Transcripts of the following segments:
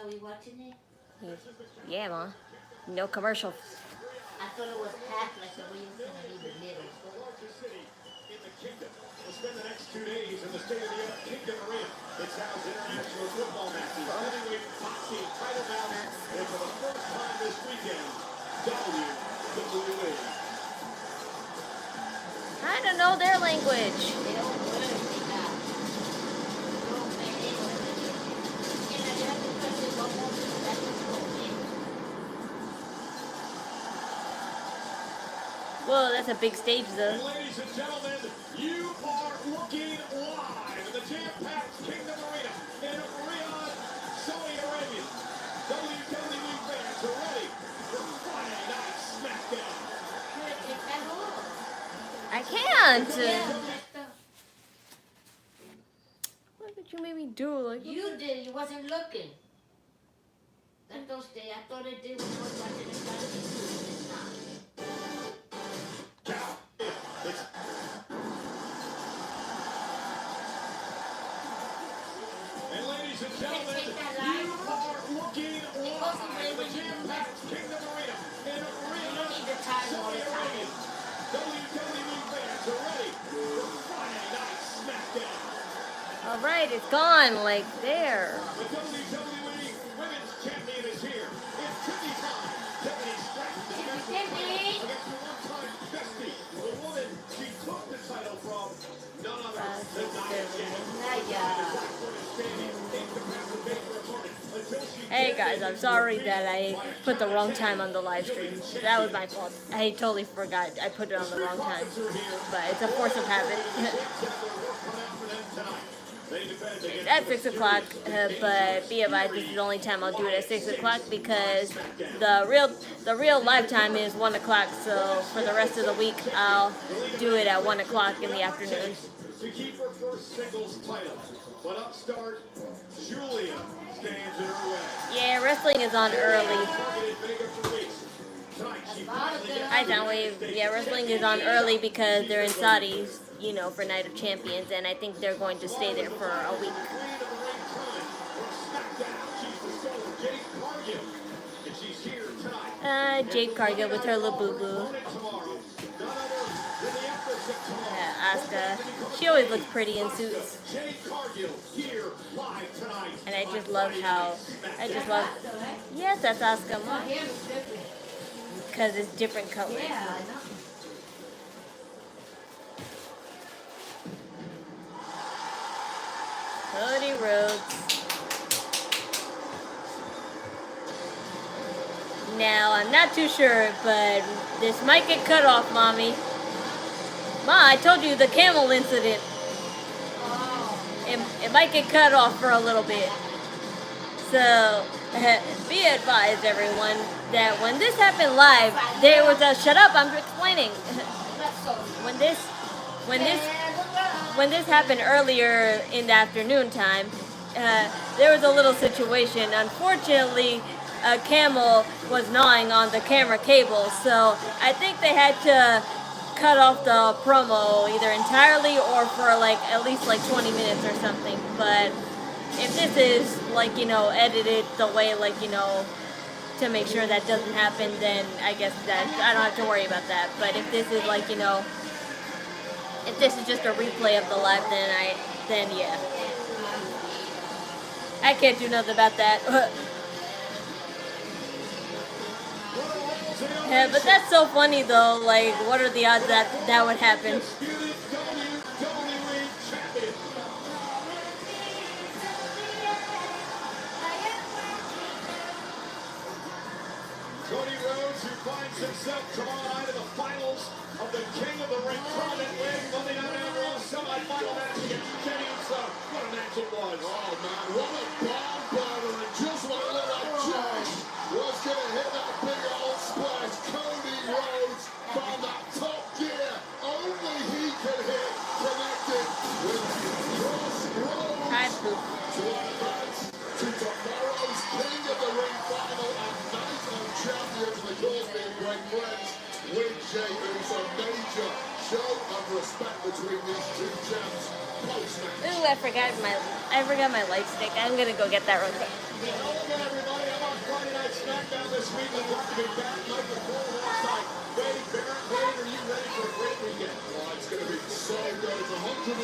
how we watching it? Yeah, Ma. No commercials. I thought it was half like the way it's going to be the middle. We'll spend the next 2 days in the state-of-the-art Kingdom Arena. It's housed international football matches, heavyweight boxing title bouts, and for the first time this weekend, WWE. I don't know their language. They don't learn it now. Whoa, that's a big stage, though. And ladies and gentlemen, you are looking live in the jam-packed Kingdom Arena in Riyadh, Saudi Arabia. WWE fans are ready for Friday Night Smackdown. I can't. What did you make me do? Like You did. You wasn't looking. That don't stay. I thought it did when I was watching it. It's not. And ladies and gentlemen, you are looking live in the jam-packed Kingdom Arena in Riyadh, Saudi Arabia. WWE fans are ready for Friday Night Smackdown. all right, it's gone. Like there. The WWE Women's Champion is here. It's Tiffany time. Tiffany Stratton defends the title against the one-time bestie. The woman she took the title from, none other than Nia Jax. Hey guys, I'm sorry that I put the wrong time on the live stream. That was my fault. I totally forgot. I put it on the wrong time. But it's a force of habit. It's at 6 o'clock, but be advised this is the only time I'll do it at 6 o'clock because the real live time is 1 o'clock. So for the rest of the week, I'll do it at 1 o'clock in the afternoon. To keep her first singles title, but upstart Giulia stands in her way. Yeah, wrestling is on early. Hi, Soundwave. Yeah, wrestling is on early because they're in Saudi, you know, for Night of Champions, and I think they're going to stay there for a week. Jade Cargill with her little boo-boo. Yeah, Asuka. She always looks pretty in suits. And I just love how, yes, that's Asuka. Because it's different colors. Cody Rhodes. Now, I'm not too sure, but this might get cut off, Mommy. Ma, I told you the Camel incident. It might get cut off for a little bit. So, be advised, everyone, that when this happened live, there was a shut up. I'm explaining. When this happened earlier in the afternoon time, there was a little situation. Unfortunately, Camel was gnawing on the camera cable, so I think they had to cut off the promo either entirely or for like at least like 20 minutes or something. But if this is like, you know, edited the way, like, you know, to make sure that doesn't happen, then I guess that I don't have to worry about that. But if this is like, you know, if this is just a replay of the live, then yeah, I can't do nothing about that. Yeah, but that's so funny though. Like, what are the odds that that would happen? Cody Rhodes, who finds himself tomorrow night in the finals of the King of the Ring tournament with Monday Night Raw semi-final match against Jade Cargill. What a match it was! Oh man, what a bomb burner! And just when it looked like Josh was going to hit that big old splash, Cody Rhodes found that top gear. Only he can hit, connected with Crossroads. Hi, Poop. To advance to tomorrow's King of the Ring final and Night of Champions, and of course being great friends with Jay. It was a major show of respect between these two champs. Ooh, I forgot my light stick. I'm gonna go get that real quick. Hello again, everybody. I'm on Friday Night Smackdown this week. We're glad to be back. Michael Cole alongside Wade Barrett. Wade, are you ready for a great weekend? Oh, it's going to be so good. It's 110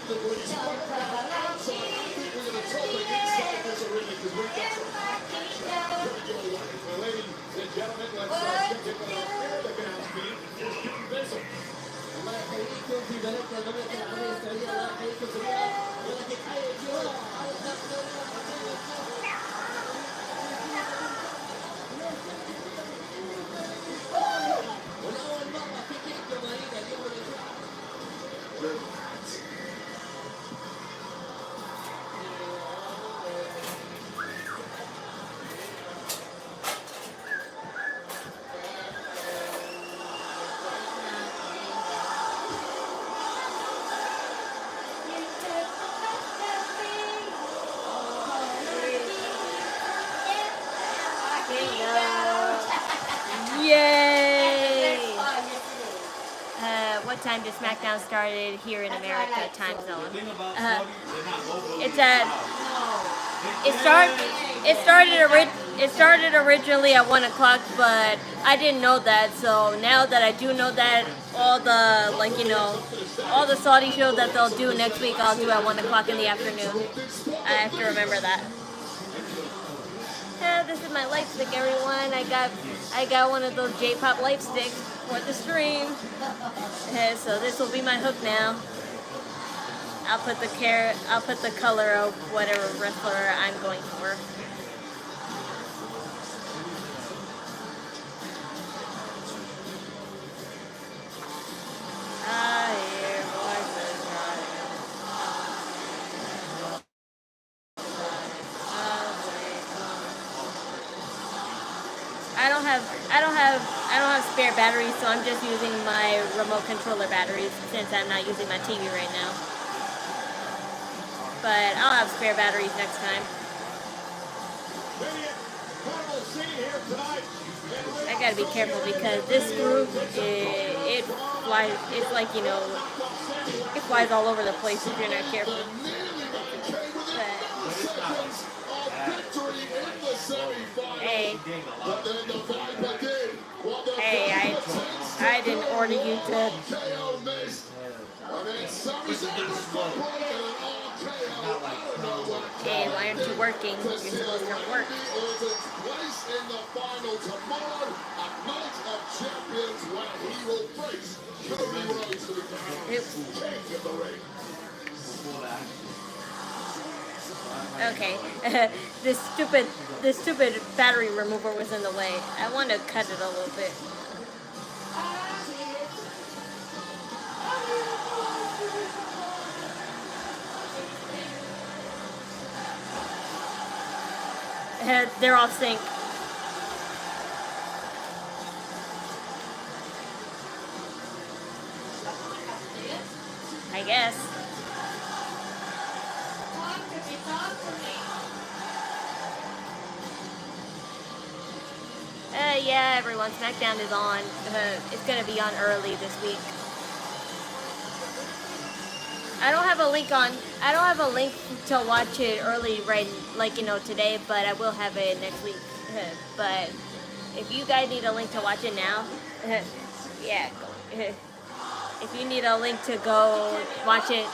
degrees. Outside, I think we're going to throw the inside this arena because we've got some action. Ladies and gentlemen, let's check in with our air the gas team. Here's John Cena. Yay! What time does Smackdown started here in America time zone? It started originally at 1 o'clock, but I didn't know that. So now that I do know that, all the Saudi shows that they'll do next week, I'll do at 1 o'clock in the afternoon. I have to remember that. This is my light stick, everyone. I got one of those J-pop light sticks for the stream. So this will be my hook now. I'll put the color of whatever wrestler I'm going for. I don't have spare batteries, so I'm just using my remote controller batteries since I'm not using my TV right now. But I'll have spare batteries next time. I gotta be careful because this group, it flies. It's like, you know, it flies all over the place if you're not careful. Hey, I didn't order you to. Hey, why aren't you working? You're supposed to work. Okay, this stupid battery remover was in the way. I want to cut it a little bit. They're off sync. I guess. Yeah, everyone, Smackdown is on. It's gonna be on early this week. I don't have a link to watch it early, right? Like, you know, today, but I will have it next week. But if you guys need a link to watch it now, yeah. If you need a link to go watch it.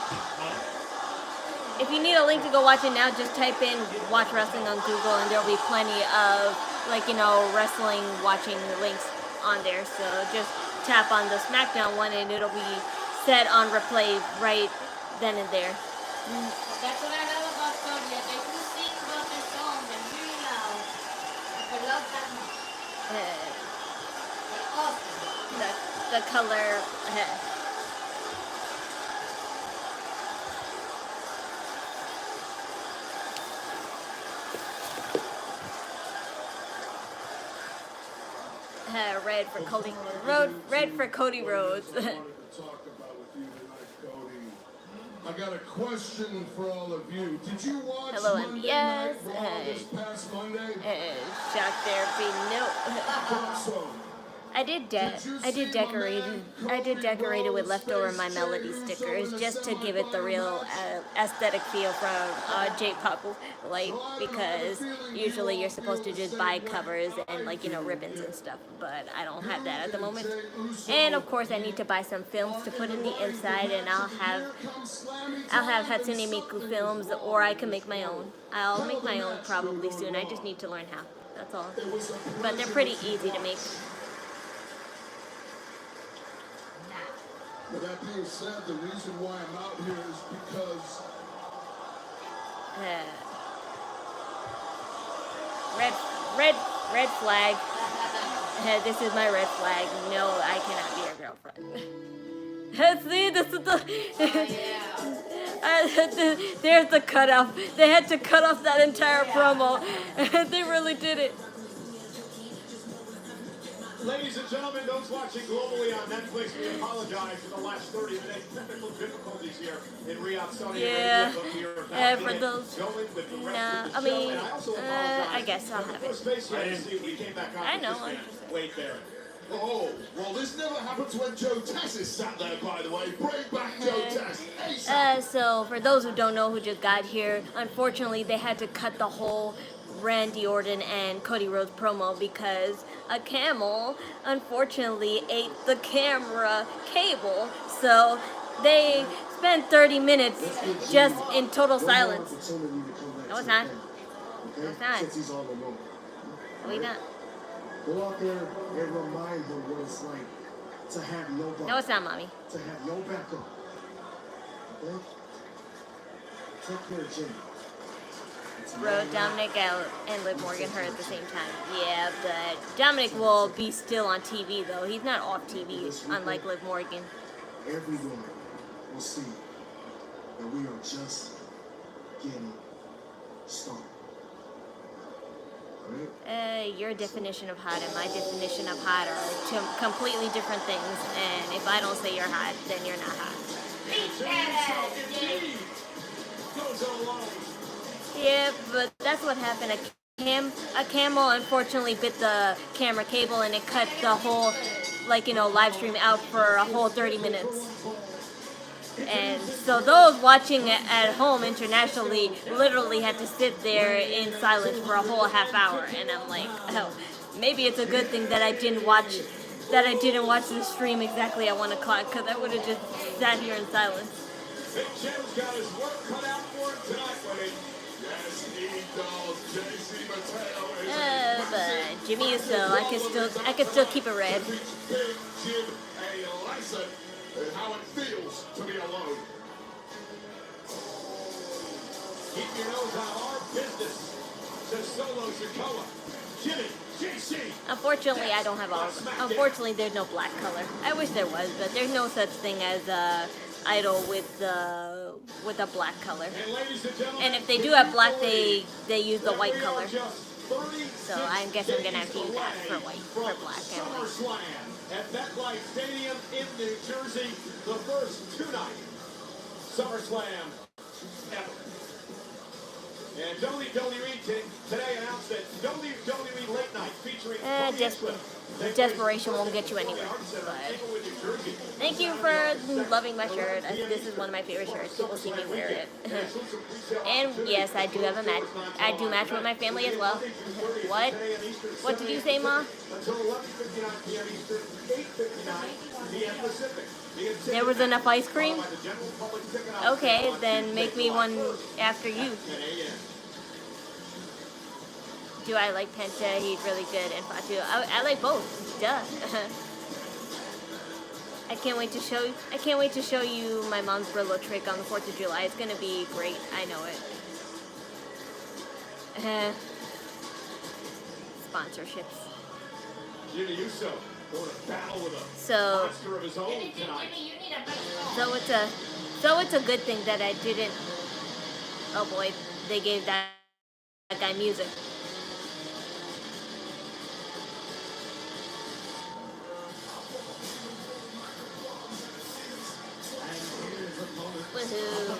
If you need a link to go watch it now, just type in Watch Wrestling on Google and there'll be plenty of, like, you know, wrestling watching links on there. So just tap on the Smackdown one and it'll be set on replay right then and there. That's what I love about Giulia. They do sing about their song. They're really loud. I love that much. They're awesome. The color. Red for Cody Rhodes. Red for Cody Rhodes. I got a question for all of you. Did you watch Hello, Monday MBS. Night Raw this past Monday? Shock therapy, no. I did decorate it with leftover My Melody stickers just to give it the real aesthetic feel from J-pop light, because usually you're supposed to just buy covers and like, you know, ribbons and stuff, but I don't have that at the moment. And of course I need to buy some films to put in the inside, and I'll have Hatsune Miku films, or I can make my own. I'll make my own probably soon. I just need to learn how. That's all. But they're pretty easy to make. But that being said, the reason why I'm out here is because red flag. This is my red flag. No, I cannot be your girlfriend. See, this is the there's the cutoff. They had to cut off that entire promo. They really did it. ladies and gentlemen, those watching globally on Netflix, we apologize for the last 30 minutes. Technical difficulties here in Riyadh, Saudi Arabia. For those, I mean, I guess I'll have it. I know. Wait there. Oh, well, this never happens when Joe Tess is sat there, by the way. Bring back Joe Tess. So, for those who don't know who just got here, unfortunately, they had to cut the whole Randy Orton and Cody Rhodes promo because a camel, unfortunately, ate the camera cable. So, they spent 30 minutes just in total silence. No, it's not. No, it's not. No, it's not. Go out there and remind them what it's like to have no backup. No, it's not, Mommy. To have no backup. Okay? Take care of Jimmy. Rhodes, Dominic out, and Liv Morgan hurt at the same time. Yeah, but Dominic will be still on TV, though. He's not off TV, unlike Liv Morgan. Everyone will see that we are just getting started. Your definition of hot and my definition of hot are two completely different things, and if I don't say you're hot, then you're not hot. Yeah, but that's what happened. A camel unfortunately bit the camera cable, and it cut the whole, like, you know, live stream out for a whole 30 minutes. And so those watching at home internationally literally had to sit there in silence for a whole half hour. And I'm like, oh, maybe it's a good thing that I didn't watch the stream exactly at 1 o'clock, because I would have just sat here in silence. Big Jim's got his work cut out for him tonight, buddy. Yes, he does. JC Mateo. But Jimmy is so I can still keep it red. Big Jim a lesson in how it feels to be alone. Keep your nose out of our business, says Solo Sikoa. Jimmy, JC. Unfortunately, I don't have all. Unfortunately, there's no black color. I wish there was, but there's no such thing as idol with a black color. And if they do have black, they use the white color. So I guess I'm gonna have to use that for white, for black and white. At MetLife Stadium in New Jersey, the first two-night SummerSlam ever. And WWE today announced that WWE Late Night featuring desperation won't get you anywhere. But thank you for loving my shirt. This is one of my favorite shirts. People see me wear it. And yes, I do have a match. I do match with my family as well. What? What did you say, Ma? There was enough ice cream? Okay, then make me one after you. Do I like Penta? He's really good, and Fatu. I like both. Duh. I can't wait to show you my mom's Brillo trick on the 4th of July. It's gonna be great. I know it. Sponsorships. So it's a good thing that I didn't. Oh boy, they gave that guy music. Woohoo.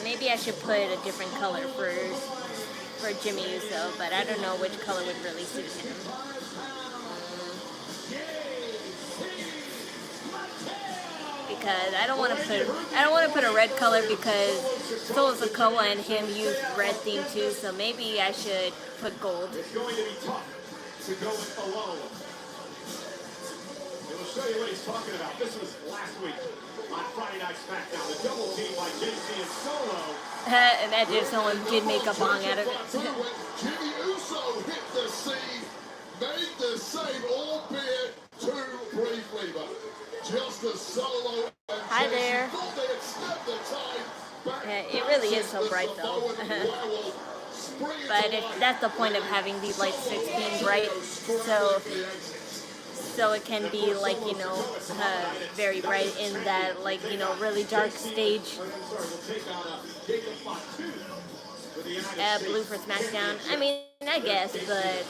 Maybe I should put a different color for Jimmy Uso, but I don't know which color would really suit him. because I don't want to put a red color because Solo Sikoa and him use red theme too. So maybe I should put gold. It's going to be tough to go it alone. It will show you what he's talking about. This was last week on Friday Night Smackdown. The double team by JC and Solo. And that just someone did make a bong out of it. Jimmy Uso hit the scene, made the save, albeit too briefly, but just as Solo and Hi there. thought they had stepped the tide back. It really is so bright though. But that's the point of having these lights being bright, so it can be like, you know, very bright in that, like, you know, really dark stage. Blue for Smackdown. I mean, I guess, but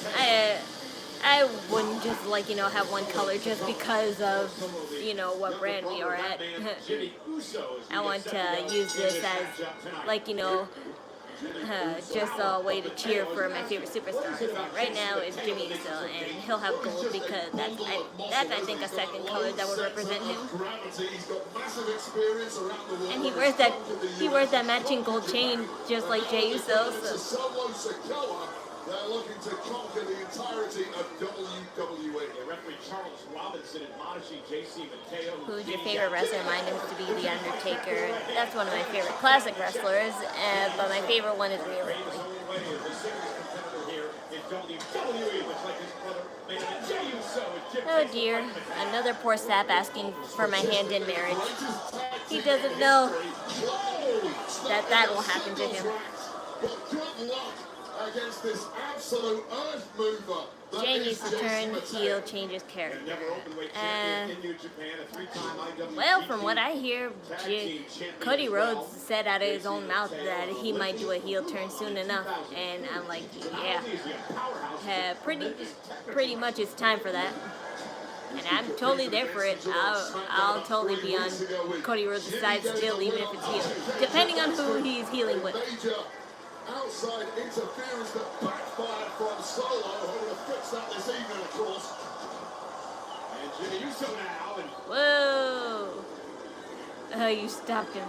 I wouldn't just, like, you know, have one color just because of, you know, what brand we are at. I want to use this as, like, you know, just a way to cheer for my favorite superstars. And right now it's Jimmy Uso, and he'll have gold because that's I think a second color that would represent him. And he wears that matching gold chain just like Jey Uso. So. They're looking to conquer the entirety of WWE. Referee Charles Robinson admonishing JC Mateo. Who's your favorite wrestler? Mine is to be The Undertaker. That's one of my favorite classic wrestlers, but my favorite one is Rhea Ripley. Oh dear, another poor sap asking for my hand in marriage. He doesn't know that will happen to him. But good luck against this absolute earth mover. Jay needs to turn heel, change his character. Well, from what I hear, Cody Rhodes said out of his own mouth that he might do a heel turn soon enough, and I'm like, yeah, pretty much it's time for that. And I'm totally there for it. I'll totally be on Cody Rhodes' side still, even if it's heel, depending on who he's healing with. Outside interference that backfired from Solo, who will fix that this evening, of course. And Jimmy Uso now. And whoa! Oh, you stopped him.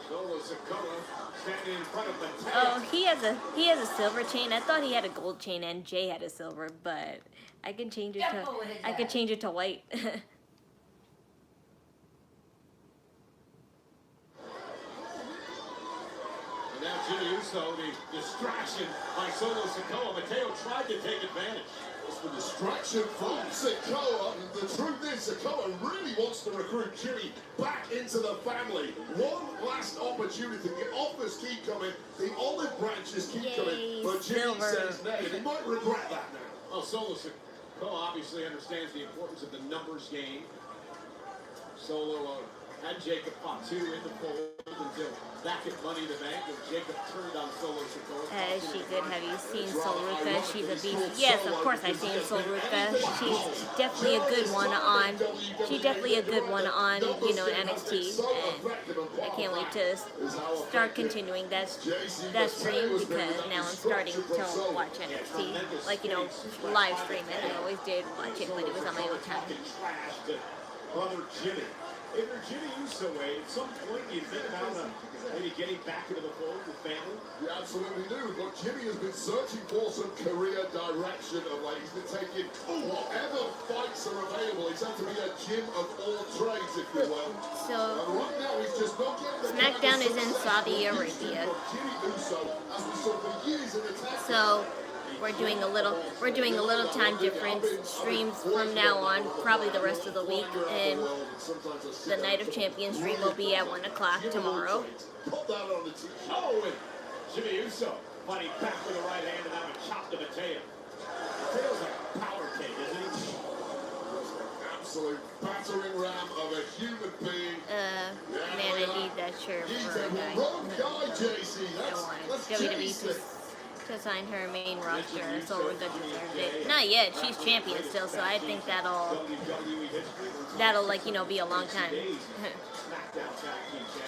Solo Sikoa standing in front of the Oh, he has a silver chain. I thought he had a gold chain and Jay had a silver, but I can change it to white. Now Jimmy Uso, the distraction by Solo Sikoa. Mateo tried to take advantage. It's the distraction from Sikoa. The truth is, Sikoa really wants to recruit Jimmy back into the family. One last opportunity. The offers keep coming. The olive branches keep coming. But Jimmy says nay. He might regret that now. Well, Solo Sikoa obviously understands the importance of the numbers game. Solo and Jacob Fatu in the fold until back at Money in the Bank when Jacob turned on Solo Sikoa. Is she good? Have you seen Solruka? She's a beast. Yes, of course I've seen Solruka. She's definitely a good one on. She's definitely a good one on, you know, NXT. And I can't wait to start continuing that stream because now I'm starting to watch NXT. Like, you know, live stream it. I always did watch it when it was on my own time. Brother Jimmy. In your Jimmy Uso way, at some point, do you think about maybe getting back into the fold with family? You absolutely do. But Jimmy has been searching for some career direction of late. He's been taking whatever fights are available. He's had to be a gym of all trades, if you will. So, and right now, he's just not getting the Smackdown is in Saudi Arabia. Jimmy Uso, as we saw for years in the tag. So, we're doing a little time difference streams from now on, probably the rest of the week, and the Night of Champions stream will be at 1 o'clock tomorrow. Oh, and Jimmy Uso fighting back with the right hand and having chopped to Mateo. Mateo's a power cake, isn't he? Absolute battering ram of a human being. Man, I need that shirt for a guy. I want WWE to sign her main roster, so Ruka deserves it. Not yet, she's champion still, so I think that'll like, you know, be a long time.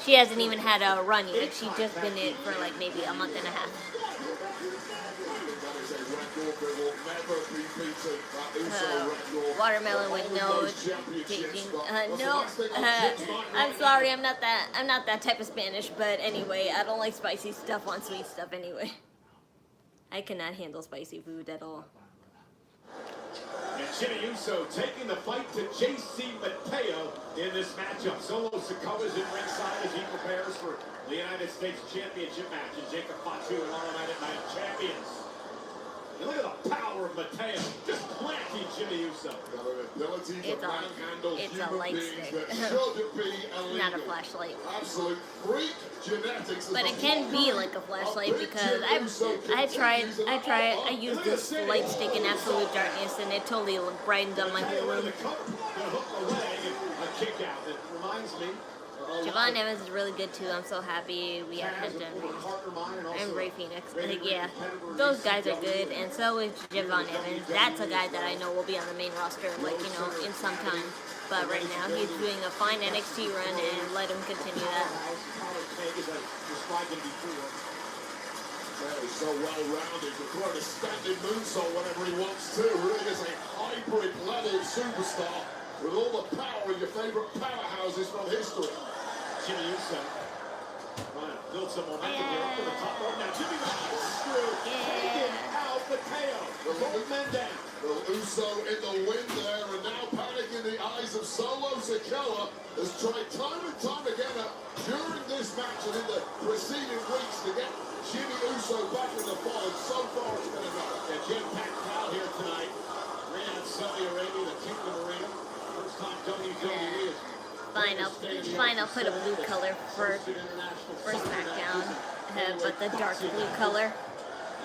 She hasn't even had a run yet. She's just been in for like maybe a month and a half. Watermelon with no taking. No, I'm sorry, I'm not that type of Spanish. But anyway, I don't like spicy stuff on sweet stuff anyway. I cannot handle spicy food at all. And Jimmy Uso taking the fight to JC Mateo in this matchup. Solo Sikoa is in ringside as he prepares for the United States Championship match. And Jacob Fatu and Automatic Night champions. And look at the power of Mateo, just planting Jimmy Uso. It's a light stick, not a flashlight. Absolute freak genetics. But it can be like a flashlight because I used this light stick in Absolute Darkness and it totally brightened up my whole room. Javon Evans is really good too. I'm so happy we have him and Ray Phoenix. Yeah, those guys are good, and so is Javon Evans. That's a guy that I know will be on the main roster, like, you know, in some time. But right now he's doing a fine NXT run, and let him continue that. He's so well-rounded, to throw a standing moonsault whenever he wants to. Really is a hybrid level superstar with all the power of your favorite powerhouses from history. Jimmy Uso trying to build some momentum here up to the top rope. Now Jimmy taking out Mateo. Both men down. The Uso in the wind there, and now panic in the eyes of Solo Sikoa has tried time and time again during this match and in the preceding weeks to get Jimmy Uso back in the fold. So far it's been enough. A jam-packed crowd here tonight. Riyadh, Saudi Arabia, the Kingdom Arena. First time WWE is. Fine, I'll put a blue color for Smackdown, but the dark blue color.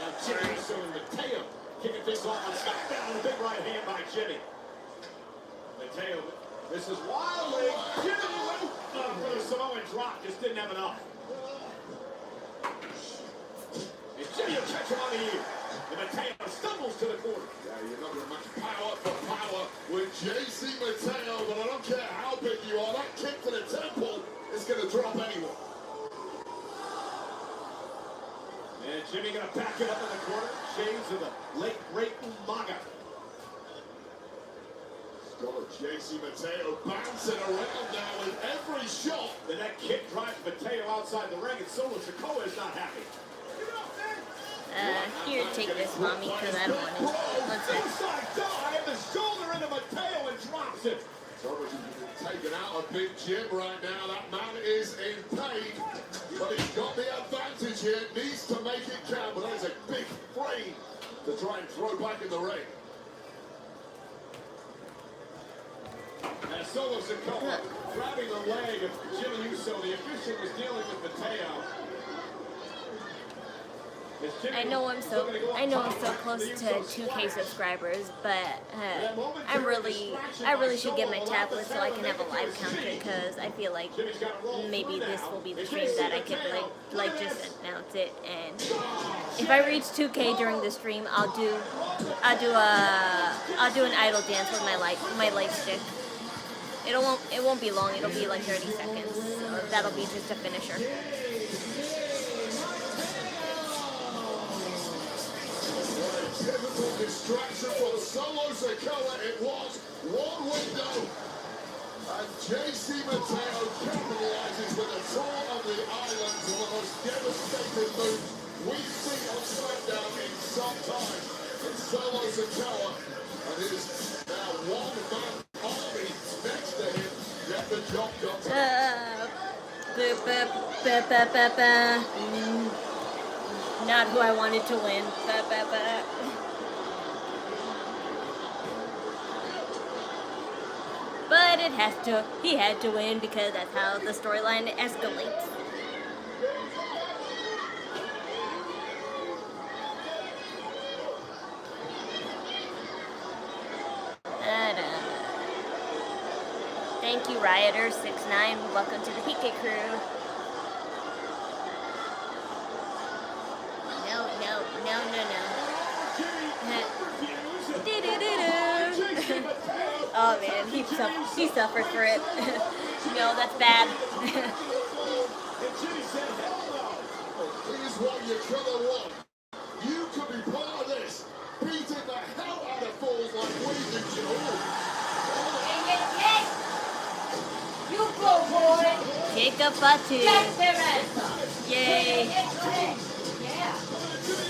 Now Jimmy Uso and Mateo kicking things off on Smackdown. A big right hand by Jimmy. Mateo, this is wildly. Jimmy for the Samoan drop, just didn't have enough. And Jimmy will catch him on the ear. And Mateo stumbles to the corner. Yeah, you're not going to match power for power with JC Mateo, but I don't care how big you are, that kick to the temple is going to drop anyone. And Jimmy going to back it up in the corner. Shades of the late great Umaga. Got a JC Mateo bouncing around now with every shot. The neck kick drives Mateo outside the ring, and Solo Sikoa is not happy. Here, take this, mommy, because I don't want it. One sec. Suicide dive, the shoulder into Mateo and drops it. Somebody's been taken out of Big Jim right now. That man is in pain, but he's got the advantage here. Needs to make it count, but that is a big frame to try and throw back in the ring. And Solo Sikoa grabbing the leg of Jimmy Uso. The official was dealing with Mateo. I know I'm so close to 2K subscribers, but I really should get my tablet so I can have a live counter, because I feel like maybe this will be the stream that I can like just announce it. And if I reach 2K during the stream, I'll do an idle dance with my light stick. It won't be long. It'll be like 30 seconds. That'll be just a finisher. Typical distraction from Solo Sikoa. It was one window. And JC Mateo capitalizes with a tour of the islands, one of the most devastating moves we've seen on Smackdown in some time. And Solo Sikoa and his now one-man army next to him get the job done. Not who I wanted to win. But he had to win because that's how the storyline escalates. Thank you, Rioter 69. Welcome to the Pikay crew. Oh man, he suffered for it. No, that's bad. Here's what you could have won. You could be part of this. Beating the hell out of fools Jacob Fatu. Get their ass up. Yay. Go ahead. Yeah.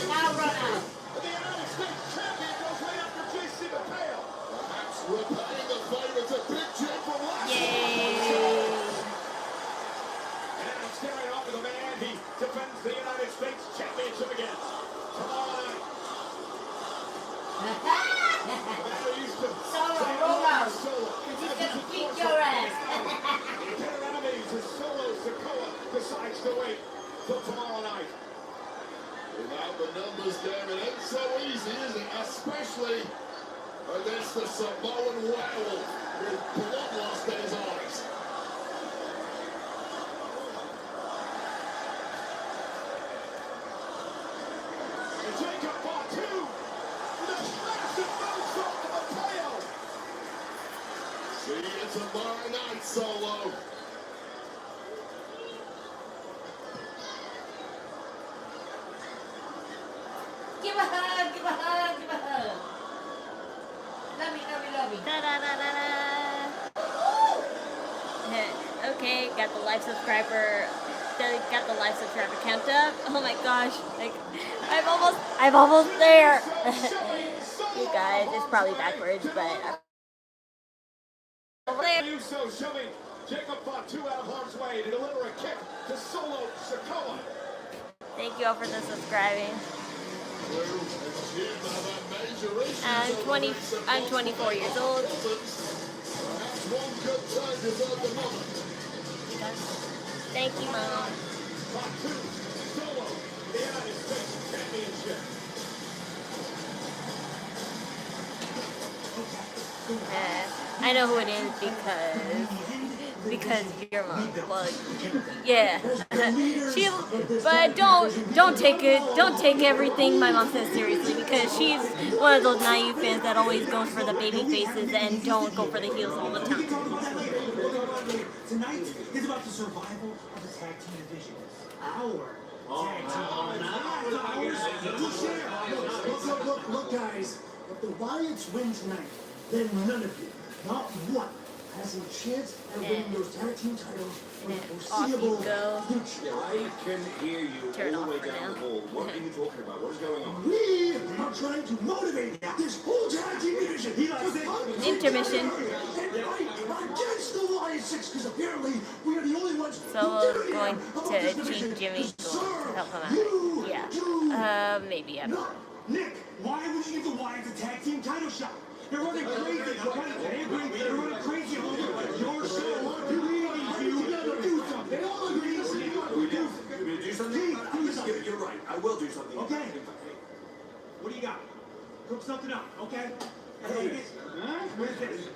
Now run out. The United States champion goes right after JC McHale. Perhaps repaying the favor to Big Jim from last Yay. And now staring off of the man he defends the United States championship against. Tomorrow night. Solo, roll out. Because he's going to beat your ass. Their enemies is Solo Sikoa decides to wait till tomorrow night. Without the numbers game, it ain't so easy, is it? Especially against the Samoan werewolf with bloodlust in his eyes. And Jacob Fatu with a massive moonsault to Mateo. See you tomorrow night, Solo. Give a hug, give a hug, give a hug. Love me, love me, love me. Da da da da da. Okay, got the live subscriber count up. Oh my gosh, like I'm almost there. You guys, it's probably backwards, but I'm over there. Uso shoving Jacob Fatu out of harm's way to deliver a kick to Solo Sikoa. Thank you all for the subscribing. I'm 24 years old. Perhaps one good time deserved another. Thank you, Mom. Fatu, Solo, the United States Championship. I know who it is because your mom. Well, yeah. But don't take everything my mom says seriously, because she's one of those naive fans that always goes for the baby faces and don't go for the heels all the time. Tonight is about the survival of the tag team division. Our tag team. Look, guys. If the Wyatts win tonight, then none of you, not one, has a chance at winning those tag team titles for the foreseeable future. I can hear you Turn all the way off for down now. the hall. What are you talking about? What is going on? We are trying to motivate this whole tag team division. He likes it. Intermission. And fight against the Wyatt Sicks, because apparently we are the only ones So we're going to Chief Jimmy to help him out. Yeah. Maybe, I don't know. Nick, why would you give the Wyatts a tag team title shot? They're running crazy. They're running crazy over your show. You do something. They all agree. Do something? You're right. I will do something. Okay. What do you got? Cook something up, okay? Hey, where's this?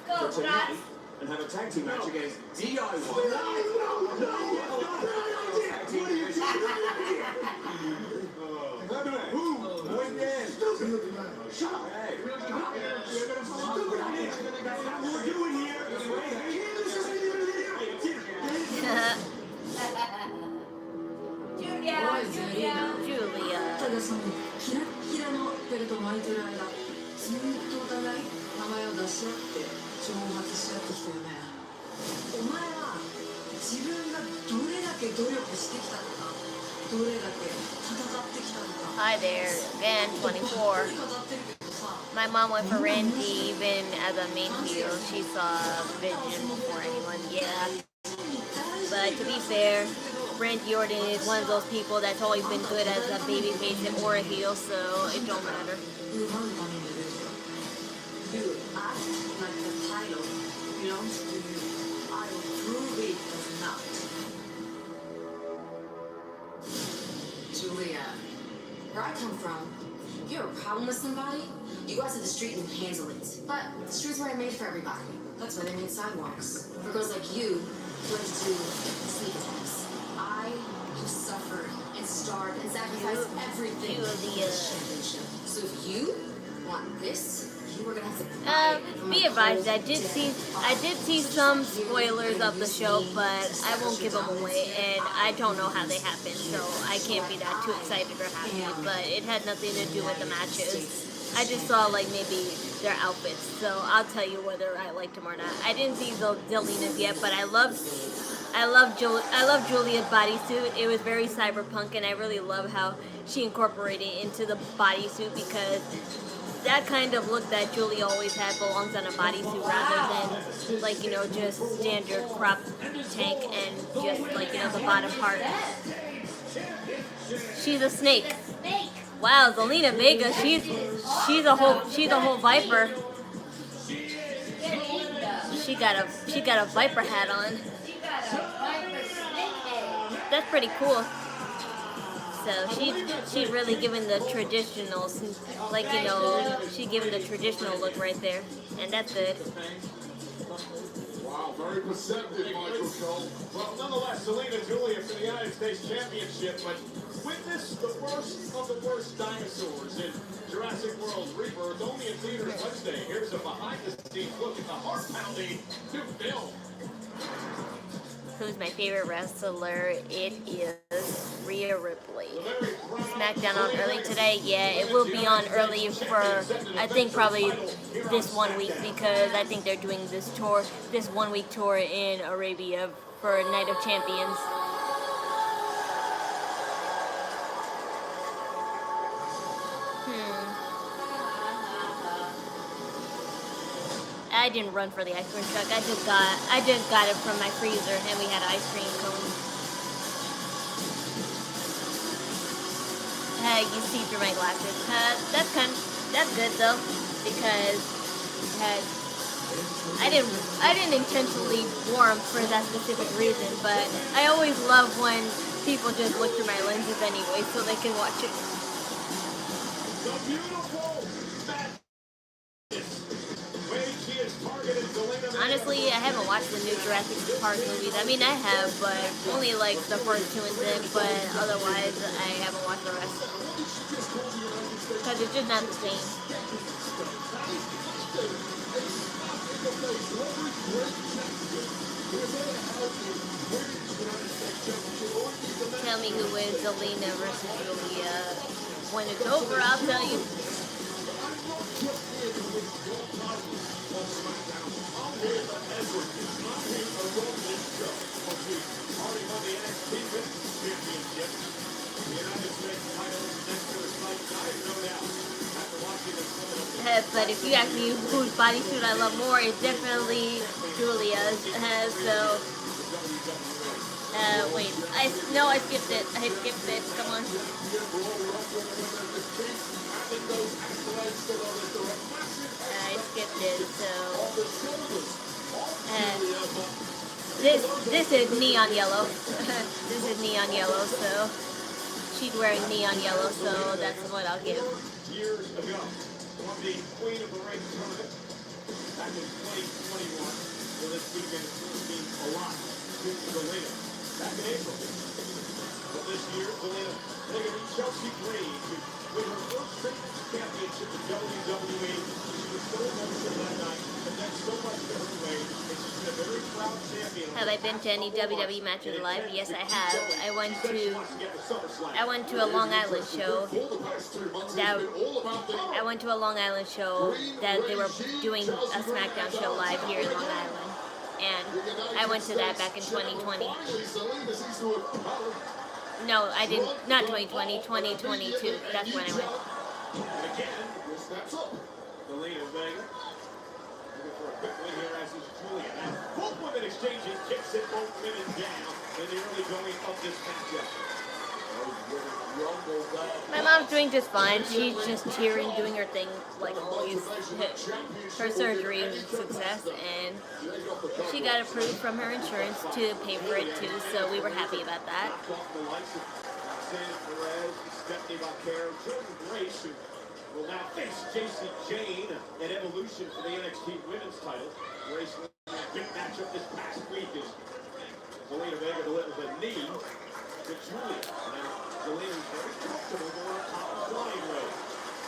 Go, Josh. And have a tag team match against DIY. No. Who? Point there. Shut up. Hey. That's not what we're doing here. Giulia, Giulia. ただそのキラッキラのベルト巻いてる間ずーっとお互い名前を出し合って挑発し合ってきたよね。お前は自分がどれだけ努力してきたとかどれだけ戦ってきたとか Hi there, again, 24. My mom went for Randy even as a main heel. She saw Vision before anyone, yeah. But to be fair, Randy Orton is one of those people that's always been good as a babyface or a heel, so it don't matter. You act like the title belongs to you. I will prove it does not. Giulia, where I come from, if you have a problem with somebody, you go out to the street and handle it. But the streets weren't made for everybody. That's why they made sidewalks. For girls like you, who like to do sneak attacks. I have suffered and starved and sacrificed everything for this championship. So if you want this, you were gonna have to buy it from Be a advised, cold, I did see some spoilers of the show, but I won't give them away, and I don't know how they happened, so I can't be that too excited or happy, but it had nothing to do with the matches. I just saw like maybe their outfits. So I'll tell you whether I liked them or not. I didn't see Zelina's yet, but I love Giulia's bodysuit. It was very cyberpunk, and I really love how she incorporated it into the bodysuit because that kind of look that Giulia always had belongs on a bodysuit rather than, like, you know, just standard crop tank and just, like, you know, the bottom part. She's a snake. Wow, Selina Vega, she's a whole viper. She got a viper hat on. That's pretty cool. So she's really giving the traditional, like, you know, she's giving the traditional look right there, and that's good. Wow, very perceptive, Michael Cole. Well, nonetheless, Selina Giulia for the United States Championship, but witness the worst of the worst dinosaurs in Jurassic World Rebirth, only in theaters Wednesday. Here's a behind-the-scenes look at the heart-pounding new film. Who's my favorite wrestler? It is Rhea Ripley. Smackdown on early today. Yeah, it will be on early for, I think, probably this 1 week because I think they're doing this 1 week tour in Arabia for Night of Champions. I didn't run for the ice cream truck. I just got it from my freezer, and we had ice cream cone. You see through my glasses. That's good though, because I didn't intentionally wear them for that specific reason, but I always love when people just look through my lenses anyway, so they can watch it. Honestly, I haven't watched the new Jurassic Park movies. I mean, I have, but only like the first two and then, but otherwise, I haven't watched the rest. Because it's just not the same. Tell me who wins Selina versus Giulia. When it's over, I'll tell you. But if you ask me whose bodysuit I love more, it's definitely Giulia's. Wait, I skipped it. Come on. I skipped it. So this is neon yellow. This is neon yellow. So she's wearing neon yellow. So that's what I'll give. Years ago, on the Queen of the Ring tournament back in 2021, well, this weekend will mean a lot to Selina. Back in April. But this year, Selina taking Chelsea Green to win her first singles championship in WWE. She was so emotional that night, but that's so much to her way, and she's been a very proud champion. Have I been to any WWE matches live? Yes, I have. I went to a Long Island show. I went to a Long Island show that they were doing a Smackdown show live here in Long Island. And I went to that back in 2020. No, I didn't. Not 2020, 2022. That's when I went. Selina Vega looking for a quick win here as is Giulia. And both women exchanging kicks at both women down in the early going of this matchup. My mom's doing just fine. She's just cheering, doing her thing like always. Her surgery is a success, and she got approved from her insurance to pay for it too, so we were happy about that. Will now face Jacy Jayne at Evolution for the NXT Women's title. Grace a big matchup this past weekend. Selina Vega delivers a knee to Giulia. Now, Selina's very comfortable going top flying way.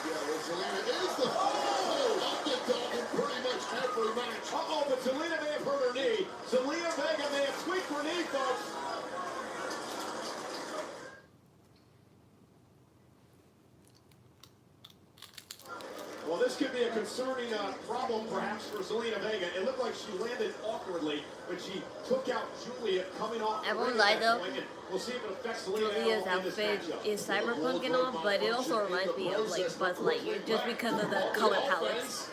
Yeah, well, Selina is the underdog in pretty much every match. Uh-oh, but Selina may have hurt her knee. Selina Vega may have tweaked her knee, folks. Well, this this could be a concerning problem, perhaps, for Selina Vega. It looked like she landed awkwardly when she took out Giulia coming off. I won't lie though. We'll see if it affects Selina Giulia's outfit is cyberpunk and all, but it also reminds me of like Buzz Lightyear just because of the color palettes.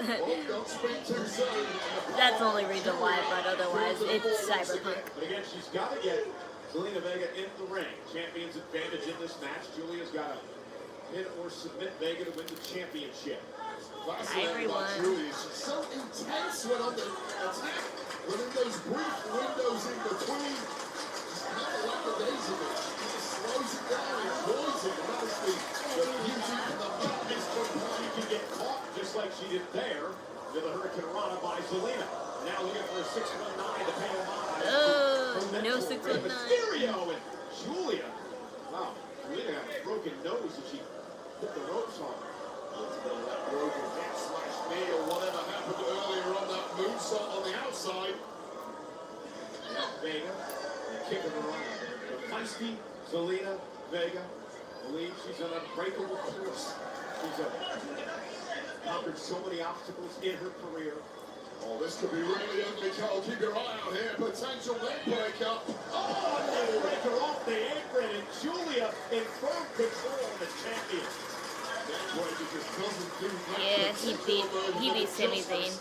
That's the only reason why, but otherwise it's cyberpunk. But again, she's got to get Selina Vega in the ring. Champion's advantage in this match. Giulia's got to hit or submit Vega to win the championship. Hi everyone. She's so intense when on the attack, but in those brief windows in between, she's kind of like a daisy. She just slows it down, enjoys it, and that's the beauty of the madness. She can get caught just like she did there with a Hurricane Rana by Selina. Now looking for a 619 to pay homage. Oh, no 619. Mysterio and Giulia. Wow, Selina got a broken nose and she put the ropes on. That broken neck slash knee or whatever happened earlier on that moonsault on the outside. Vega, kick of the run. The feisty Selina Vega believes she's an unbreakable force. She's conquered so many obstacles in her career. Oh, this could be really ugly, Cole. Keep your eye out here. Potential leg breaker. Oh, leg breaker off the apron, and Giulia in firm control of the champion. Yeah, he beat Sami Zayn.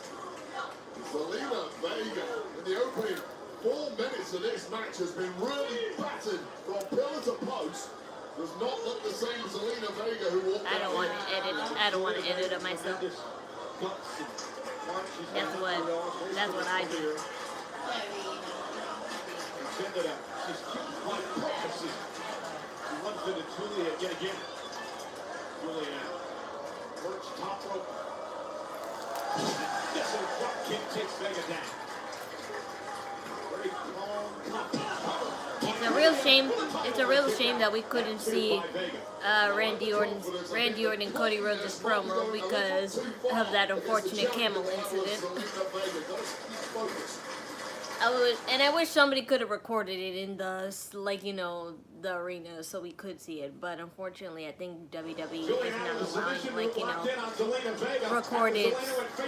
Selina Vega in the opening 4 minutes of this match has been really battered from pillar to post. Does not look the same as Selina Vega who walked I don't want to edit. I don't want to edit it myself. That's what I do. She's quite purposes. She runs into Giulia yet again. Giulia now. Works top rope. This is drop kick takes Vega down. Very long. It's a real shame. It's a real shame that we couldn't see Randy Orton and Cody Rhodes' promo because of that unfortunate Camel incident. I wish somebody could have recorded it in the, like, you know, the arena so we could see it, but unfortunately I think WWE is not allowing, like, you know, recorded,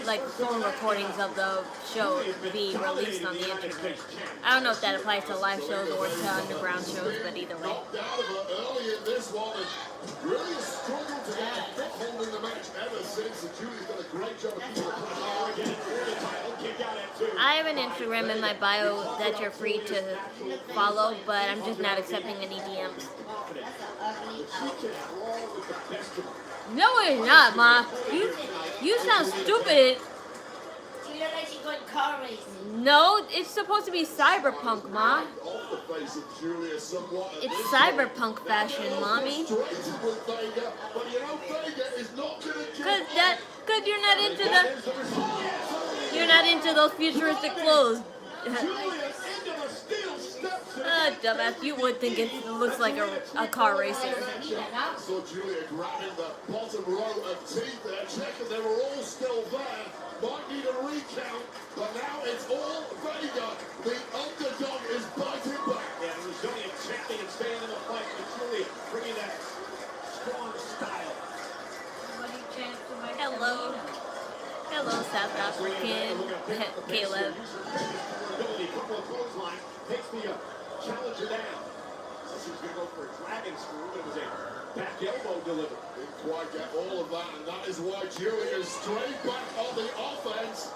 like, phone recordings of the show be released on the internet. I don't know if that applies to live shows or to underground shows, but either way. Really struggled to get a foothold in the match ever since, and Giulia's done a great job of keeping the pressure. I have an Instagram in my bio that you're free to follow, but I'm just not accepting any DMs. No, it's not, Ma. You sound stupid. No, it's supposed to be cyberpunk, Ma. It's cyberpunk fashion, Mommy. Cause you're not into those futuristic clothes. Dumbass, you would think it looks like a car racer. So Giulia grabbing the bottom row of teeth there, checking they were all still there. Might need a recount, but now it's all Vega. The underdog is biting back. Yeah, the resilient champion staying in the fight with Giulia, bringing that strong style. Hello. Hello, South African. Caleb. Couple of clothesline takes the challenger down. She was going to go for a dragon screw, but it was a back elbow delivered. Didn't quite get all of that, and that is why Giulia is straight back on the offense.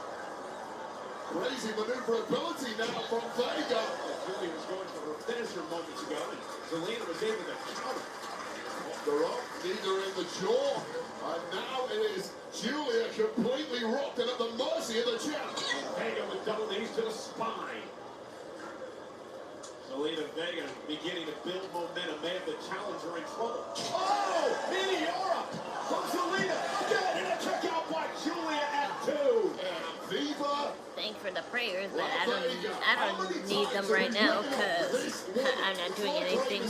Crazy maneuverability now from Vega. Giulia was going for her finisher moments ago, and Selina was able to counter. The rock, neither in the jaw, and now it is Giulia completely rocked and at the mercy of the champ. Vega with double knees to the spine. Selina Vega beginning to build momentum. They have the challenger in trouble. Oh! Meteora from Selina. Again, and a kick out by Giulia at 2. Viva. Thanks for the prayers, but I don't need them right now because I'm not doing anything.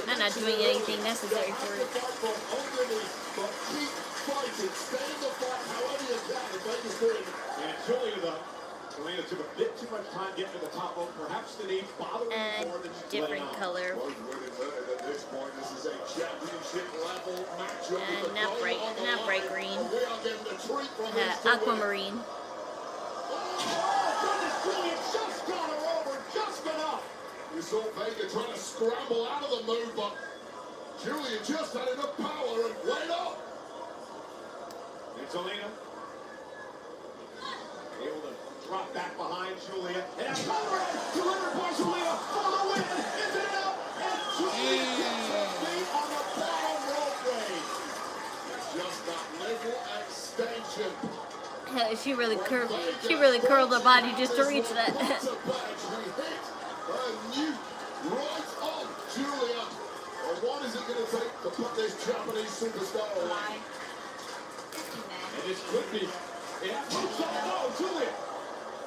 I'm not doing anything necessary for it. But keep fighting. Stay in the fight however you can. And Vega's doing it. And Giulia, though, Selina took a bit too much time getting to the top rope. Perhaps the knee bothering And more than she's different letting on. color. Both women learning at this point. This is a championship level matchup. And with the not gold bright, on the not bright line. green. We are getting a treat from these two Aquamarine. Just got her over, just enough. You saw Vega trying to scramble out of the move, but Giulia just had enough power and went up. And Selina able to drop back behind Giulia. And a cover delivered by Giulia for the win. Is it enough? And Giulia gets her feet on the bottom rope break. Just that little extension. She really curled her body just to reach that. Right on Giulia. Well, what is it going to take to put this Japanese superstar away? And this could be. Oh, Giulia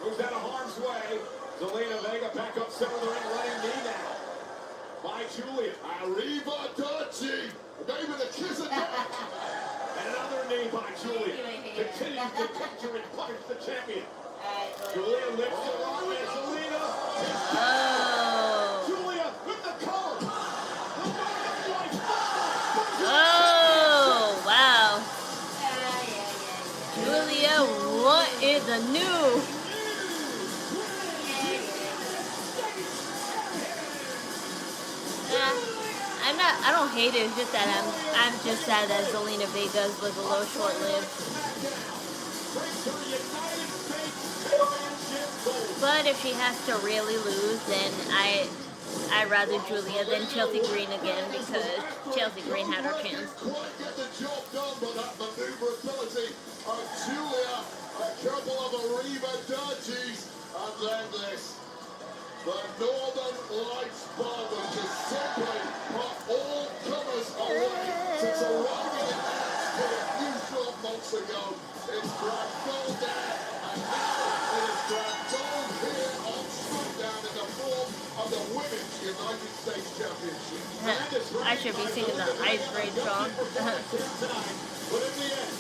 moves out of harm's way. Selina Vega back up center of the ring, running knee now by Giulia. Arrivederci. Maybe the kiss of death. And another knee by Giulia. Continues to capture and punish the champion. Giulia lifts her arm and Selina. Oh. Giulia with the collar. Oh, wow. Giulia, what is the new? I don't hate it. It's just that I'm just sad that Selina Vega's was a little short-lived. But if she has to really lose, then I'd rather Giulia than Chelsea Green again, because Chelsea Green had her chance. Quite get the job done, but that maneuverability of Giulia, a couple of arrivedercis, and then this. The Northern Lights Bar was just simply put all comers away since arriving in NXT a few short months ago. It's grabbed gold there, and now it is grabbed gold here on Smackdown in the form of the Women's United States Championship. I should be singing the Ice Raid song. But in the end,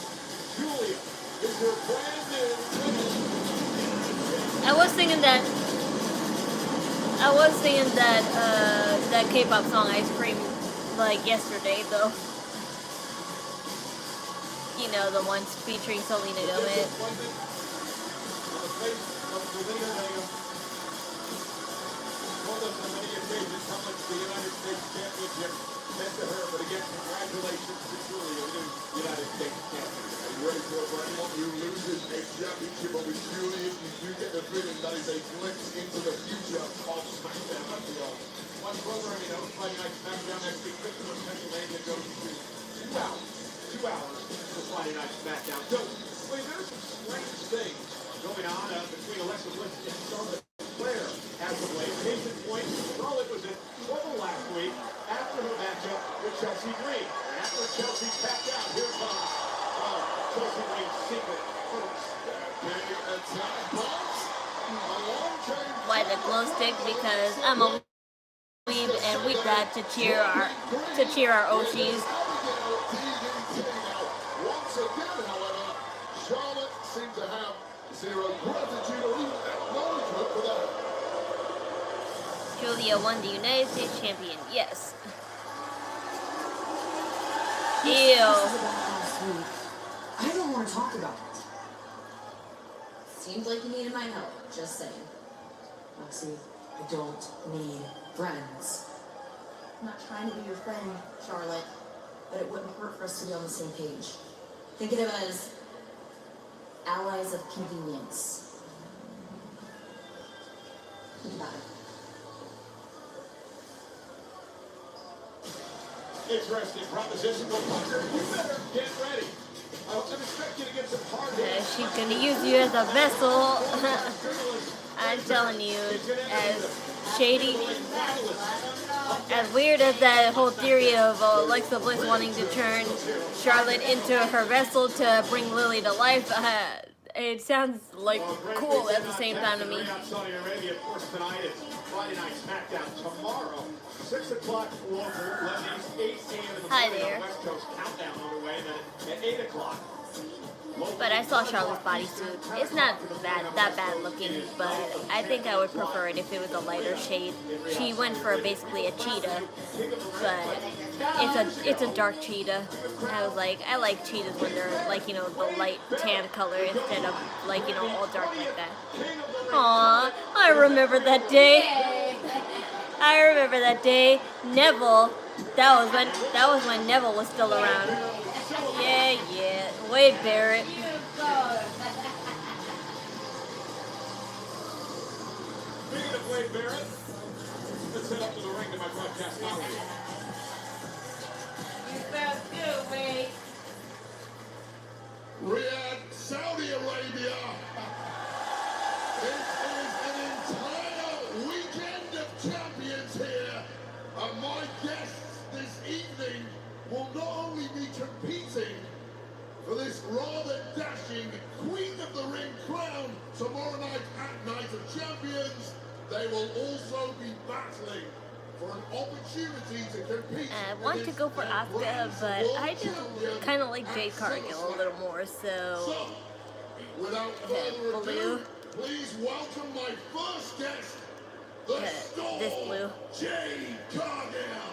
Giulia is your brand new. I was singing that that K-pop song Ice Cream like yesterday though. You know, the ones featuring Selena Gomez. The United States Championship meant to her, but again, congratulations to Giulia, the new United States champion. Are you ready for a brand new losers a championship over Giulia? You do get the feeling that is a glimpse into the future of SmackDown and beyond. One program, you know, Friday Night SmackDown next week, Christopher, Pennsylvania, goes to 2 hours. 2 hours for Friday Night SmackDown. So, wait, there's some strange things going on between Alexa Bliss and Charlotte Flair as of late. Case in point, Charlotte was in trouble last week after her matchup with Chelsea Green. And after Chelsea tapped out, here comes Chelsea Green's secret first. Big attack box. Why the glow stick? Because I'm a weeb and we got to cheer our Oshis. Once again, however, Charlotte seemed to have zero gratitude or even acknowledgement for that. Giulia won the United States champion. Yes. Ew. I don't want to talk about it. Seems like you needed my help. Just saying. Roxy, I don't need friends. I'm not trying to be your friend, Charlotte, but it wouldn't hurt for us to be on the same page. Think of them as allies of convenience. Think about it. Interesting proposition. Well, Puncher, you better get ready. I expect you to get some hard hits. She's gonna use you as a vessel. I'm telling you, as shady, as weird as that whole theory of Alexa Bliss wanting to turn Charlotte into her vessel to bring Lily to life, it sounds like cool at the same time to me. Saudi Arabia, of course, tonight is Friday Night SmackDown. Tomorrow, 6 o'clock local, 11 8 a.m. in the Hi morning there. on West Coast. Countdown on the way, and then at 8 o'clock, But I saw Charlotte's bodysuit. It's not that bad looking, but I think I would prefer it if it was a lighter shade. She went for basically a cheetah, but it's a dark cheetah. I was like, I like cheetahs when they're like, you know, the light tan color instead of like, you know, all dark like that. Aw, I remember that day. I remember that day. Neville. That was when Neville was still around. Yeah. Wade Barrett. Speaking of Wade Barrett, let's head up to the ring to my broadcast colleague. You felt good, Wade. Riyadh, Saudi Arabia. It is an entire weekend of champions here. And my guests this evening will not only be competing for this rather dashing Queen of the Ring crown tomorrow night at Night of Champions, they will also be battling for an opportunity to compete. I want to go for Asuka, but I just kind of like Jade Cargill a little more, so Without further blue. ado, please welcome my first guest, the Storm, this blue. Jade Cargill.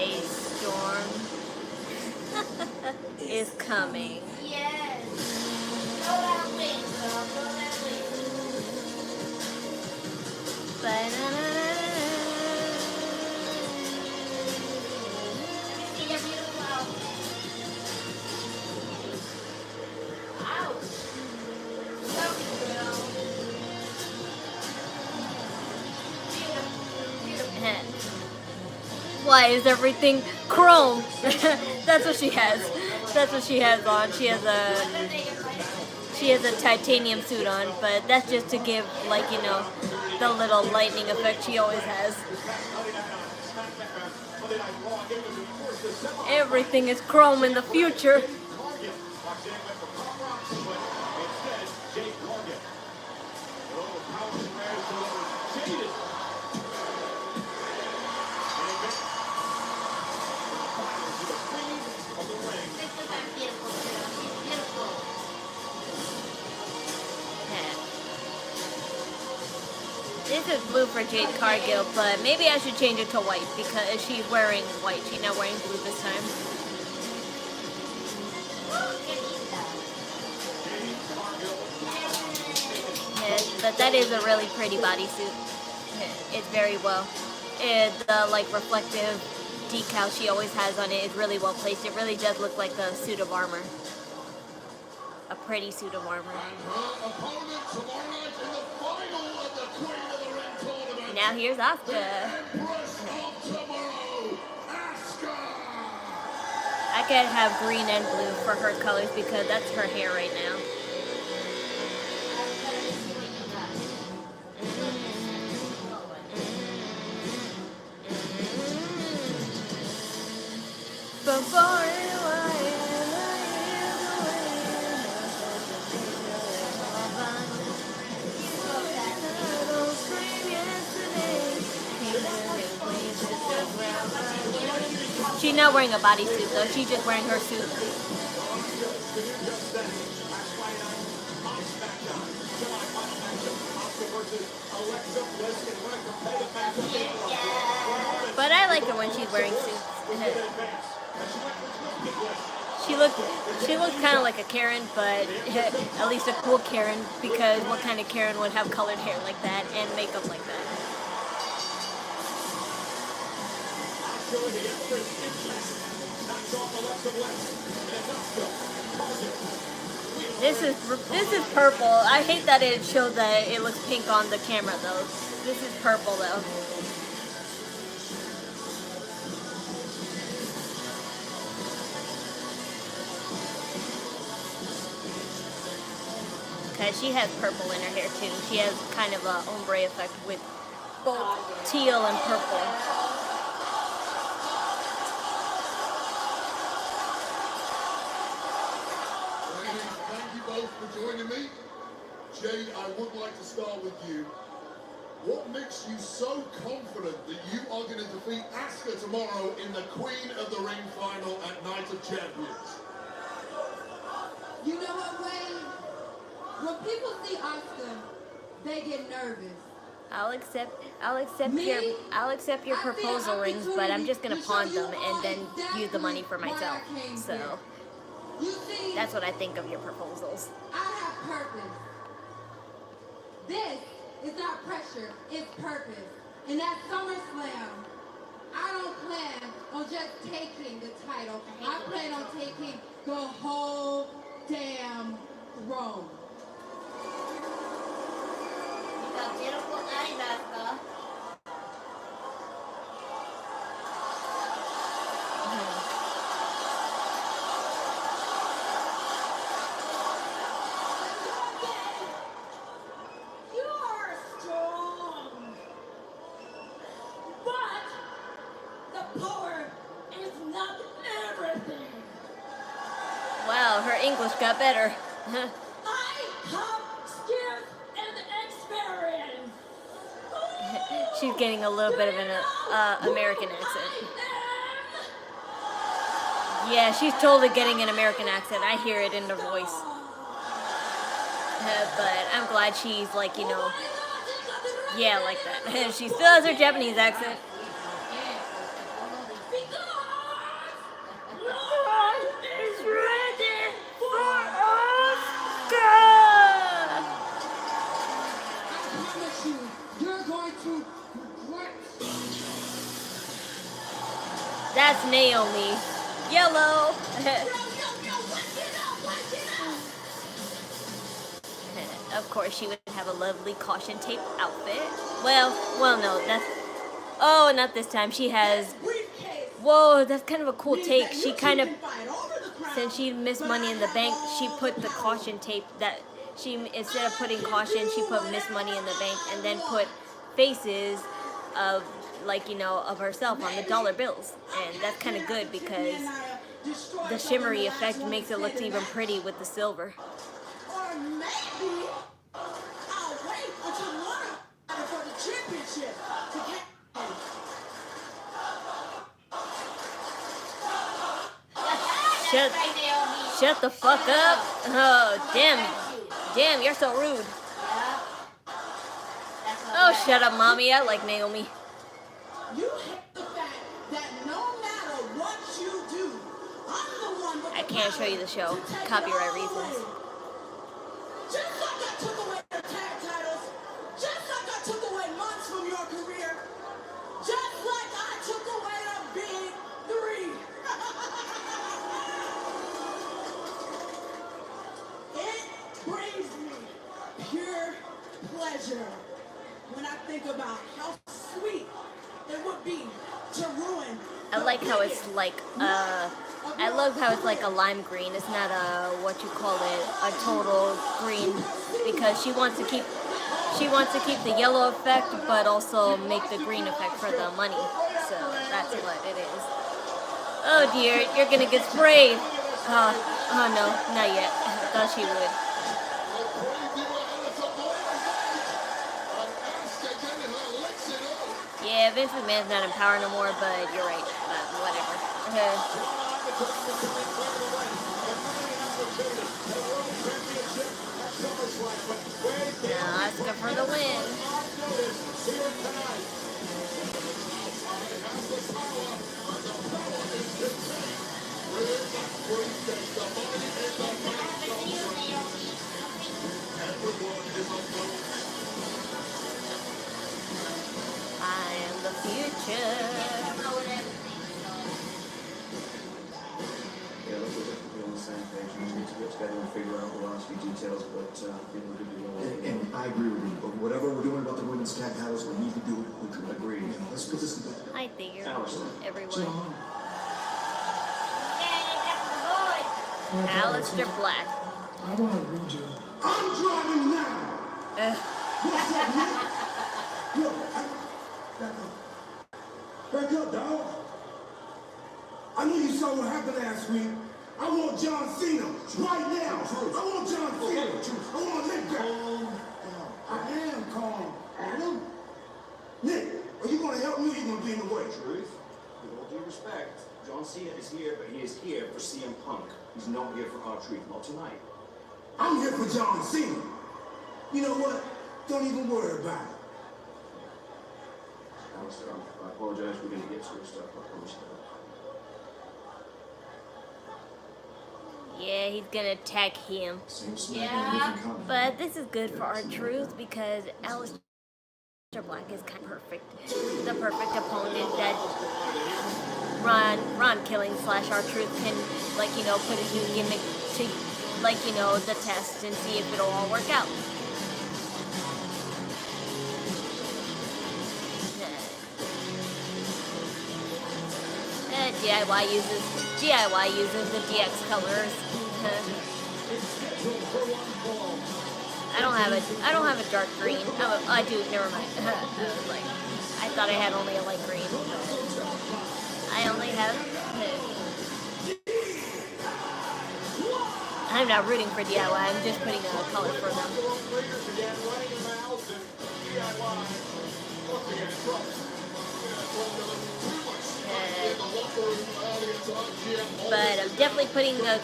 A storm is coming. Yes. Go that way, girl. Go that way. See your beautiful outfit. Ouch. Love you, girl. Beautiful. Why is everything chrome? That's what she has. That's what she has on. She has a titanium suit on, but that's just to give, like, you know, the little lightning effect she always has. Everything is chrome in the future. This is blue for Jade Cargill, but maybe I should change it to white because she's wearing white. She's not wearing blue this time. Yeah, but that is a really pretty bodysuit. It's very well. The like reflective decal she always has on it is really well placed. It really does look like a suit of armor. A pretty suit of armor. Now here's Asuka. I could have green and blue for her colors because that's her hair right now. She's not wearing a bodysuit though, she's just wearing her suit. But I like her when she's wearing suits. She looked kind of like a Karen, but at least a cool Karen, because what kind of Karen would have colored hair like that and makeup like that? This is purple. I hate that it shows that it looks pink on the camera though. This is purple though. Okay, she has purple in her hair too. She has kind of a ombre effect with both teal and purple. Thank you both for joining me. Jade, I would like to start with you. What makes you so confident that you are going to defeat Asuka tomorrow in the Queen of the Ring final at Night of Champions? You know what, Wade? When people see Asuka, they get nervous. I'll accept your proposal rings, but I'm just gonna pawn them and then use the money for myself. So that's what I think of your proposals. I have purpose. This is not pressure, it's purpose. And at SummerSlam, I don't plan on just taking the title. I plan on taking the whole damn throne. You got beautiful eyes, Asuka. You are strong. But the power is not everything. Wow, her English got better. I have skills and experience. She's getting a little bit of an American accent. Yeah, she's totally getting an American accent. I hear it in her voice. But I'm glad she's like, you know, yeah, like that. She still has her Japanese accent. Is ready for Asuka. I promise you, you're going to regret. That's Naomi. Yellow. Of course, she would have a lovely caution tape outfit. Well, no, that's... Oh, not this time. She has... Whoa, that's kind of a cool take. She kind of... Since she missed Money in the Bank, she put the caution tape that... She, instead of putting caution, she put Miss Money in the Bank and then put faces of, like, you know, of herself on the dollar bills. And that's kind of good because the shimmery effect makes it look even pretty with the silver. Or maybe I'll wait until tomorrow for the championship to get. Shut the fuck up. Oh, damn, you're so rude. Oh, shut up, mommy. I like Naomi. You hate the fact that no matter what you do, I'm the one with I can't show you the show. Copyright reasons. Just like I took away your tag titles, just like I took away months from your career, just like I took away the big three. It brings me pure pleasure when I think about how sweet it would be to ruin. I like how it's like I love how it's like a lime green. It's not a what you call it, a total green, because she wants to keep the yellow effect, but also make the green effect for the money. So that's what it is. Oh dear, you're gonna get sprayed. Oh no, not yet. I thought she would. Yeah, Vince McMahon's not in power no more, but you're right. Whatever. Now, Asuka for the win. I am the future. Yeah, let's be on the same page. We need to get together and figure out the last few details, but people could be all And I agree with you, but whatever we're doing about the women's tag titles, we need to do it quickly. agreed. Let's put this in the... I figure everyone. John. Aleister Black. I want to read you. I'm driving now! What's up, man? Look, back up, dog. I know you saw what happened last week. I want John Cena right now. I want John Cena. I want to make that. I am calm. Adam, be in the way. Truth, with all due respect, John Cena is here, but he is here for CM Punk. He's not here for R-Truth, not tonight. I'm here for John Cena. You know what? Don't even worry about it. Alistair, I apologize. We're going to get to your stuff. I promise you. Yeah, he's gonna attack him. Same Smackdown, Yeah. different company. But this is good for our truth because Aleister Black is kind of perfect. The perfect opponent that Ron Killing / our truth can, like, you know, put a new gimmick to, like, you know, the test and see if it'll all work out. DIY uses the DX colors. I don't have a dark green. I do. Never mind. I was like, I thought I had only a light green. I only have. I'm not rooting for DIY. I'm just putting a color for them. But I'm definitely putting a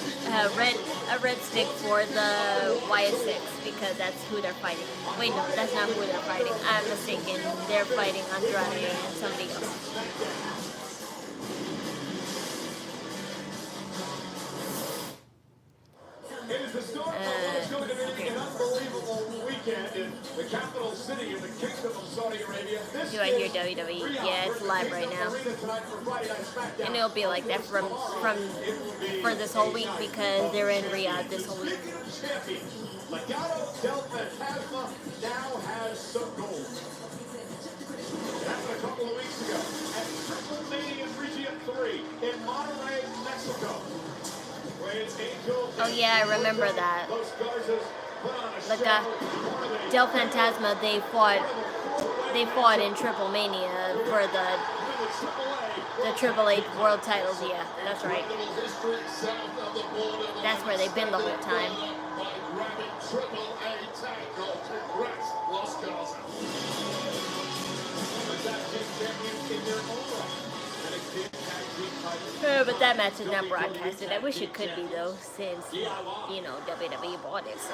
red stick for the Wyatt Sicks because that's who they're fighting. Wait, no, that's not who they're fighting. I'm mistaken. They're fighting Andrade and somebody else. It is the start of what is going to be an unbelievable weekend in the capital city of the Kingdom of Saudi Arabia. Do I hear WWE? Yeah, it's live right now. And it'll be like that for this whole week because they're in Riyadh this whole week. Legado del Fantasma now has some gold. It happened a couple of weeks ago at Triple Mania Region 3 in Monterrey, Mexico. Oh yeah, I remember that. Del Fantasma, they fought in Triple Mania for the Triple H World titles. Yeah, that's right. That's where they've been the whole time. But that match is not broadcasted. I wish it could be though, since, you know, WWE bought it, so.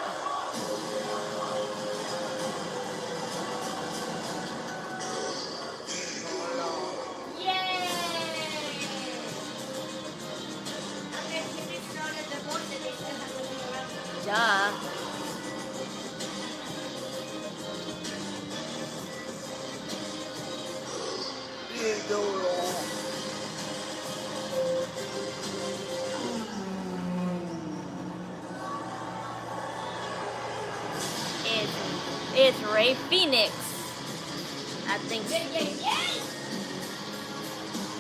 Yay! Duh. It's Rey Fenix. I think so.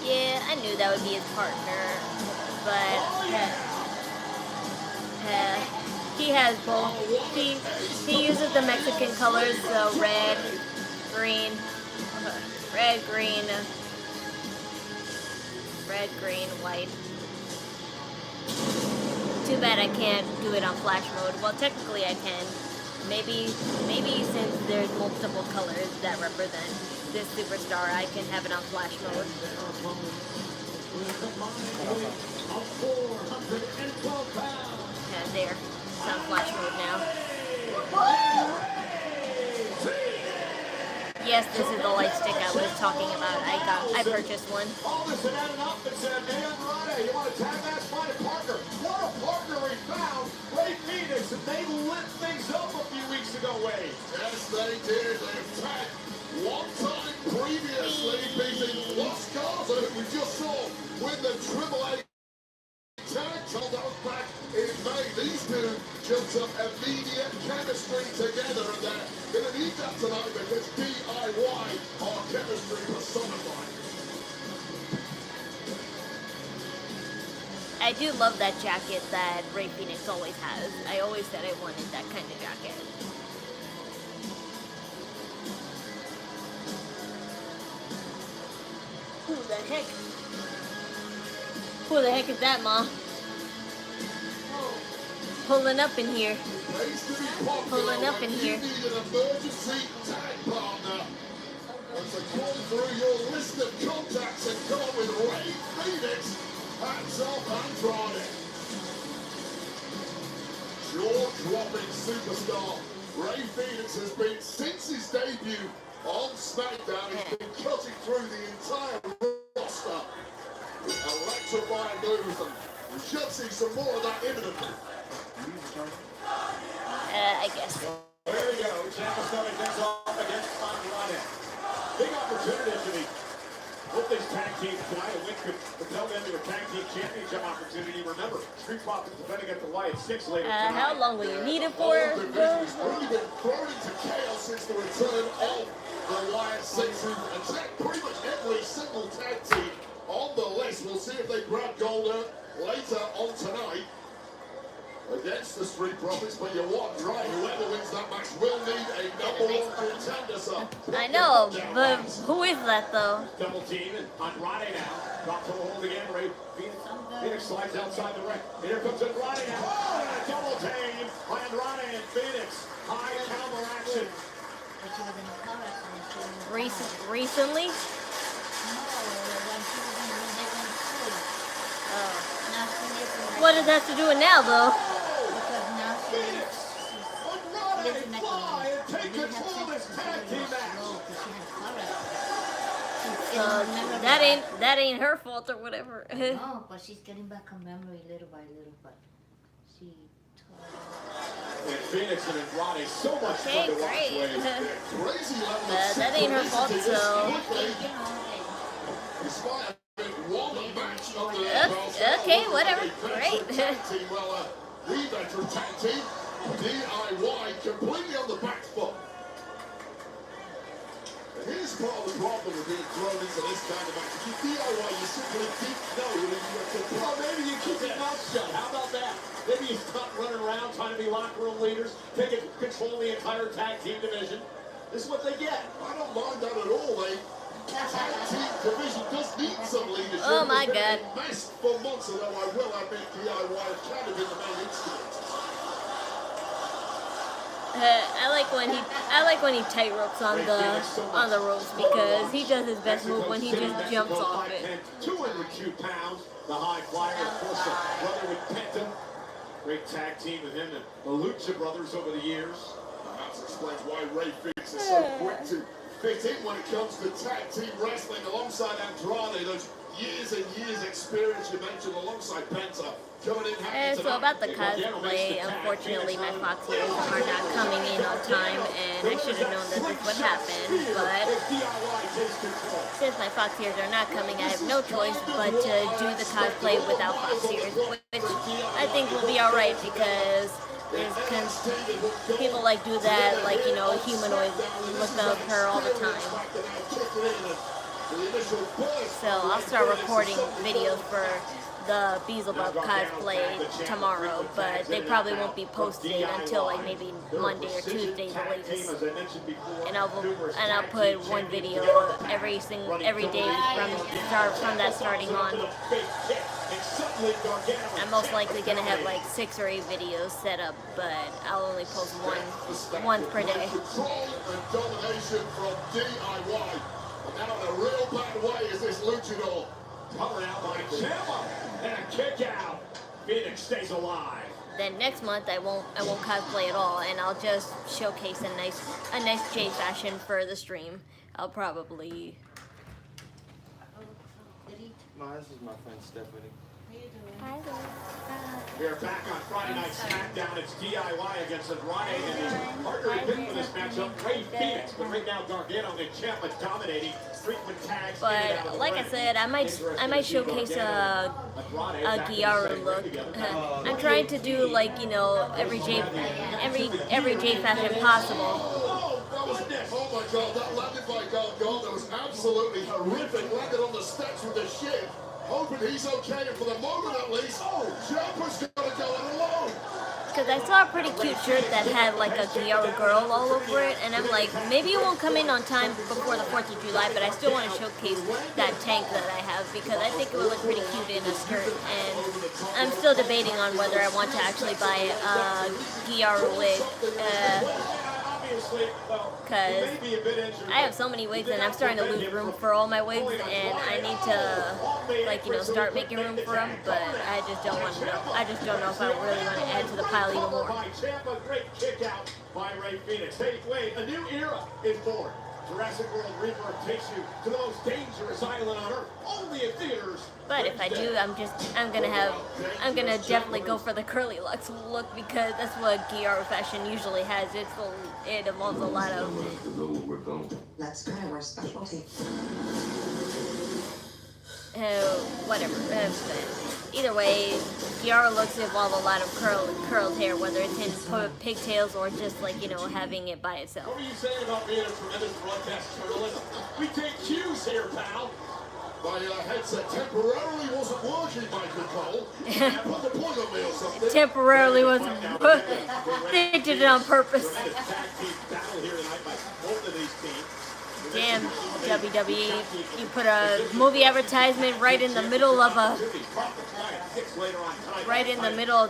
Yeah, I knew that would be his partner, but he has both. He uses the Mexican colors, so red, green, white. Too bad I can't do it on flash mode. Well, technically I can. Maybe since there's multiple colors that represent this superstar, I can have it on flash mode. Yeah, there. It's on flash mode now. Yes, this is the light stick I was talking about. I purchased one. All this and added up and said, hey, Andrade, you want to tag match Ryan Parker? What a partner we found. Rey Fenix, and they lit things up a few weeks ago, Wade. Yes, they did. They've tagged one time previously, beating Los Garza, who we just saw with the Triple H tag. That was back in May. These two jumped up immediate chemistry together, and they're going to need that tonight because DIY are chemistry personified. I do love that jacket that Rey Fenix always has. I always said I wanted that kind of jacket. Who the heck? Who the heck is that, Ma? Pulling up in here. Pulling up in here. You need an emergency tag partner. And to call through your list of contacts and go with Ray Phoenix. Hats off Andrade. Jaw-dropping superstar Ray Phoenix has been, since his debut on Smackdown, he's been cutting through the entire roster. Electrifying moves, and we should see some more of that imminently. I guess. There we go. Camel starting things off against Andrade. Big opportunity for the both these tag teams tonight. A win could propel them to a tag team championship opportunity. Remember, Street Profits defending at the Wyatt Sicks later tonight. How long will you need it for? Division's really been thrown into chaos since the return of the Wyatt Sicks I. Attack pretty much every single tag team on the list. We'll see if they grab gold later on tonight against the Street Profits, but you're what, right? Whoever wins that match will need a #1 contender, so. I know, but who is that though? Double team and Andrade now. Drops the hold again. Ray Phoenix slides outside the ring. Here comes Andrade now. Oh, and a double team by Andrade and Phoenix. High counter action. Recently? Oh. What does that have to do with now though? That ain't her fault or whatever. No, but she's getting back her memory little by little, but she And Phoenix and Andrade so much fun to watch. Crazy level that ain't her fault, so. Okay, whatever. Great. Well, the veteran tag team, DIY, completely on the back foot. Here's part of the problem with being thrown into this kind of match. If you DIY, you simply keep knowing that you have to. Well, maybe you keep your mouth shut. How about that? Maybe you stop running around trying to be locker room leaders, taking control of the entire tag team division. This is what they get. I don't mind that at all. The tag team division does need some leadership. Oh my God. Messed for months, although I will admit DIY have kind of been the main instrument. I like when he tight ropes on the ropes because he does his best move when he just jumps off it. 202 pounds, the high flyer, of course, the brother with Penta. Great tag team with him and the Lucha brothers over the years. Perhaps explains why Ray Phoenix is so quick to fit in when it comes to tag team wrestling alongside Andrade. Those years and years experience you mentioned alongside Penta. Coming in So about the cosplay, unfortunately my Fox ears are not coming in on time, and I should have known that this would happen, but since my Fox ears are not coming, I have no choice but to do the cosplay without Fox ears, which I think will be alright because people like do that, like, you know, humanoid look of her all the time. So I'll start recording videos for the Beelzebub cosplay tomorrow, but they probably won't be posted until like maybe Monday or Tuesday the latest. And I'll put one video every day from that starting on. I'm most likely gonna have like 6 or 8 videos set up, but I'll only post one per day. Domination from DIY. And now in a real bad way is this luchador. Covered out by Camel. And a kick out. Phoenix stays alive. Then next month I won't cosplay at all, and I'll just showcase a nice J fashion for the stream. I'll probably. No, this is my friend Stephanie. Hi there. We are back on Friday Night Smackdown. It's DIY against Andrade, and his partner in for this matchup, Ray Phoenix. But right now, Gargano and Ciampa dominating. Frequent tags. But like I said, I might showcase a Giaru look. I'm trying to do like, you know, every J fashion possible. Oh my God, that landed by Gargano, that was absolutely horrific. Landed on the steps with the ship. Hoping he's okay, and for the moment at least, Ciampa's got to go it alone. Because I saw a pretty cute shirt that had like a Giaru girl all over it, and I'm like, maybe it won't come in on time before the 4th of July, but I still want to showcase that tank that I have because I think it would look pretty cute in a skirt, and I'm still debating on whether I want to actually buy a Giaru wig. obviously, well, because he may be a bit injured. I have so many wigs and I'm starting to lose room for all my wigs, and I need to, like, you know, start making room for them, but I just don't want to know. I just don't know if I really want to add to the pile even more. Great kick out by Ray Phoenix. Hey, wait, a new era is born. Jurassic World Reaper takes you to the most dangerous island on Earth. Only in theaters. But if I do, I'm gonna definitely go for the curly locks look, because that's what Giulia fashion usually has. It involves a lot of. That's kind of our specialty. Whatever. Either way, Giulia looks involve a lot of curled hair, whether it's in pigtails or just, like, you know, having it by itself. What are you saying about being a tremendous broadcast journalist? We take cues here, pal. My headset temporarily wasn't working, Michael Cole. Put the point on me or something. Temporarily wasn't. They did it on purpose. Tremendous tag team battle here tonight by both of these teams. Damn, WWE, you put a movie advertisement right in the middle of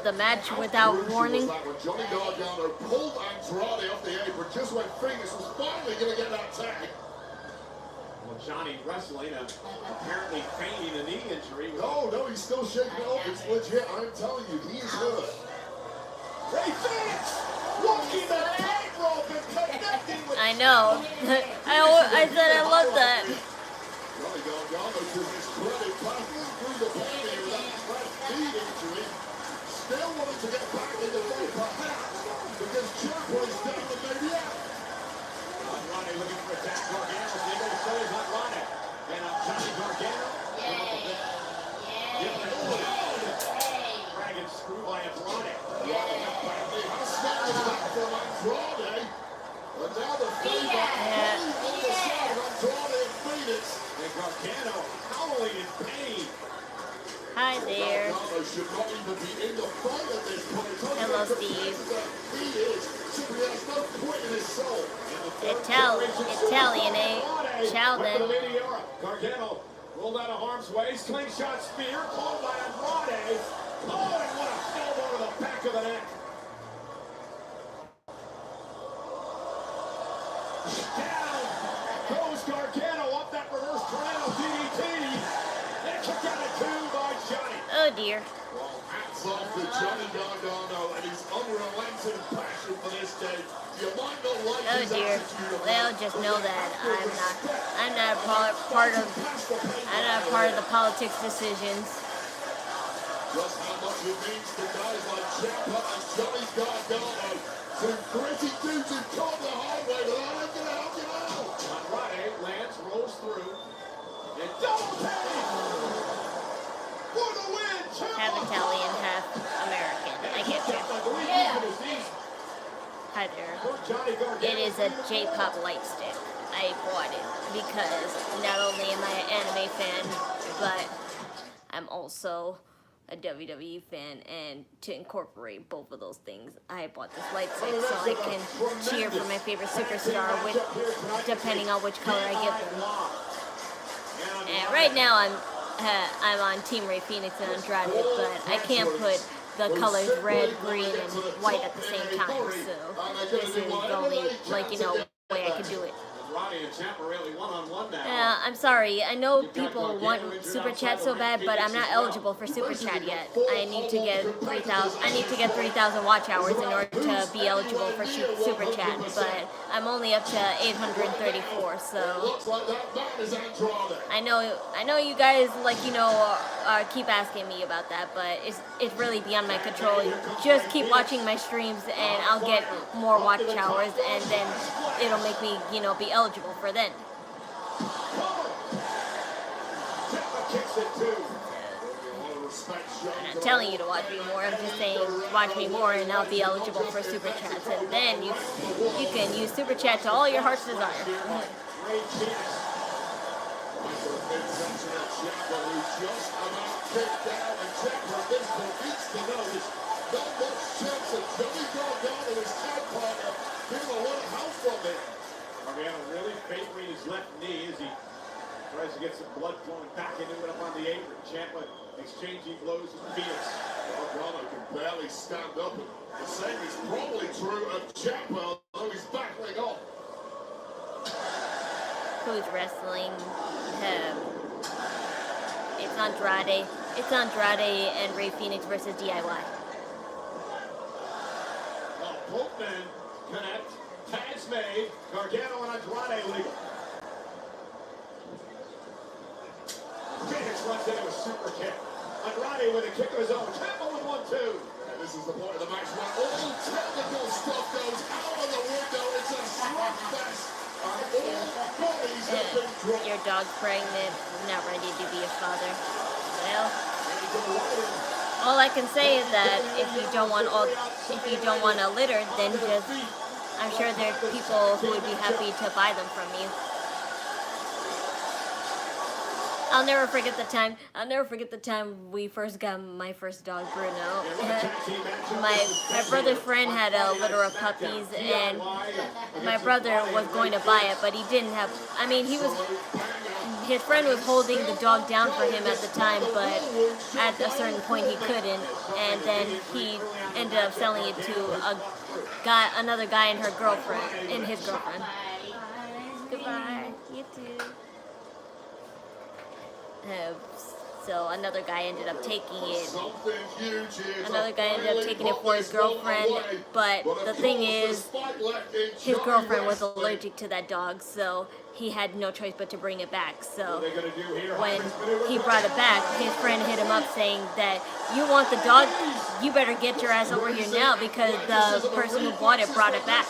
the match without warning. Johnny Gargano pulled Andrade off the apron just when Phoenix was finally going to get that tag. Well, Johnny wrestling, apparently feigning a knee injury. No, he's still shaking it off. It's legit. I'm telling you, he is hurt. Ray Phoenix walking the tightrope and connecting with. I know. I said I love that. Johnny Gargano, to his credit, battling through the body with that left knee injury. Still wanting to get back in the fight, perhaps, because Ciampa is down the maybe out. Andrade looking for attack. Gargano, they go so is Andrade. And Johnny Gargano. Dragon screw by Andrade. But now the favor on the side of Andrade and Phoenix. And Gargano howling in pain. Hi there. Gargano should not even be in the fight at this point. Hello, Steve. He is. Simply has no quit in his soul. Italian, eh? Ciao then. Gargano rolled out of harm's way. Slingshot spear called by Andrade. Oh, and what a elbow to the back of the neck. Down goes Gargano up that reverse tornado DDT. And kicked out at 2 by Johnny. Oh dear. Well, hats off to Johnny Gargano and his unrelenting passion for this game. You might not like Oh his dear. attitude. They'll just know that I'm not part of the politics decisions. Just how much it means to guys like Ciampa and Johnny Gargano. Some gritty dudes who come the hard way, but I ain't gonna help you out. Andrade lands, rolls through, and double tap. For the win, Ciampa. Half Italian, half American. I get you. Hi there. It is a J-pop light stick. I bought it because not only am I an anime fan, but I'm also a WWE fan, and to incorporate both of those things, I bought this light stick so I can cheer for my favorite superstar, depending on which color I give them. And right now I'm on Team Ray Phoenix and Andrade, but I can't put the colors red, green, and white at the same time, so this is the only, like, you know, way I can do it. I'm sorry. I know people want Super Chat so bad, but I'm not eligible for Super Chat yet. I need to get 3,000 watch hours in order to be eligible for Super Chat, but I'm only up to 834. So I know you guys, like, you know, keep asking me about that, but it's really beyond my control. Just keep watching my streams, and I'll get more watch hours, and then it'll make me, you know, be eligible for then. I'm not telling you to watch me more. I'm just saying watch me more, and I'll be eligible for Super Chats, and then you can use Super Chat to all your heart's desire. Gargano really favoring his left knee as he tries to get some blood flowing back into it up on the apron. Ciampa exchanging blows with Phoenix. Gargano can barely stand up. And the same is probably true of Ciampa. though he's battling off. Who's wrestling? It's Andrade. It's Andrade and Rey Fenix versus DIY. Both men connect. Tags made. Gargano and Andrade legal. Phoenix runs into a super kick. Andrade with a kick of his own. Camel with 1-2. And this is the point of the match where all technical stuff goes out of the window. It's a slugfest. And all bodies have been dropped. Your dog's pregnant, not ready to be a father. Well, all I can say is that if you don't want a litter, then just, I'm sure there are people who would be happy to buy them from you. I'll never forget the time we first got my first dog, Bruno. My brother's friend had a litter of puppies, and my brother was going to buy it, but he didn't have. I mean, his friend was holding the dog down for him at the time, but at a certain point he couldn't, and then he ended up selling it to another guy and his girlfriend. Goodbye. You too. So another guy ended up taking it. Another guy ended up taking it for his girlfriend, but the thing is, his girlfriend was allergic to that dog, so he had no choice but to bring it back. So when he brought it back, his friend hit him up saying that, you want the dog, you better get your ass over here now, because the person who bought it brought it back.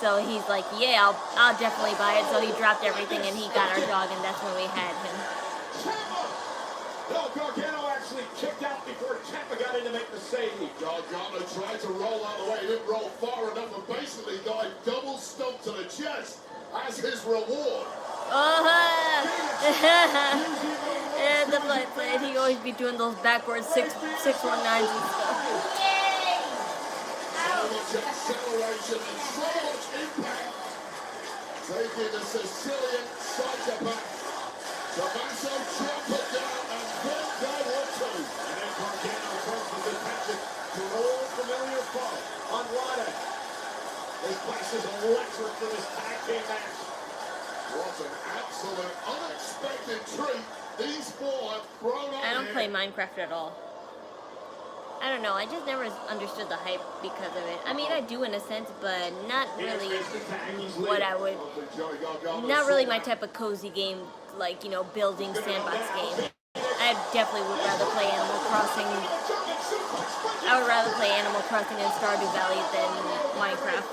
So he's like, yeah, I'll definitely buy it. So he dropped everything and he got our dog, and that's when we had him. No, Gargano actually kicked out before Ciampa got in to make the save. Gargano tried to roll out the way, he didn't roll far enough, and basically got a double stomp to the chest as his reward. And the fight played, he always be doing those backwards 619s and stuff. So much acceleration and so much impact. Taking the Sicilian psychopath. Tommaso Ciampa down and one guy or two. And then Gargano turns his attention to an old familiar foe, Andrade. This place is electric for this tag team match. What an absolute unexpected treat these four have thrown on. I don't play Minecraft at all. I don't know, I just never understood the hype because of it. I mean, I do in a sense, but not really what I would... Not really my type of cozy game, like, you know, building sandbox game. I definitely would rather play Animal Crossing. I would rather play Animal Crossing in Stardew Valley than Minecraft.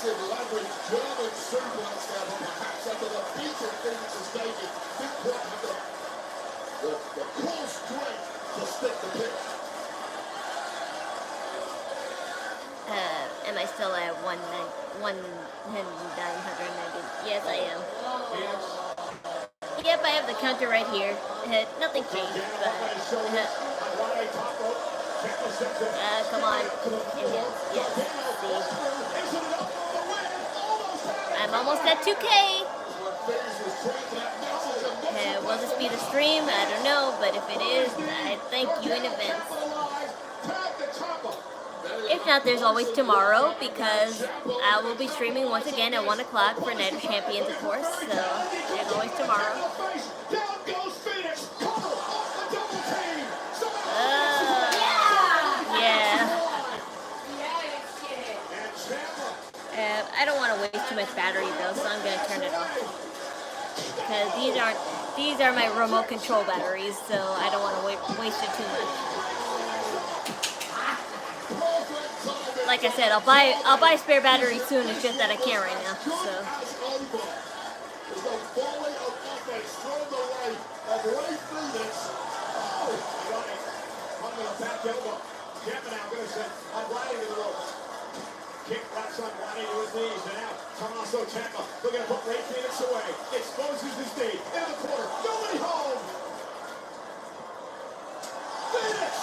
Leverage German suplex there, but perhaps after the beating Phoenix has taken, didn't quite have the core strength to stick the pitch. Am I still at 1,990? Yes, I am. Yep, I have the counter right here. Nothing changed, but... come on. Yes. See. I'm almost at 2K. Will this be the stream? I don't know, but if it is, I thank you in advance. If not, there's always tomorrow, because I will be streaming once again at 1 o'clock for Night of Champions, of course, so there's always tomorrow. I don't want to waste too much battery though, so I'm gonna turn it off. Because these are my remote control batteries, so I don't want to waste it too much. Like I said, I'll buy spare batteries soon. It's just that I can't right now. So. Kick rocks on Ronnie to his knees, and now Tommaso Ciampa looking to put Rey Fenix away. Exposes his knee into the corner. Nobody home. Fenix!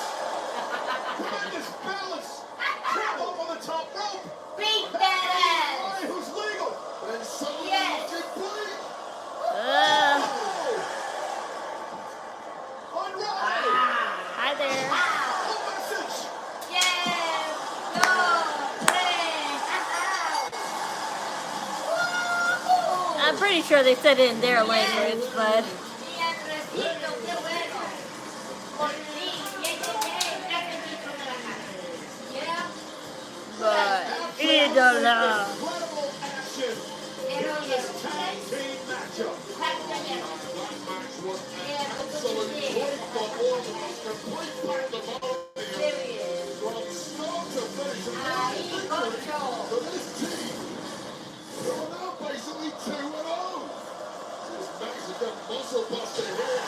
Find his balance. Trap up on the top rope. Beat that ass! Ronnie, who's legal. And suddenly yes. it bleed. I'm pretty sure they said it in their language, but Idola. Incredible action in this tag team matchup. That match was absolutely great for Orton. Complete pandemonium from start to finish. So this team, they're now basically 2-0. This Mexican muscle buster here.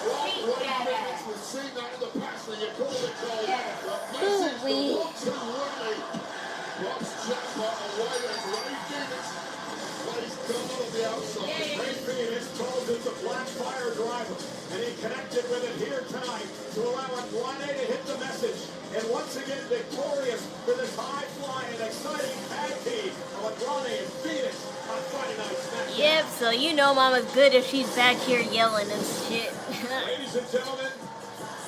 We've seen that in the past when you call it gold. The message, the 1-2 really. Rob's jackpot away and Ray Phoenix plays God on the outside. Ray Phoenix calls it the Black Fire driver, and he connected with it here tonight to allow Andrade to hit the message. And once again victorious for this high-flying, exciting tag team of Andrade and Phoenix on Friday Night SmackDown. Yep, so you know Mama's good if she's back here yelling and shit. Ladies and gentlemen,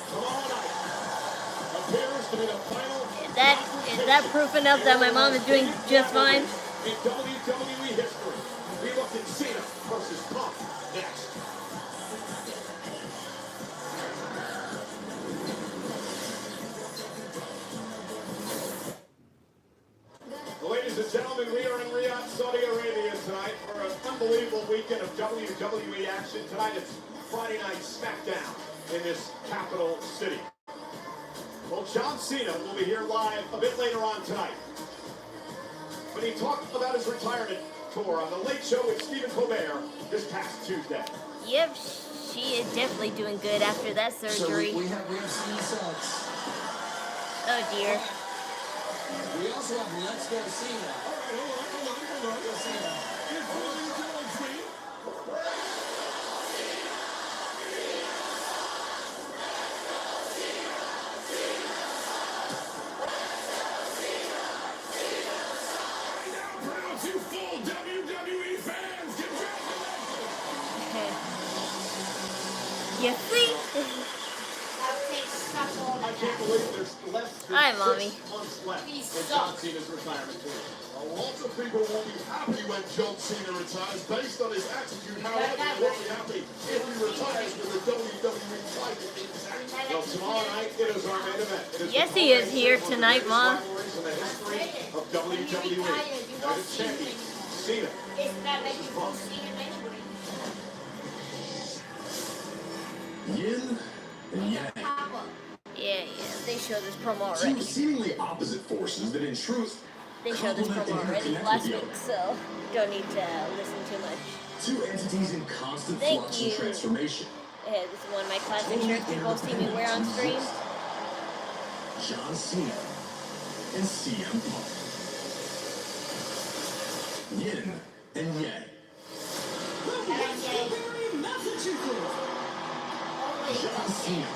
tomorrow night appears to be the final. Is that proof enough that my mom is doing just fine? In WWE history, we look at Cena versus Punk next. Ladies and gentlemen, we are in Riyadh, Saudi Arabia tonight for an unbelievable weekend of WWE action. Tonight it's Friday Night SmackDown in this capital city. Well, John Cena will be here live a bit later on tonight. But he talked about his retirement tour on The Late Show with Stephen Colbert this past Tuesday. Yep, she is definitely doing good after that surgery. So we have seen sucks. Oh dear. We also have Let's Go Cena. Hold on. Go Cena. You see? I can't believe there's less than Hi, 6 Mommy. months left in John Cena's retirement tour. A lot of people will be happy when John Cena retires based on his attitude. However, they won't be happy if he retires with the WWE title intact. Well, tomorrow night it is our main event. It is Yes, the he is here culmination of tonight, one Mom. of the greatest rivalries in the history of WWE. That is champion Cena. Yin and yang. Yeah, they showed this promo Two already. seemingly opposite forces that in truth They showed this complement promo and already interconnect last with the week, other. so don't need to listen too much. Two entities in constant Thank flux you. and transformation. Yeah, this is one of my classic shirts you both see me wear on stream. John Cena and CM Punk. Yin and yang. John Cena,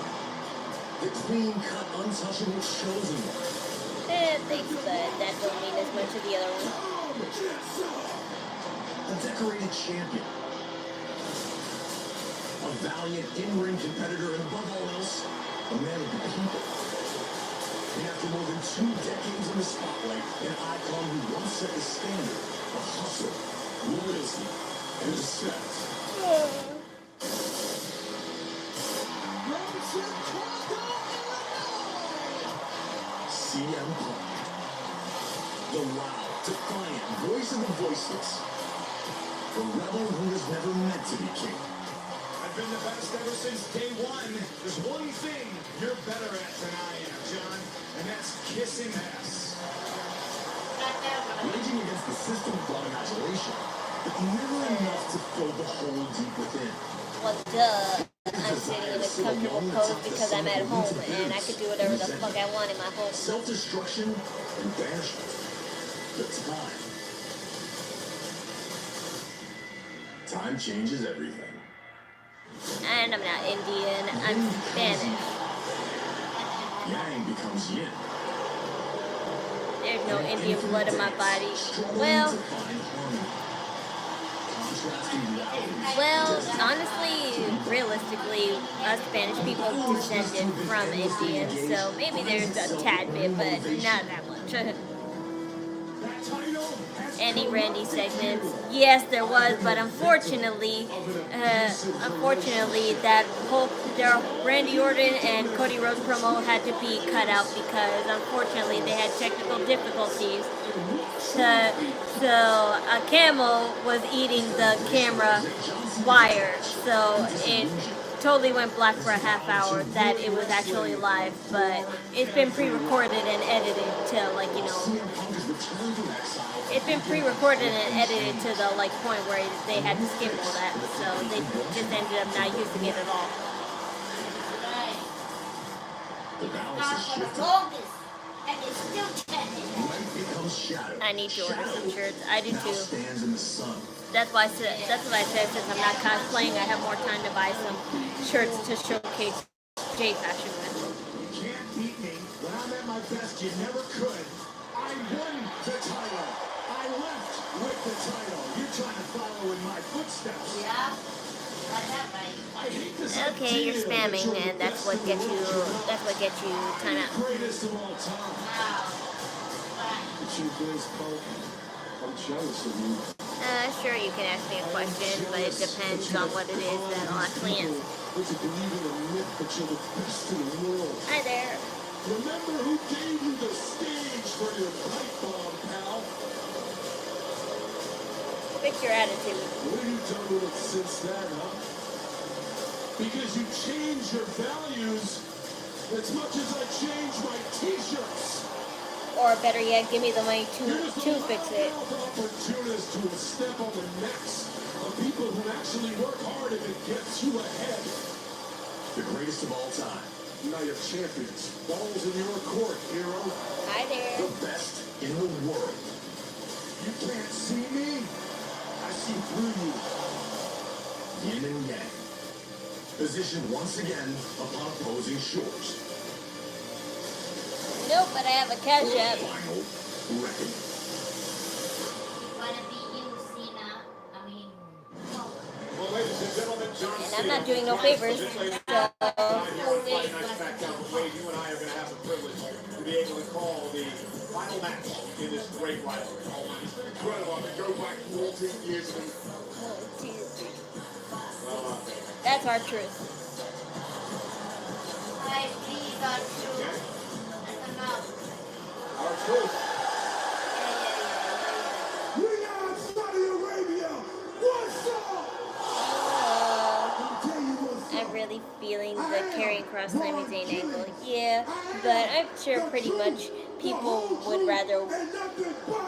the clean-cut, untouchable chosen one. Thanks, but that don't mean as much as the other one. A decorated champion. A valiant in-ring competitor, and above all else, a man of the people. And after more than 2 decades in the spotlight, an icon who once set the standard of hustle, loyalty, and respect. CM Punk, the loud, defiant voice of the voiceless, the rebel who was never meant to be king. I've been the best ever since day one. There's one thing you're better at than I am, John, and that's kissing ass. Raging against the system brought adulation, but never enough to fill the hole deep within. Well, duh. I'm sitting in a comfortable pose because I'm at home and I can do whatever the fuck I want in my home. Self-destruction and banishment. But time changes everything. And I'm not Indian, I'm Spanish. Yang becomes yin. There's no Indian blood in my body. Well, honestly, realistically, us Spanish people descended from Indians, so maybe there's a tad bit, but not that much. any Randy segments. Yes, there was, but unfortunately, that whole Randy Orton and Cody Rhodes promo had to be cut out because unfortunately they had technical difficulties. So Camel was eating the camera wire, so it totally went black for a half hour that it was actually live, but it's been pre-recorded and edited to it's been pre-recorded and edited to the point where they had to skip all that, so they just ended up not using it at all. I need to order some shirts. I do too. That's what I said. Since I'm not cosplaying, I have more time to buy some shirts to showcase J fashion with. You can't beat me. When I'm at my best, you never could. I won the title. I left with the title. You're trying to follow in my footsteps. Yeah. I hate this. Okay, you're spamming, and that's what gets you time out. Greatest of all time. The truth is, Pope, I'm jealous of you. Sure, you can ask me a question, but it depends on what it is that I'll actually answer. Would you believe in the myth that you're the best in the world? Hi there. Remember who gave you the stage for your pipe bomb, pal? Fix your attitude. What have you done with it since then, huh? Because you change your values as much as I change my t-shirts. Or better yet, give me the money to fix it. Opportunists who will step on the necks of people who actually work hard if it gets you ahead. The greatest of all time. Night of Champions. Balls in your court, hero. Hi there. The best in the world. You can't see me. I see through you. Yin and yang. Positioned once again upon opposing shores. Nope, but I have a Cashapp. Final record. Wanna be you, Cena? I mean, Well, ladies and gentlemen, John And Cena. I'm not doing no favors, so... Friday Night Smackdown. Wade, you and I are going to have the privilege to be able to call the final match in this great rivalry. Incredible. I could go back 14 years ago. That's our truth. I please our truth. That's enough. Our truth. Riyadh, Saudi Arabia. What's up? I'm really feeling the carrying cross Sami Zayn angle. Yeah, but I'm sure pretty much people would rather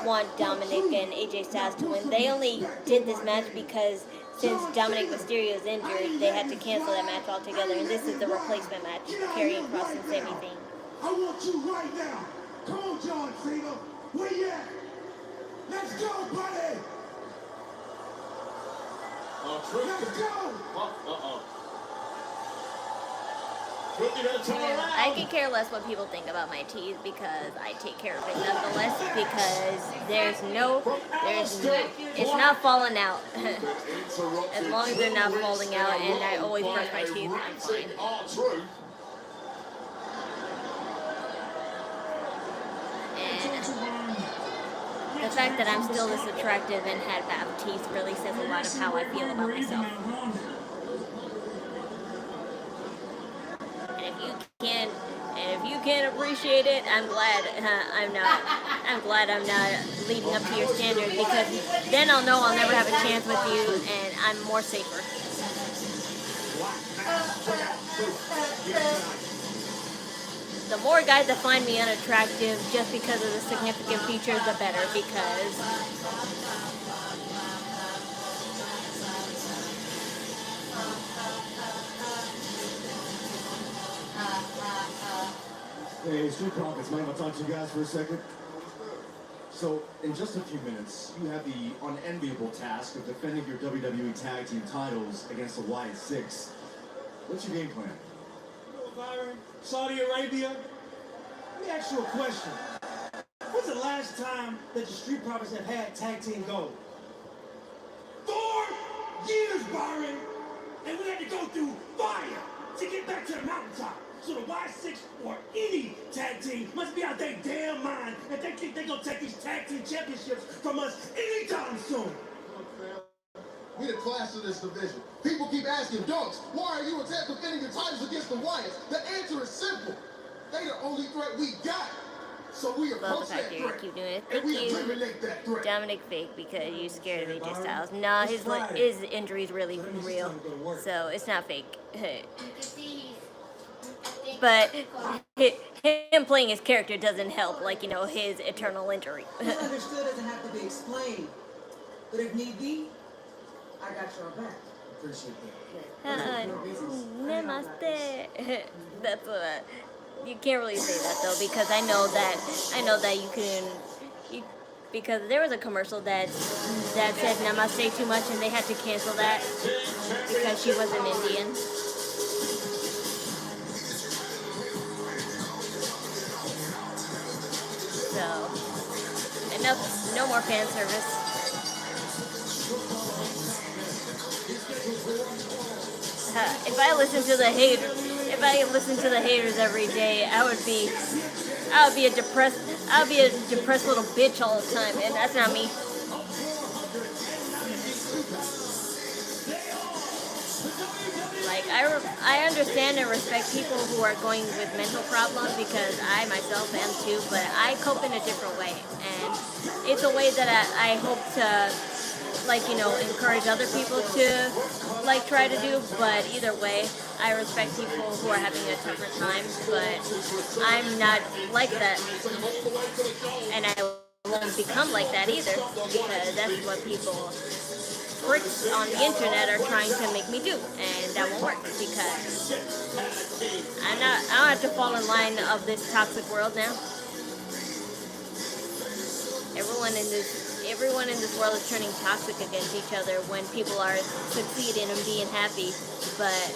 want Dominic and AJ Styles to win. They only did this match because since Dominic Mysterio is injured, they had to cancel that match altogether, and this is the replacement match, carrying cross and Sami Zayn. I want you right now. Come on, John Cena. Where you at? Let's go, buddy. Truth. Let's go. Uh-oh. Truth, you gonna tell her now? I could care less what people think about my tease because I take care of it nonetheless because it's not falling out. As long as they're not falling out and I always brush my teeth, I'm fine. And the fact that I'm still this attractive and had bad teeth really says a lot of how I feel about myself. And if you can't appreciate it, I'm glad I'm not leading up to your standards because then I'll know I'll never have a chance with you and I'm more safer. The more guys that find me unattractive just because of the significant features, the better because Hey, Street Profits, mind if I talk to you guys for a second? So, in just a few minutes, you have the unenviable task of defending your WWE Tag Team titles against the Wyatt Sicks. What's your game plan? Byron, Saudi Arabia. Let me ask you a question. When's the last time that the Street Profits have had tag team gold? 4 years, Byron! And we had to go through fire to get back to the mountaintop. So the Wyatt Sicks or any tag team must be out their damn mind if they think they're gonna take these tag team championships from us anytime soon. We the class of this division. People keep asking, Dunks, why are you defending your titles against the Wyatts? The answer is simple. They the only threat we got. So we approach that threat. Keep doing it. And we Thank you, eliminate that threat. Dominic Fake, because you scared of AJ Styles. Nah, his injury is really real, so it's not fake. But him playing his character doesn't help, like, you know, his eternal injury. Misunderstood doesn't have to be explained, but if need be, I got your back. Appreciate that. Namaste. That's what you can't really say that though, because I know that you can. Because there was a commercial that said namaste too much, and they had to cancel that because she was an Indian. So enough, no more fan service. If I listen to the haters every day, I would be a depressed little bitch all the time, and that's not me. Like, I understand and respect people who are going with mental problems, because I myself am too, but I cope in a different way, and it's a way that I hope to, like, you know, encourage other people to, like, try to do. But either way, I respect people who are having a tougher time, but I'm not like that, and I won't become like that either, because that's what people pricks on the internet are trying to make me do, and that won't work, because I don't have to fall in line of this toxic world now. Everyone in this world is turning toxic against each other when people are succeeding and being happy. But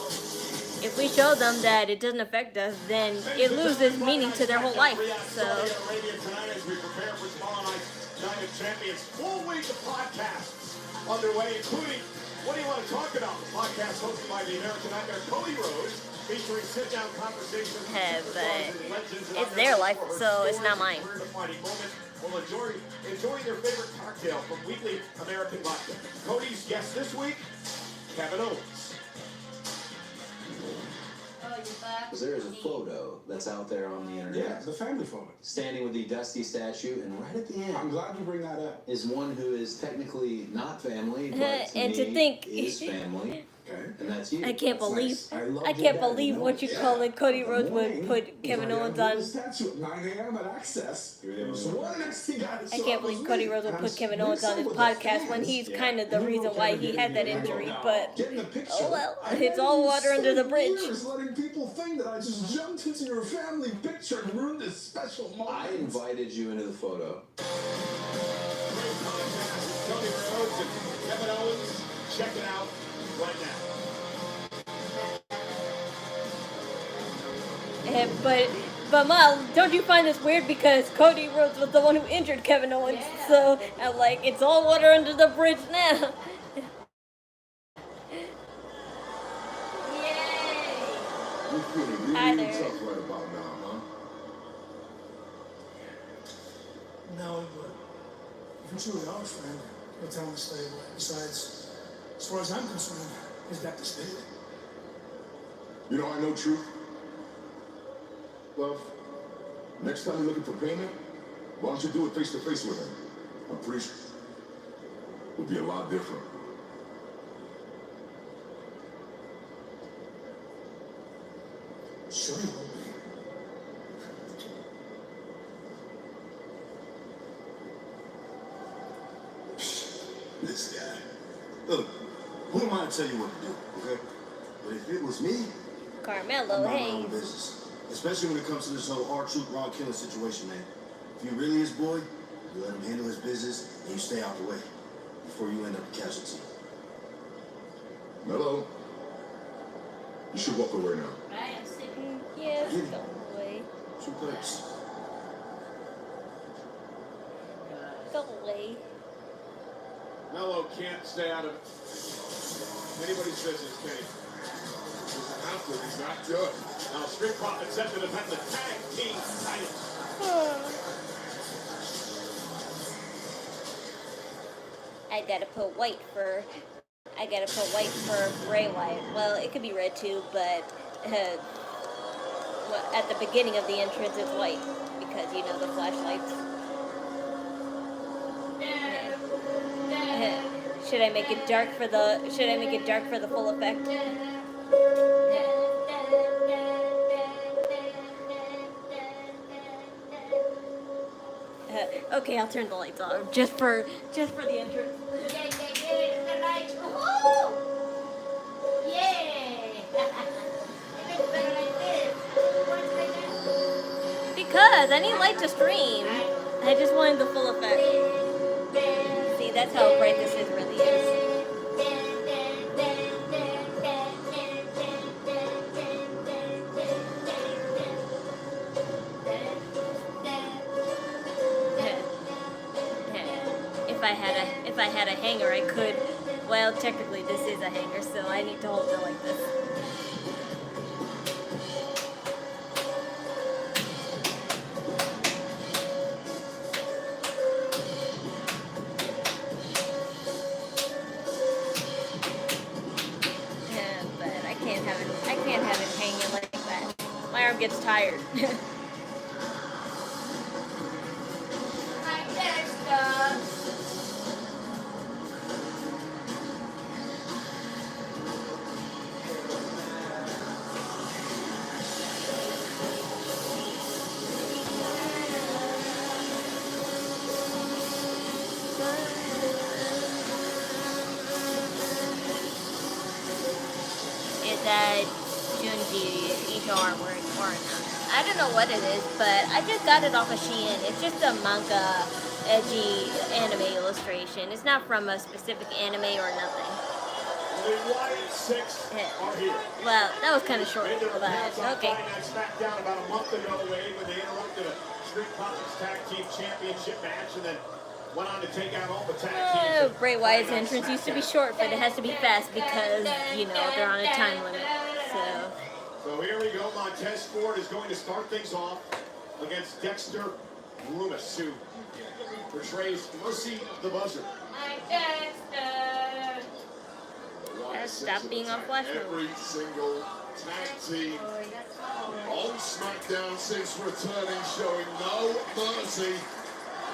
if we show them that it doesn't affect us, then it loses meaning to their whole life. So. Full week of podcasts underway, including What Do You Want to Talk About? The podcast hosted by the American Nightmare Cody Rhodes, featuring sit-down conversations. But it's their life, so it's not mine. Well, enjoy their favorite cocktail from Weekly American Vodka. Cody's guest this week, Kevin Owens. Because there is a photo that's out there on the internet. Yeah, the family photo. Standing with the Dusty statue, and right at the end, I'm glad you bring that up, is one who is technically not family, but and to to think is family. Okay. And that's you. I can't That's believe nice. I can't believe what you call it. Cody Rhodes would put Kevin Owens on. The statue at 9 a.m. at Access. So what next thing I can't believe Cody Rhodes would put Kevin Owens on his podcast when he's kind of the reason why he had that injury. But oh well, it's all water under the bridge. Letting people think that I just jumped into your family picture and ruined this special moment. I invited you into the photo. Cody Rhodes and Kevin Owens. Check it out right now. But Mal, don't you find this weird, because Cody Rhodes was the one who injured Kevin Owens? Yeah. So I'm like, it's all water under the bridge now. Yay! You're feeling really tough right about now, huh? No, but if you truly are a friend, you'll tell him to stay away. Besides, as far as I'm concerned, he's got to stay. You know, I know truth. Well, next time you're looking for payment, why don't you do it face to face with him? I'm pretty sure it'll be a lot different. Sure you will be. This guy. Look, who am I to tell you what to do, okay? But if it was me, Carmelo, I'm hey. my own business. Especially when it comes to this whole R-Truth, Ron killing situation, man. If you really his boy, you let him handle his business and you stay out the way before you end up a casualty. Mello, you should walk away now. I am sitting here. Go away. Two plates. Go away. Mello can't stay out of anybody's business, can he? He's not good. Now, Street Profits set to defend the tag team titles. I gotta put white for Bray Wyatt. Well, it could be red too, but at the beginning of the entrance it's white because you know the flashlights. Should I make it dark for the full effect? Okay, I'll turn the lights on just for the entrance. The lights. Woohoo! Yay! It looks better like this. Why is it like that? Because I need light to stream. I just wanted the full effect. See, that's how bright this is really is. If I had a hanger, I could. Well, technically, this is a hanger, so I need to hold it like this. Yeah, but I can't have it hanging like that. My arm gets tired. I don't know what it is, but I just got it off of Shein. It's just a manga, edgy anime illustration. It's not from a specific anime or nothing. The Wyatt Sicks are here. Well, that was kind of short, but okay. Smackdown about a month ago, Wade, when they interrupted a Street Profits Tag Team Championship match, and then went on to take out all the tag teams. Bray Wyatt's entrance used to be short, but it has to be fast because, you know, they're on a time limit. So here we go. Montez Ford is going to start things off against Dexter Loomis, who portrays Mercy the Buzzer. Stop being on Flash Move. Every single tag team on SmackDown since returning, showing no mercy.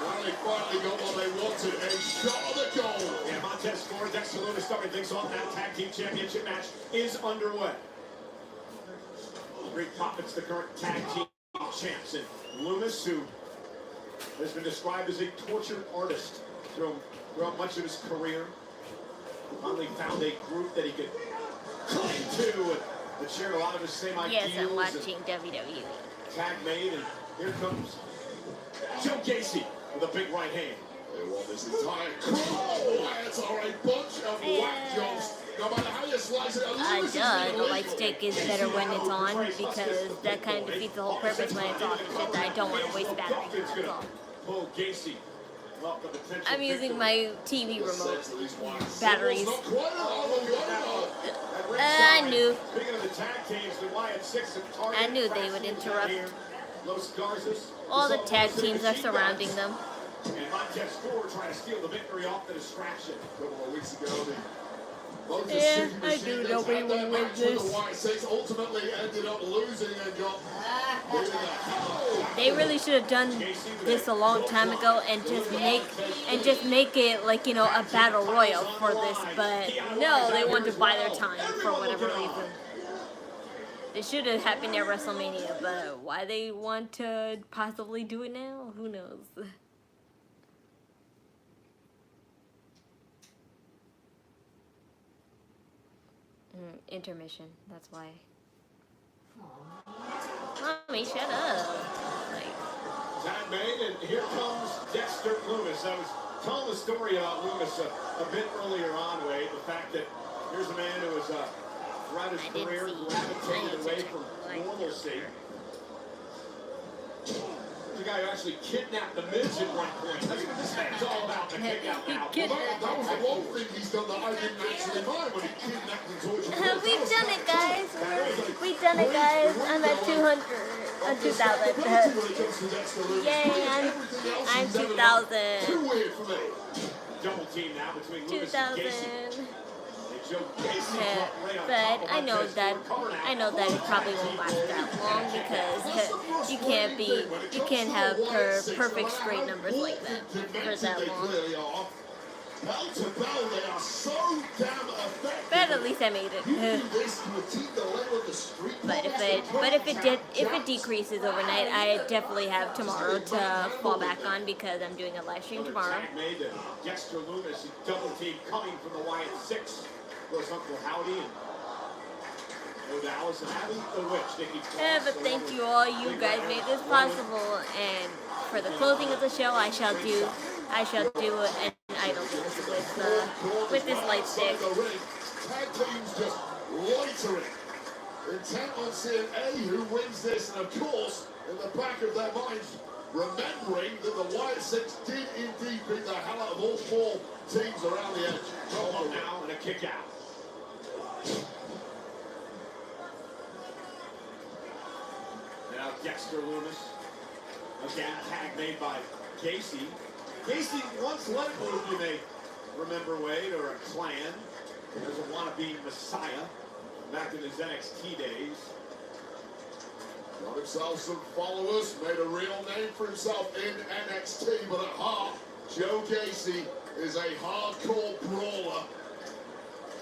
Well, they finally got what they wanted, a shot of the goal. And Montez Ford, Dexter Loomis starting things off. That tag team championship match is underway. Street Profits, the current tag team champs, and Loomis, who has been described as a tortured artist throughout much of his career, finally found a group that he could cling to that shared a lot of his same ideals. Yes, I'm watching WWE. Tag made, and here comes Joe Gacy with a big right hand. They want this entire crowd. Wyatts are a bunch of whack jobs. No matter how you slice it, the light stick is better when it's on because that kind of defeats the whole purpose when it's off. It's just that I don't want to waste battery. That's all. I'm using my TV remote batteries. I knew they would interrupt. All the tag teams are surrounding them. And Montez Ford trying to steal the victory off the distraction. A couple of weeks ago, yeah, I do know we will win this. The Wyatt Sicks ultimately ended up losing and got. They really should have done this a long time ago and just make it like, you know, a battle royal for this, but no, they want to buy their time for whatever reason. It should have happened at WrestleMania, but why they want to possibly do it now, who knows? Intermission, that's why. Mommy, shut up. Time made, and here comes Dexter Loomis. I was telling the story about Loomis a bit earlier on, Wade. The fact that here's a man who was throughout his career gravitated away from normalcy. the guy who actually kidnapped the Miz at one point. That's what this man's all about, the kick out now. That was the one thing he's done that I didn't actually mind when he kidnapped and tortured the Miz. We've done it, guys. We've done it, guys. I'm at 200. 2,000. Yay, I'm 2,000. Too weird for me. Double team now between 2,000. Yeah, but I know that it probably won't last that long because you can't have perfect straight numbers like that for that long. But at least I made it. But if it decreases overnight, I definitely have tomorrow to fall back on because I'm doing a live stream tomorrow. Dexter Lumis, double team coming from the Wyatt Sicks. Goes Uncle Howdy and no Dallas and Abby the Witch. Yeah, but thank you all. You guys made this possible. And for the closing of the show, I shall do an idol dance with this light stick. Tag teams just loitering, intent on seeing who wins this, and of course, in the back of their minds, remembering that the Wyatt Sicks did indeed beat the hell out of all four teams around the edge. Roll up now and a kick out. Now Dexter Lumis. Again, tag made by Casey. Casey once led a group, you may remember, Wade, or a clan. There's a wannabe Messiah back in his NXT days. Got himself some followers, made a real name for himself in NXT, but at heart, Joe Casey is a hardcore brawler.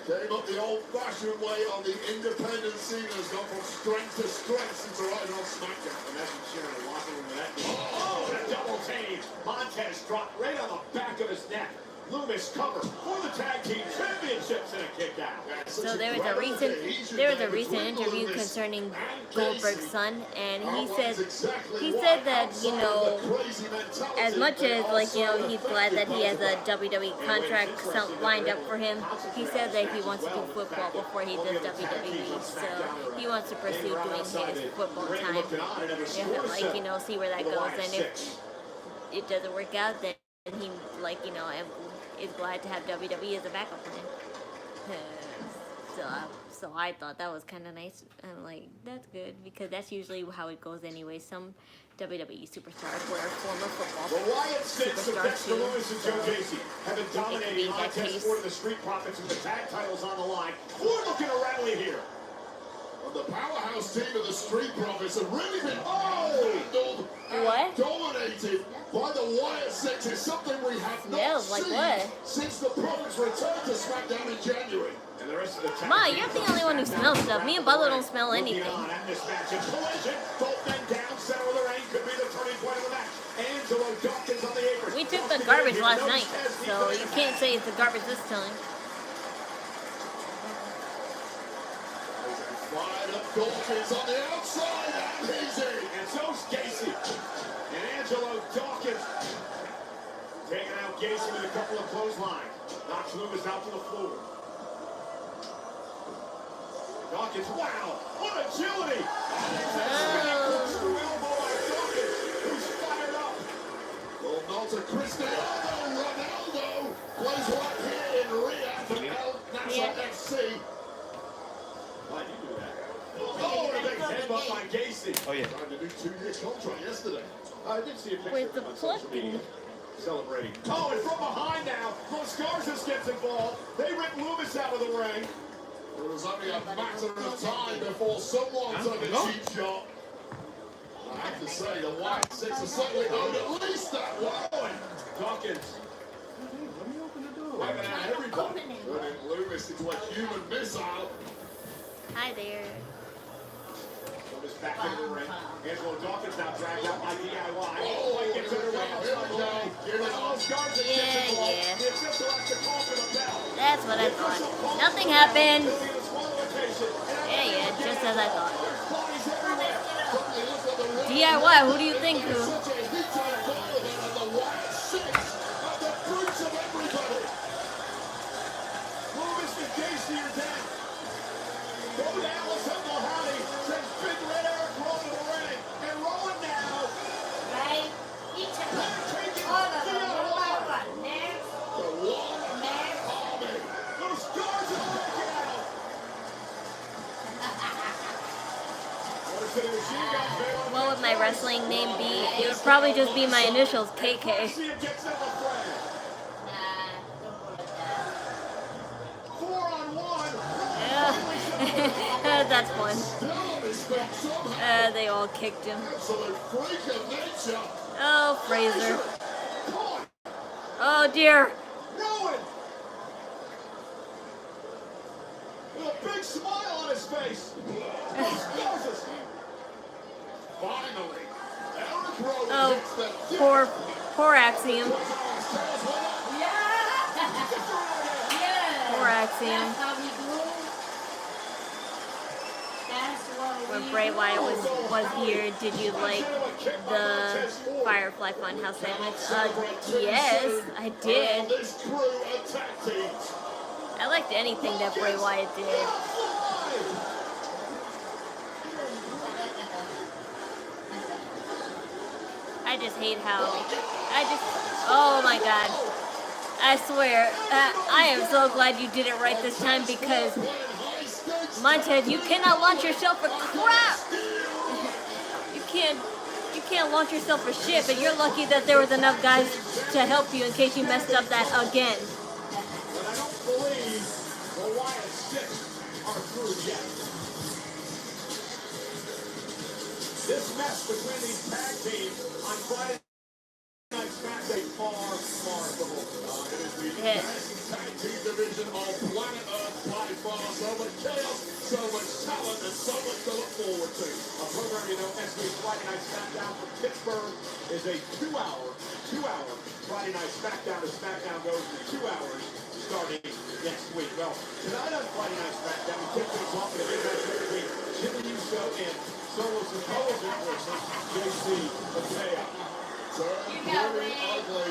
Came up the old-fashioned way on the independent scene, has gone from strength to strength since arriving on Smackdown. Imagine cheering a locker room with that. Oh, and a double team. Montez dropped right on the back of his neck. Loomis cover for the tag team championships and a kick out. So there was a recent interview concerning Goldberg's son, and he said that, you know, as much as, like, you know, he's glad that he has a WWE contract lined up for him, he said that he wants to do football before he does WWE. So he wants to pursue doing his football time. Yeah, like, you know, see where that goes, and if it doesn't work out, then he, like, you know, is glad to have WWE as a backup plan. So I thought that was kind of nice. I'm like, that's good, because that's usually how it goes anyway. Some WWE superstars were former football the Wyatt Sicks of Dexter Lumis and Joe Casey have been dominating Montez for the Street Profits with the tag titles on the line. We're looking to rally here. The powerhouse team of the Street Profits have really been handled and dominated by the Wyatt Sicks. It's something we have not seen since the Profits returned to Smackdown in January. And the rest of the Ma, you're the only one who smells stuff. Me and Butler don't smell anything. This match in collision, both men down, center of the ring, could be the turning point of the match. Angelo Dawkins on the apron. We took the garbage last night, so you can't say it's the garbage this time. Fired up Dawkins on the outside, and easy. And so's Casey. And Angelo Dawkins taking out Casey with a couple of clotheslines. Knocks Lumis out to the floor. Dawkins, wow, what agility! Elbow by Dawkins, who's fired up. Well, not to Cristiano Ronaldo. Plays right here in Ria for El Nassr FC. Why'd you do that? Oh, and a big headbutt by Casey. Oh, yeah. Signed a new 2-year contract yesterday. I did see a picture with the on social media celebrating. Oh, and from behind now, Los Garza gets involved. They rip Lumis out of the ring. It was only a matter of time before someone took a cheap shot. I have to say, the Wyatt Sicks are certainly owed at least that one. Dawkins. Wiping out everybody. Turning Lumis into a human missile. Hi there. Lumis back into the ring. Angelo Dawkins now dragged out by DIY. Oh, gets underway outside the ring. Yeah. That's what I thought. Nothing happened. Yeah, just as I thought. DIY, who do you think who? What would my wrestling name be? It would probably just be my initials, KK. That's fun. They all kicked him. Oh, Fraser. Oh, dear. With a big smile on his face. Finally, oh, poor Axiom. Poor Axiom. When Bray Wyatt was here, did you like the Firefly Funhouse segment? Yes, I did. I liked anything that Bray Wyatt did. I just hate how, oh my god. I swear, I am so glad you did it right this time because Montez, you cannot launch yourself for crap! You can't launch yourself for shit, but you're lucky that there was enough guys to help you in case you messed up that again. But I don't believe the Wyatt Sicks are through yet. This mess between these tag teams on Friday Night Smackdown far from over. It is the tag team division on planet Earth by far. So much chaos, so much talent, and so much to look forward to. A program, you know, next week's Friday Night Smackdown from Pittsburgh is a two-hour Friday Night Smackdown. The Smackdown goes for 2 hours starting next week. Well, tonight on Friday Night Smackdown, we kick things off with a big match between Jimmy Uso and Solo Sikoa versus JC Mateo. Very ugly.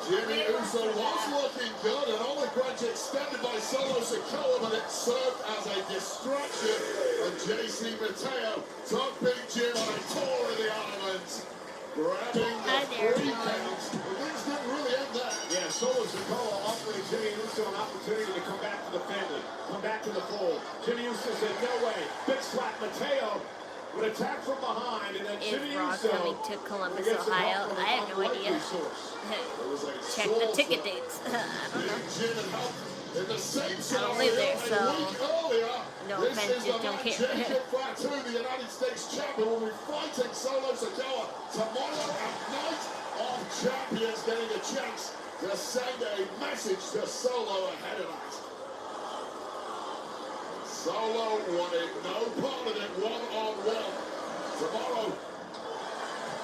Jimmy Uso was looking good, and all the grudge extended by Solo Sikoa, but it served as a distraction. And JC Mateo took Big Jim on a tour of the islands, grabbing the 3 counts. The things didn't really end there. Yeah, Solo Sikoa offering Jimmy Uso an opportunity to come back to the family, come back to the fold. Jimmy Uso said, no way. Big slap. Mateo would attack from behind, and then Jimmy Raw Uso coming to Columbus, Ohio? I have no idea. Check the ticket dates. I don't know. I don't live there, so no offense, just don't care. Fatu, the United States champion, will be fighting Solo Sikoa tomorrow at Night of Champions, getting a chance to send a message to Solo ahead of that. Solo wanted no part of it one-on-one. Tomorrow,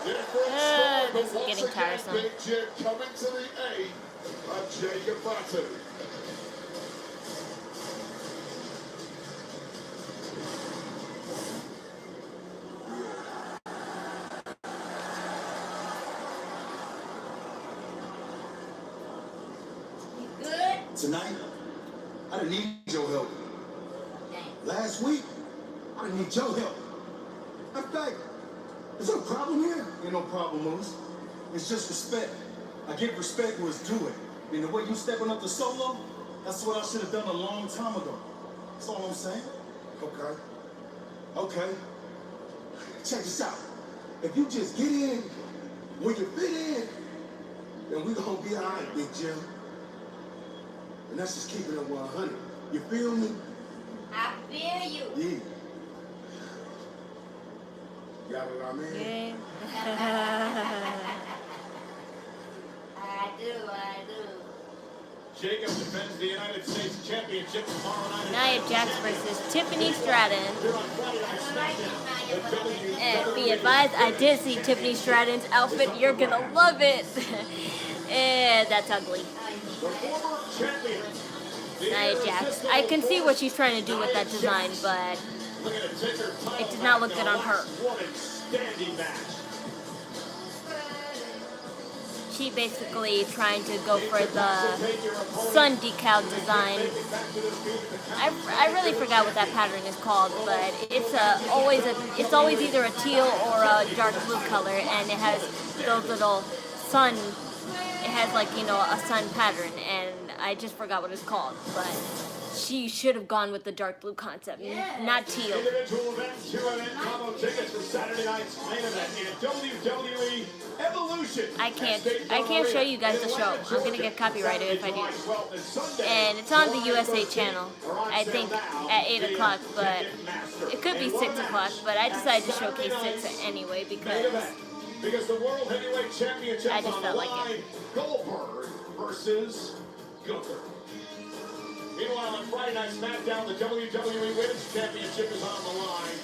different story, this is but getting once tiresome. again, Big Jim coming to the aid of Jacob Fatu. Tonight, I didn't need your help. Last week, I didn't need your help. In fact, is there a problem here? Ain't no problem, Moose. It's just respect. I give respect where it's due. I mean, the way you stepping up to Solo, that's what I should have done a long time ago. That's all I'm saying. Okay. Okay. Check this out. If you just get in when you fit in, then we gonna be all right, Big Jim. And that's just keeping it 100. You feel me? I feel you. Yeah. You got what I mean? I do. Jacob defends the United States Championship tomorrow night. Nia Jax versus Tiffany Stratton. And be advised, I did see Tiffany Stratton's outfit. You're gonna love it. That's ugly. Nia Jax. I can see what she's trying to do with that design, but it did not look good on her. She basically trying to go for the sun decal design. I really forgot what that pattern is called, but it's always either a teal or a dark blue color, and it has those little sun it has like, you know, a sun pattern, and I just forgot what it's called, but she should have gone with the dark blue concept, not teal. Individual events, 2-event combo tickets for Saturday night's main event in WWE Evolution. I can't show you guys the show. I'm gonna get copyrighted if I do. And it's on the USA channel, I think at 8 o'clock, but it could be 6 o'clock, but I decided to showcase 6 anyway because the World Heavyweight Championship I just felt like it. Goldberg versus Gunther. Meanwhile, on Friday Night Smackdown, the WWE Women's Championship is on the line.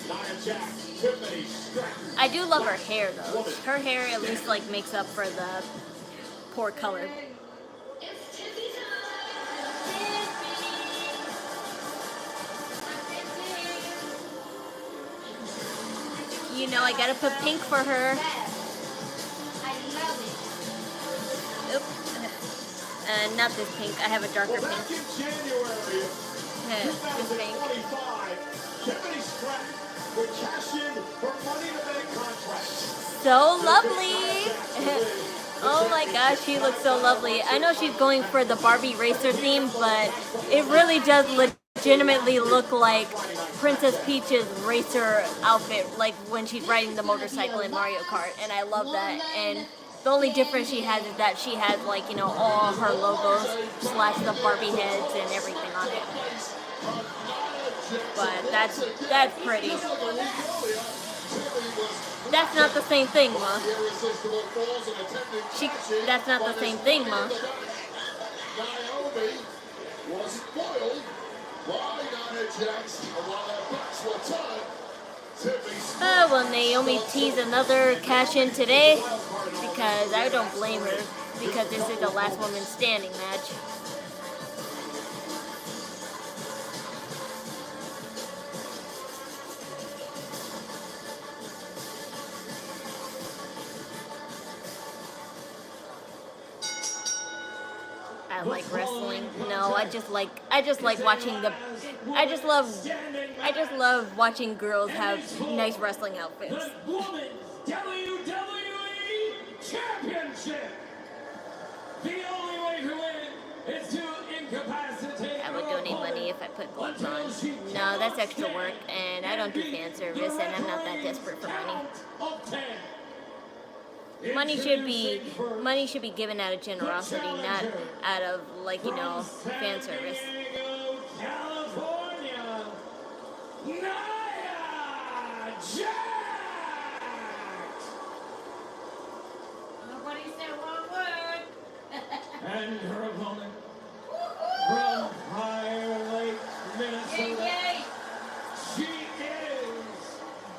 Nia Jax, Tiffany Stratton. I do love her hair, though. Her hair at least, like, makes up for the poor color. You know, I gotta put pink for her. Oops. Not this pink. I have a darker pink. Back in January This pink. 2025, Tiffany Stratton would cash in her Money in the Bank contract. So lovely. Oh my gosh, she looks so lovely. I know she's going for the Barbie racer theme, but it really does legitimately look like Princess Peach's racer outfit, like when she's riding the motorcycle in Mario Kart, and I love that. And the only difference she has is that she has, like, you know, all her logos / the Barbie heads and everything on it. But that's pretty. That's not the same thing, Ma. That's not the same thing, Ma. Naomi was spoiled by Nia Jax, and while their backs were turned, Oh, well, Naomi teased another cash-in today, because I don't blame her, because this is the last woman standing match. I like wrestling. No, I just like watching I just love watching girls have nice wrestling outfits. The Women's WWE Championship. The only way to win is to incapacitate. I would donate money if I put gloves on. No, that's extra work, and I don't do fan service, and I'm not that desperate for money. Money should be given out of generosity, not out of, like, you know, fan service. California, Nia Jax. Nobody said one word. And her opponent from Fire Lake, Minnesota. She is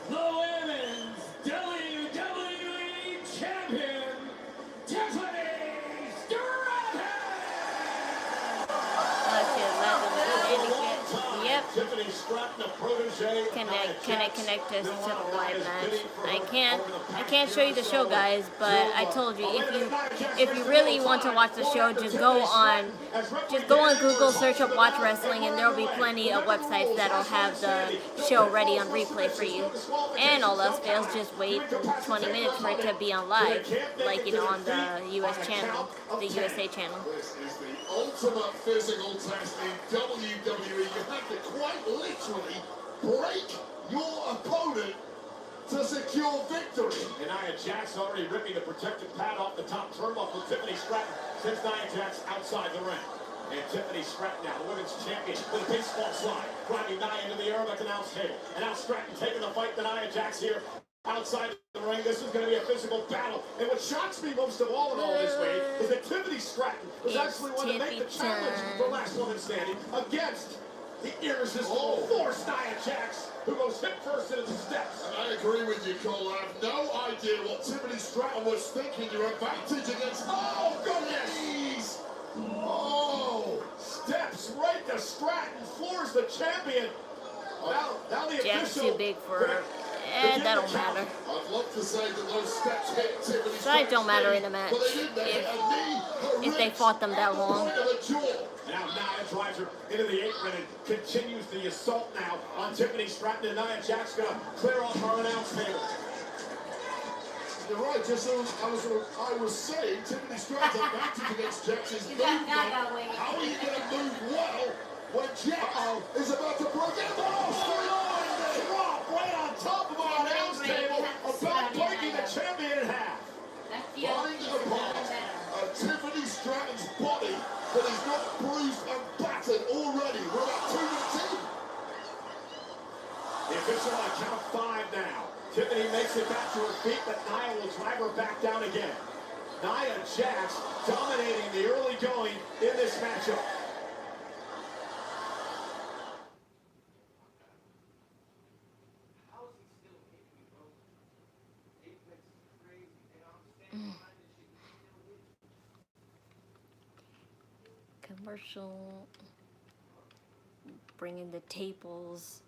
the women's WWE champion, Tiffany Stratton. Yep. Tiffany Stratton, a protege. Can I connect this to the live match? I can't show you the show, guys, but I told you, if you really want to watch the show, just go on Google, search up Watch Wrestling, and there will be plenty of websites that'll have the show ready on replay for you. And all else fails, just wait 20 minutes for it to be on live, like, you know, on the US channel, the USA channel. This is the ultimate physical test in WWE. You have to quite literally break your opponent to secure victory. And Nia Jax already ripping the protective pad off the top turnbuckle with Tiffany Stratton. Sends Nia Jax outside the ring. And Tiffany Stratton now, the women's champion, with a baseball slide, driving Nia into the air like an announce table. And now Stratton taking the fight to Nia Jax here outside the ring. This is going to be a physical battle. And what shocks me most of all in all this way is that Tiffany Stratton was actually one to make the challenge for last woman standing against the irresistible force Nia Jax, who goes hip first into the steps. And I agree with you, Cole. I have no idea what Tiffany Stratton was thinking. Your advantage against... Oh, goodness! Oh, steps right to Stratton, floors the champion. Now the Jack's official... too big for her. That don't matter. I'd love to say that those steps hit Tiffany So it don't matter in a match if they fought them that long. Now Nia drives her into the apron and continues the assault now on Tiffany Stratton, and Nia Jax gonna clear off her announce table. You're right. Just as I was saying, Tiffany Stratton's advantage against Jax is movement. How are you going to move well when Jax is about to break it? Drop right on top of our announce table, about breaking the champion in half. Finding the part of Tiffany Stratton's body that is not bruised and battered already. We're about 2 minutes in. The official on a count of 5 now. Tiffany makes it back to her feet, but Nia will drag her back down again. Nia Jax dominating the early going in this matchup. Commercial. Bringing the tables.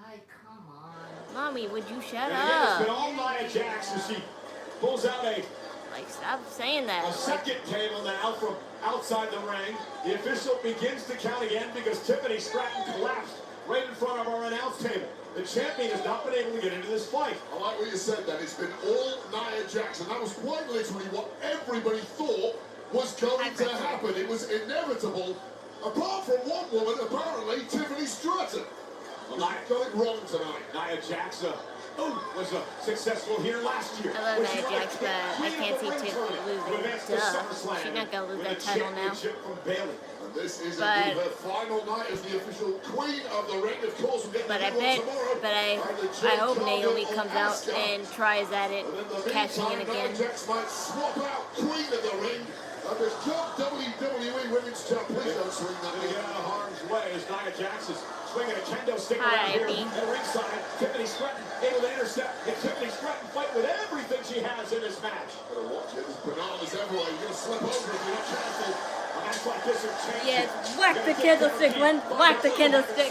Ay, come on. Mommy, would you shut It's been up? all Nia Jax as she pulls out a Stop saying that. second table now from outside the ring. The official begins to count again because Tiffany Stratton collapsed right in front of our announce table. The champion has not been able to get into this fight. I like what you said then. It's been all Nia Jax, and that was quite literally what everybody thought was going to happen. It was inevitable. Apart from one woman, apparently, Tiffany Stratton. I got it wrong tonight. Nia Jax was successful here last year. I love Nia Jax, but I can't see Tiff losing. Duh. She's not going to lose that title now. And this is indeed her final night as the official queen of the ring. Of course, we'll get But I hope Naomi comes out and tries at it, cashing in again. Nia Jax might swap out queen of the ring. And the WWE Women's Champ. Please don't swing that in. Get out of harm's way as Nia Jax is swinging a kendo stick around here at ringside. Tiffany Stratton able to intercept. And Tiffany Stratton fight with everything she has in this match. Better watch it. There's bananas everywhere. You're going to slip over if you're not careful. A match like this are changing. Yes, whack the candlestick, Glenn. Whack the candlestick.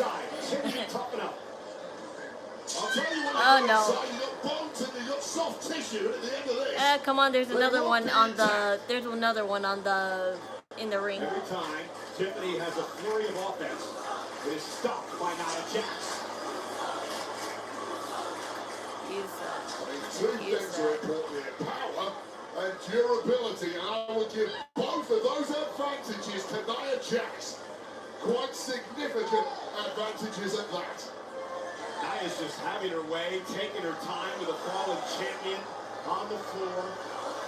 Oh no. Come on, there's another one on the in the ring. Every time Tiffany has a flurry of offense, it is stopped by Nia Jax. Two things are important here: power and durability. And I would give both of those advantages to Nia Jax. Quite significant advantages at that. Nia's just having her way, taking her time with a fallen champion on the floor.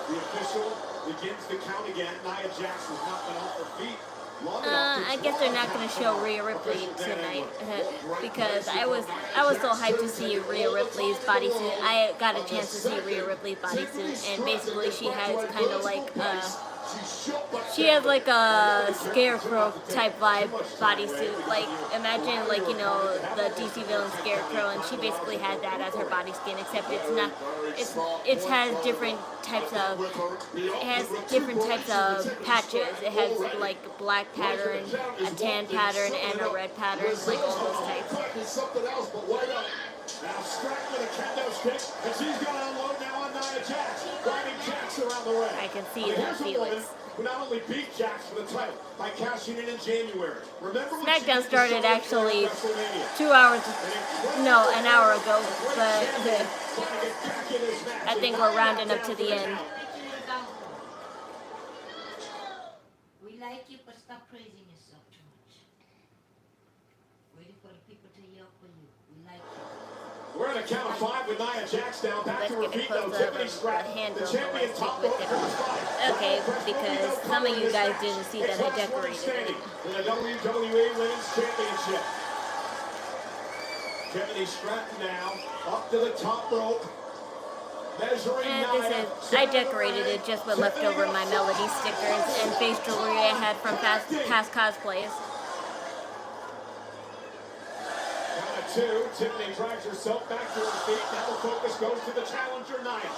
The official begins to count again. Nia Jax has not been off her feet long enough. I guess they're not going to show Rhea Ripley tonight because I was so hyped to see Rhea Ripley's bodysuit. I got a chance to see Rhea Ripley's bodysuit, and basically she has kind of like she has like a scarecrow type vibe bodysuit. Like imagine like the DC villain Scarecrow, and she basically had that as her body skin, except it has different types of patches. It has like a black pattern, a tan pattern, and a red pattern, like all those types. Now Stratton with a kendo stick, and she's going to unload now on Nia Jax, driving Jax around the ring. I can see that, Felix. Who not only beat Jax for the title by cashing in January. Remember Smackdown started actually an hour ago, but I think we're rounding up to the end. We like you, but stop praising yourself too much. Waiting for the people to yell for you. We like you. We're in a count of 5 with Nia Jax down. Back to her feet, though. Tiffany Stratton, the champion, top rope for the fight. Okay, because some of you guys didn't see that I decorated it. In the WWE Women's Championship. Tiffany Stratton now up to the top rope. Measuring I decorated it just with leftover my Melody stickers and face jewelry I had from past cosplays. Tiffany drags herself back to her feet. Now the focus goes to the challenger Nia.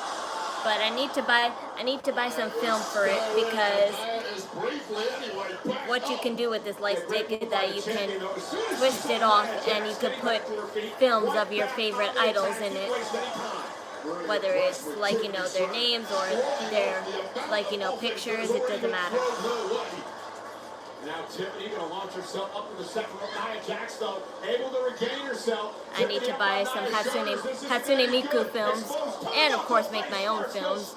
But I need to buy some film for it because what you can do with this light stick is that you can twist it off and you can put films of your favorite idols in it. Whether it's like their names or their pictures, it doesn't matter. Now Tiffany going to launch herself up to the second rope. Nia Jax, though, able to regain herself. I need to buy some Hatsune Miku films, and of course make my own films.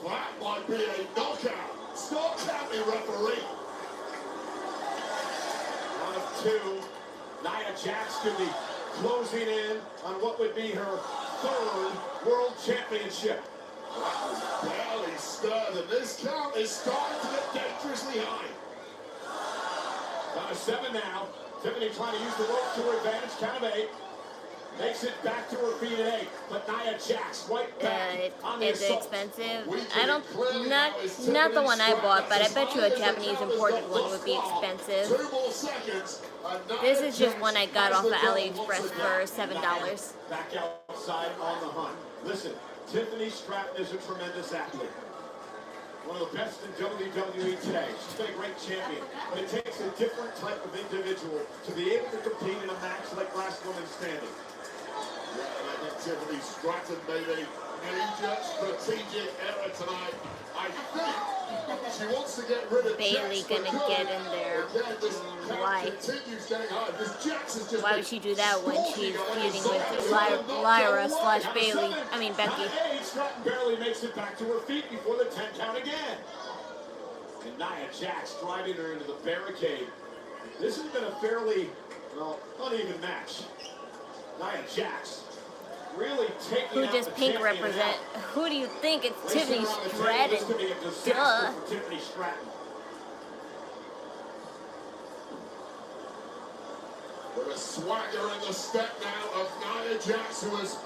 That might be a knockout. Stop counting, referee. One of two. Nia Jax could be closing in on what would be her third World Championship. That was barely stirred, and this count is starting to get dangerously high. Down to 7 now. Tiffany trying to use the rope to her advantage. Count of 8. Makes it back to her feet at 8. But Nia Jax right back on the Is it assault. expensive? I don't, not the one I bought, but I bet you a Japanese imported one would be expensive. 2 more seconds. This is just one I got off of AliExpress for $7. Back outside on the hunt. Listen, Tiffany Stratton is a tremendous athlete. One of the best in WWE today. She's been a great champion. But it takes a different type of individual to be able to compete in a match like Last Woman Standing. Yeah, and I think Tiffany Stratton made a major strategic error tonight. I think she wants to get rid of Bailey gonna get in there. Why? Why would she do that when she's feuding with Lyra/Bailey? I mean Becky. Stratton barely makes it back to her feet before the 10 count again. And Nia Jax driving her into the barricade. This has been a fairly, well, uneven match. Nia Jax really taking Who does Pink represent? Who do you think? It's Tiffany Stratton. Duh. Tiffany Stratton. With a swagger in the step now of Nia Jax, who has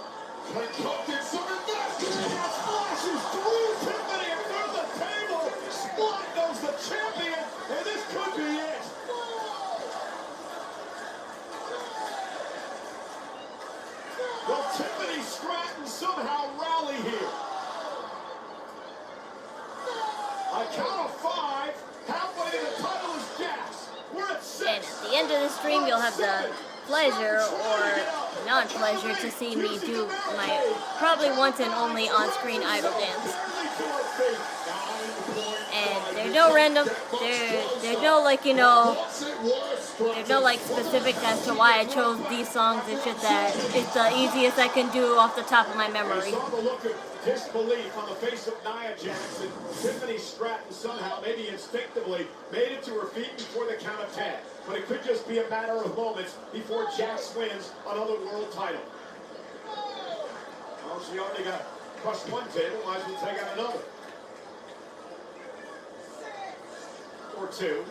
concocted some investment. Splashes through Tiffany and through the table. Splat goes the champion, and this could be it. Will Tiffany Stratton somehow rally here? A count of 5. Halfway to the title is Jax. We're at 6. And at the end of the stream, you'll have the pleasure or non-pleasure to see me do my probably once and only on-screen idol dance. And there's no random, there's no like, you know, there's no like specifics as to why I chose these songs. It's just that it's the easiest I can do off the top of my memory. Saw the look of disbelief on the face of Nia Jax, and Tiffany Stratton somehow, maybe instinctively, made it to her feet before the count of 10. But it could just be a matter of moments before Jax wins another world title. Well, she already got crushed one table, might as well take out another. Or 2.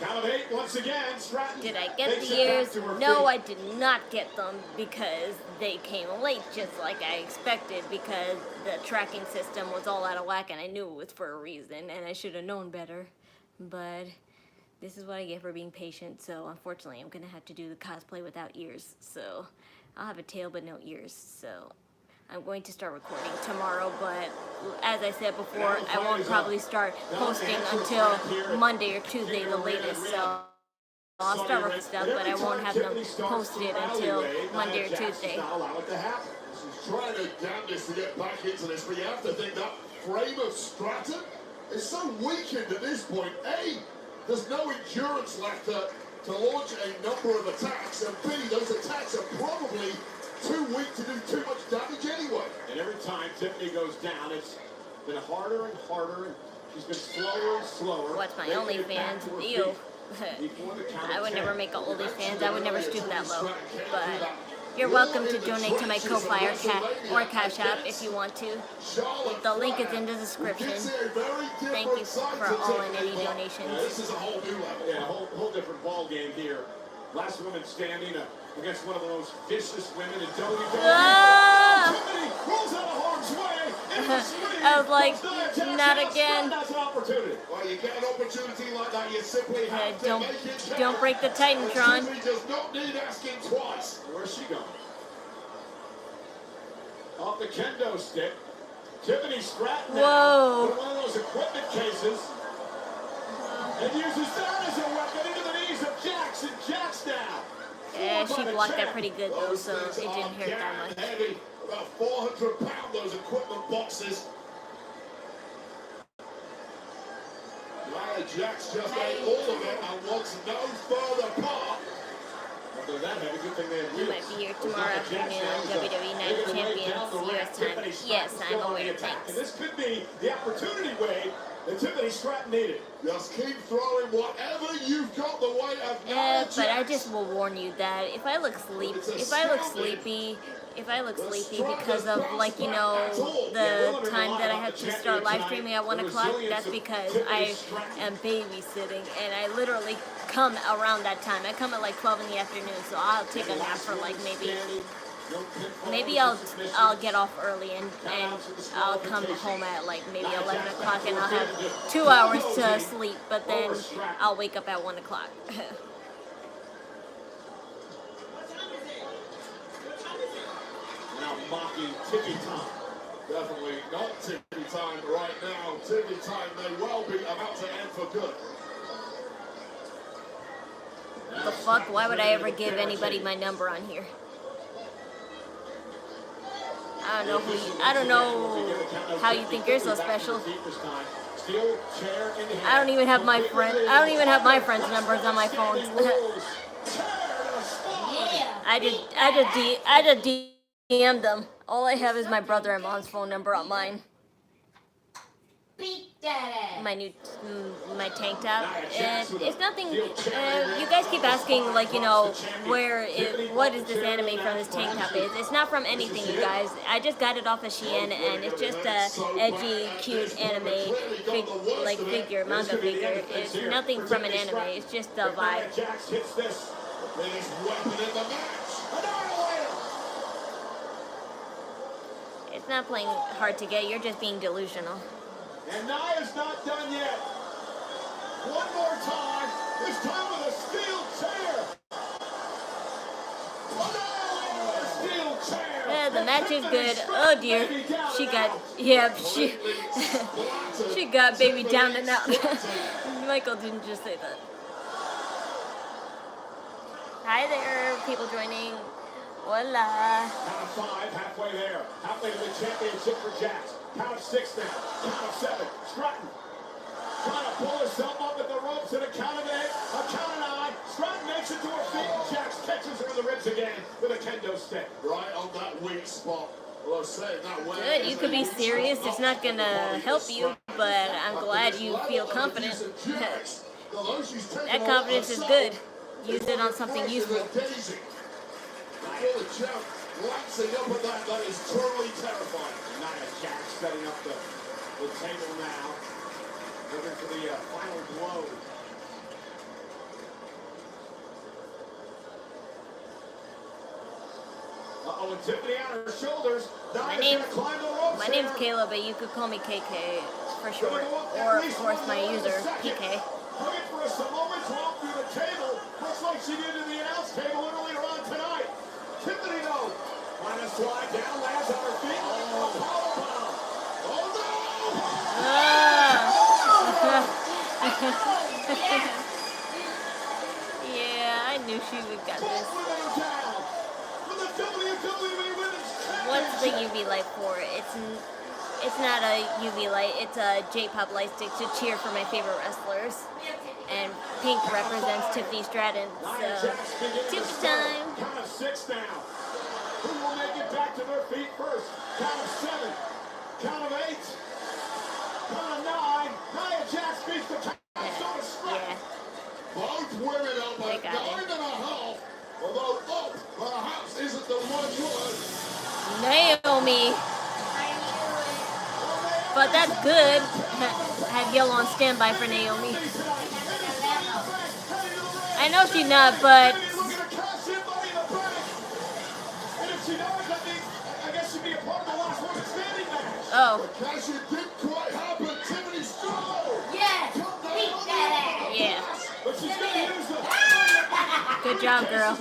Count of 8 once again. Stratton. Did I get the years? No, I did not get them because they came late, just like I expected, because the tracking system was all out of whack, and I knew it was for a reason, and I should have known better. But this is what I get for being patient, so unfortunately I'm going to have to do the cosplay without ears. So I'll have a tail but no ears, so I'm going to start recording tomorrow, but as I said before, I won't probably start posting until Monday or Tuesday the latest, so I'll start with stuff, but I won't have them posted until Monday or Tuesday. She's trying to damn this to get back into this, but you have to think that frame of Stratton is so weakened at this point. A, there's no endurance left to launch a number of attacks, and B, those attacks are probably too weak to do too much damage anyway. And every time Tiffany goes down, it's been harder and harder, and she's been slower and slower. Watch my OnlyFans. Ew. I would never make an OnlyFans. I would never stoop that low. But you're welcome to donate to my Ko-Fi or Cashapp if you want to. The link is in the description. Thank you for all and any donations. This is a whole new level. Yeah, a whole different ball game here. Last woman standing against one of the most vicious women in WWE. Tiffany rolls out of harm's way. I was like, not again. That's an opportunity. Well, you get an opportunity like that, you simply have to make it count. Don't break the Titantron. Tiffany does not need asking twice. Where's she going? Off the kendo stick. Tiffany Stratton now with one of those equipment cases. And uses that as a weapon into the knees of Jax, and Jax now. Yeah, she blocked that pretty good though, so it didn't hurt that much. Heavy, about 400 pounds, those equipment boxes. no further part. After that, maybe good thing they You might be here tomorrow afternoon on WWE Night Champions US time. Yes, I'm aware. Thanks. And this could be the opportunity way that Tiffany Stratton needed. Just keep throwing whatever you've got the weight of Nia Jax. But I just will warn you that if I look sleepy because of, like, you know, the time that I have to start live streaming at 1 o'clock, that's because I am babysitting, and I literally come around that time. I come at like 12 in the afternoon, so I'll take a nap for like maybe I'll get off early and I'll come home at like maybe 11 o'clock, and I'll have 2 hours to sleep, but then I'll wake up at 1 o'clock. Now mocking Tiffy time. Definitely not Tiffy time right now. Tiffy time may well be about to end for good. The fuck? Why would I ever give anybody my number on here? I don't know how you think you're so special. I don't even have my friends' numbers on my phone. I just DM'd them. All I have is my brother and mom's phone number on mine. My tank top, and it's nothing. You guys keep asking, like, you know, what is this anime from? This tank top is. It's not from anything, you guys. I just got it off of Shein, and it's just a edgy, cute anime figure, manga figure. It's nothing from an anime. It's just a vibe. It's not playing hard to get. You're just being delusional. And Nia's not done yet. One more time. This time with a steel chair. Oh no! Steel chair. Yeah, the match is good. Oh dear. She got baby down and out. Michael didn't just say that. Hi there, people joining. Voila. Count of 5, halfway there. Halfway to the championship for Jax. Count of 6 now. Count of 7. Stratton trying to pull herself up at the ropes at a count of 8. A count of 9. Stratton makes it to her feet. Jax catches her in the ribs again with a kendo stick. Right on that weak spot. Well, good. You could be serious. It's not gonna help you, but I'm glad you feel confident. That confidence is good. Use it on something useful. The champ glancing up at that is truly terrifying. Nia Jax setting up the table now. Looking for the final blow. Uh-oh, and Tiffany on her shoulders. My name's Kayla, but you could call me KK for short. Or, of course, my user, PK. Looking for a Samoan drop through the table. Looks like she did in the announce table earlier on tonight. Tiffany, though, on a slide down, lands on her feet. Oh, powerbomb. Yeah, I knew she would got this. What's the UV light for? It's not a UV light. It's a J-pop light stick to cheer for my favorite wrestlers. And pink represents Tiffany Stratton. So, Tiffy time. Count of 6 now. Who will make it back to their feet first? Count of 7. Count of 8. Count of 9. Nia Jax beats the count. Yeah. Both women up at 9.5. Although up perhaps isn't the one word. Naomi. But that's good. Have Yellow on standby for Naomi. I know she's not, but oh. Yeah. Good job, girl.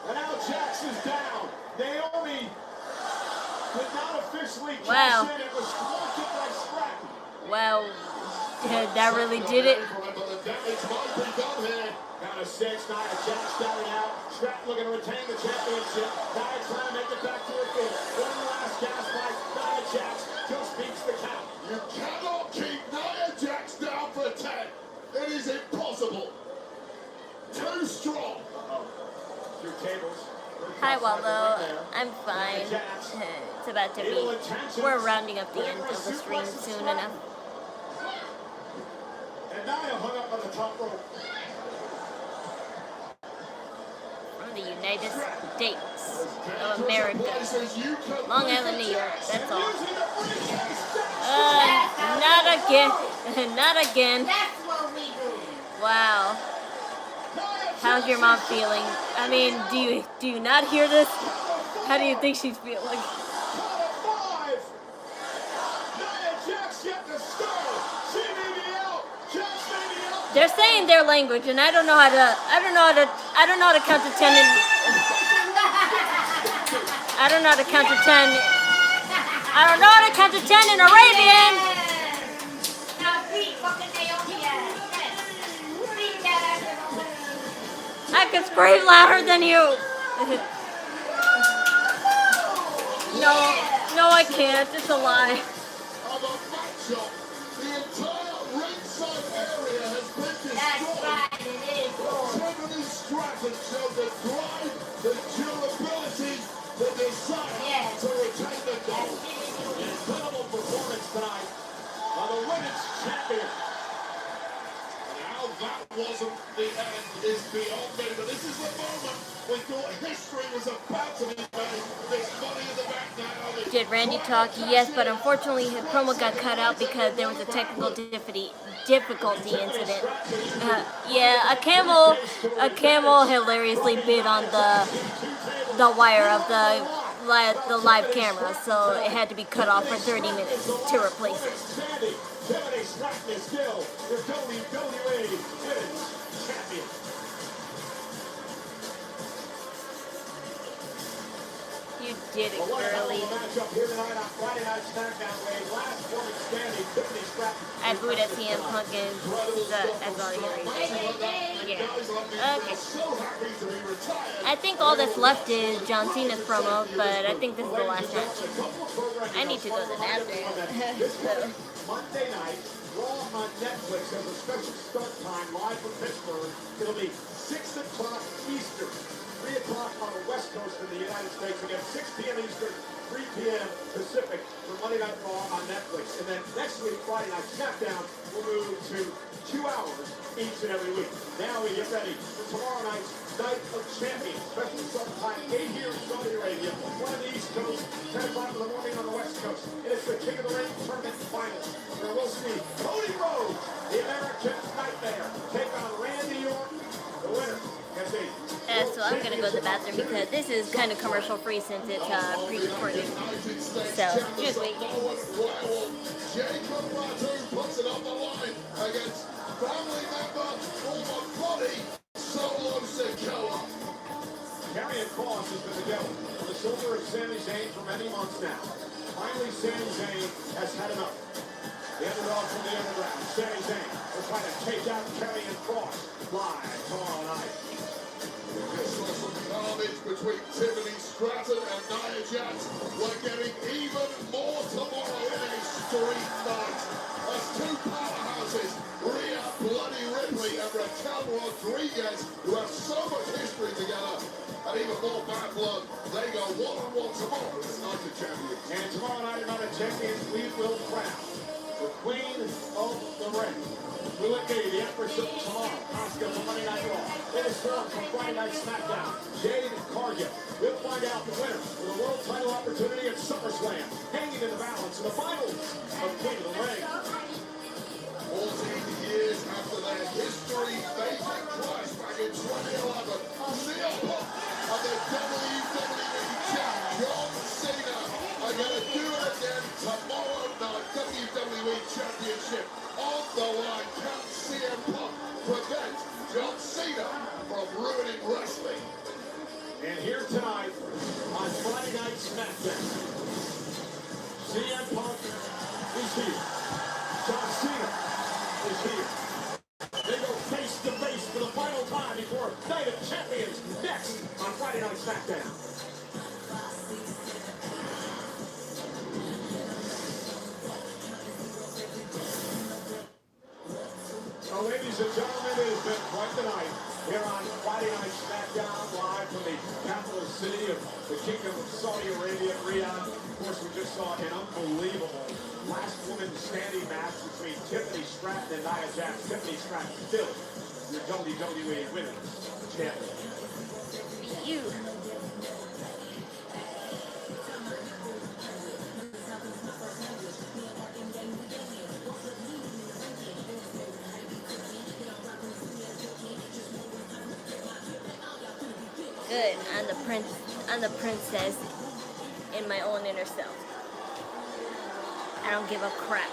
And now Jax is down. Naomi did not officially wow. It was thwarted by Stratton. Wow. That really did it. damage might be done here. Down to 6, Nia Jax starting out. Stratton looking to retain the championship. Nia trying to make it back to her feet. One last gas fight. Nia Jax just beats the count. You cannot keep Nia Jax down for 10. It is impossible. Too strong. Through tables. Hi, Waldo. I'm fine. It's about to be. We're rounding up the end of the stream soon enough. And Nia hung up on the top rope. From the United States of America. Long Island, New York. That's all. Not again. Not again. That's what we do. Wow. How's your mom feeling? I mean, do you not hear this? How do you think she's feeling? They're saying their language, and I don't know how to count to 10. I don't know how to count to 10. I don't know how to count to 10 in Arabian. Now beat fucking Naomi ass. Beat that ass. I can scream louder than you. No, I can't. It's a lie. The entire ringside area has been destroyed. That's right, it is. Tiffany Stratton showed the drive, the durability, the desire to retain the gold. Incredible performance tonight on the women's champion. Now that wasn't the end is beyond me, but this is the moment we thought history was about to be made. This Money in the Bank now. Did Randy talk? Yes, but unfortunately his promo got cut out because there was a technical difficulty incident. Yeah, a camel hilariously bit on the wire of the live camera, so it had to be cut off for 30 minutes to replace it. Tiffany Stratton is still the WWE Women's Champion. You did it, girlies. Matchup here tonight on Friday Night Smackdown. Last woman standing, Tiffany Stratton. I booed at CM Punk and that's all you're hearing. Yeah. Okay. I think all that's left is John Cena's promo, but I think this is the last match. I need to go to the bathroom. Monday night, Raw on Netflix has a special start time live from Pittsburgh. It'll be 6 o'clock Eastern, 3 o'clock on the West Coast of the United States. Again, 6 p.m. Eastern, 3 p.m. Pacific for Monday Night Raw on Netflix. And then next week, Friday Night Smackdown, will move to 2 hours each and every week. Now we get ready for tomorrow night's Night of Champions. Special start time 8 here in Saudi Arabia, 1 on the East Coast, 10 o'clock in the morning on the West Coast. And it's the King of the Ring Tournament Finals, where we'll see Cody Rhodes, the American Nightmare, take on Randy Orton, the winner. So I'm gonna go to the bathroom because this is kind of commercial free since it's pre-recorded. So just wait. Jade Cargill puts it on the line against family member, former body, Solo Sikoa. Karrion Kross has been the devil on the shoulder of Sami Zayn for many months now. Finally, Sami Zayn has had enough. The underdog from the underground, Sami Zayn, will try to take out Karrion Kross live tomorrow night. This was some carnage between Tiffany Stratton and Nia Jax. We're getting even more tomorrow in a street fight. As two powerhouses, Rhea Ripley and Raquel Rodriguez, who have so much history together, and even more bad blood, they go one-on-one tomorrow as Night of Champions. And tomorrow night at Night of Champions, we will crown the Queen of the Ring. Will it be the Empress of Tomorrow, Asuka from Monday Night Raw? It is formed from Friday Night Smackdown, Jade Cargill. We'll find out the winner for the world title opportunity at SummerSlam, hanging in the balance in the finals of Queen of the Ring. 14 years after their history-making clash back in 2011, Nia Pop and the WWE champ John Cena are going to do it again tomorrow night. WWE Championship on the line. Can CM Punk prevent John Cena from ruining wrestling? And here tonight on Friday Night Smackdown, CM Punk is here. John Cena is here. They go Ladies and gentlemen, it has been quite the night here on Friday Night Smackdown, live from the capital city of the Kingdom of Saudi Arabia, Riyadh. Of course, we just saw an unbelievable last woman standing match between Tiffany Stratton and Nia Jax. Tiffany Stratton still your WWE Women's Champion. You. Good. I'm the princess in my own inner self. I don't give a crap.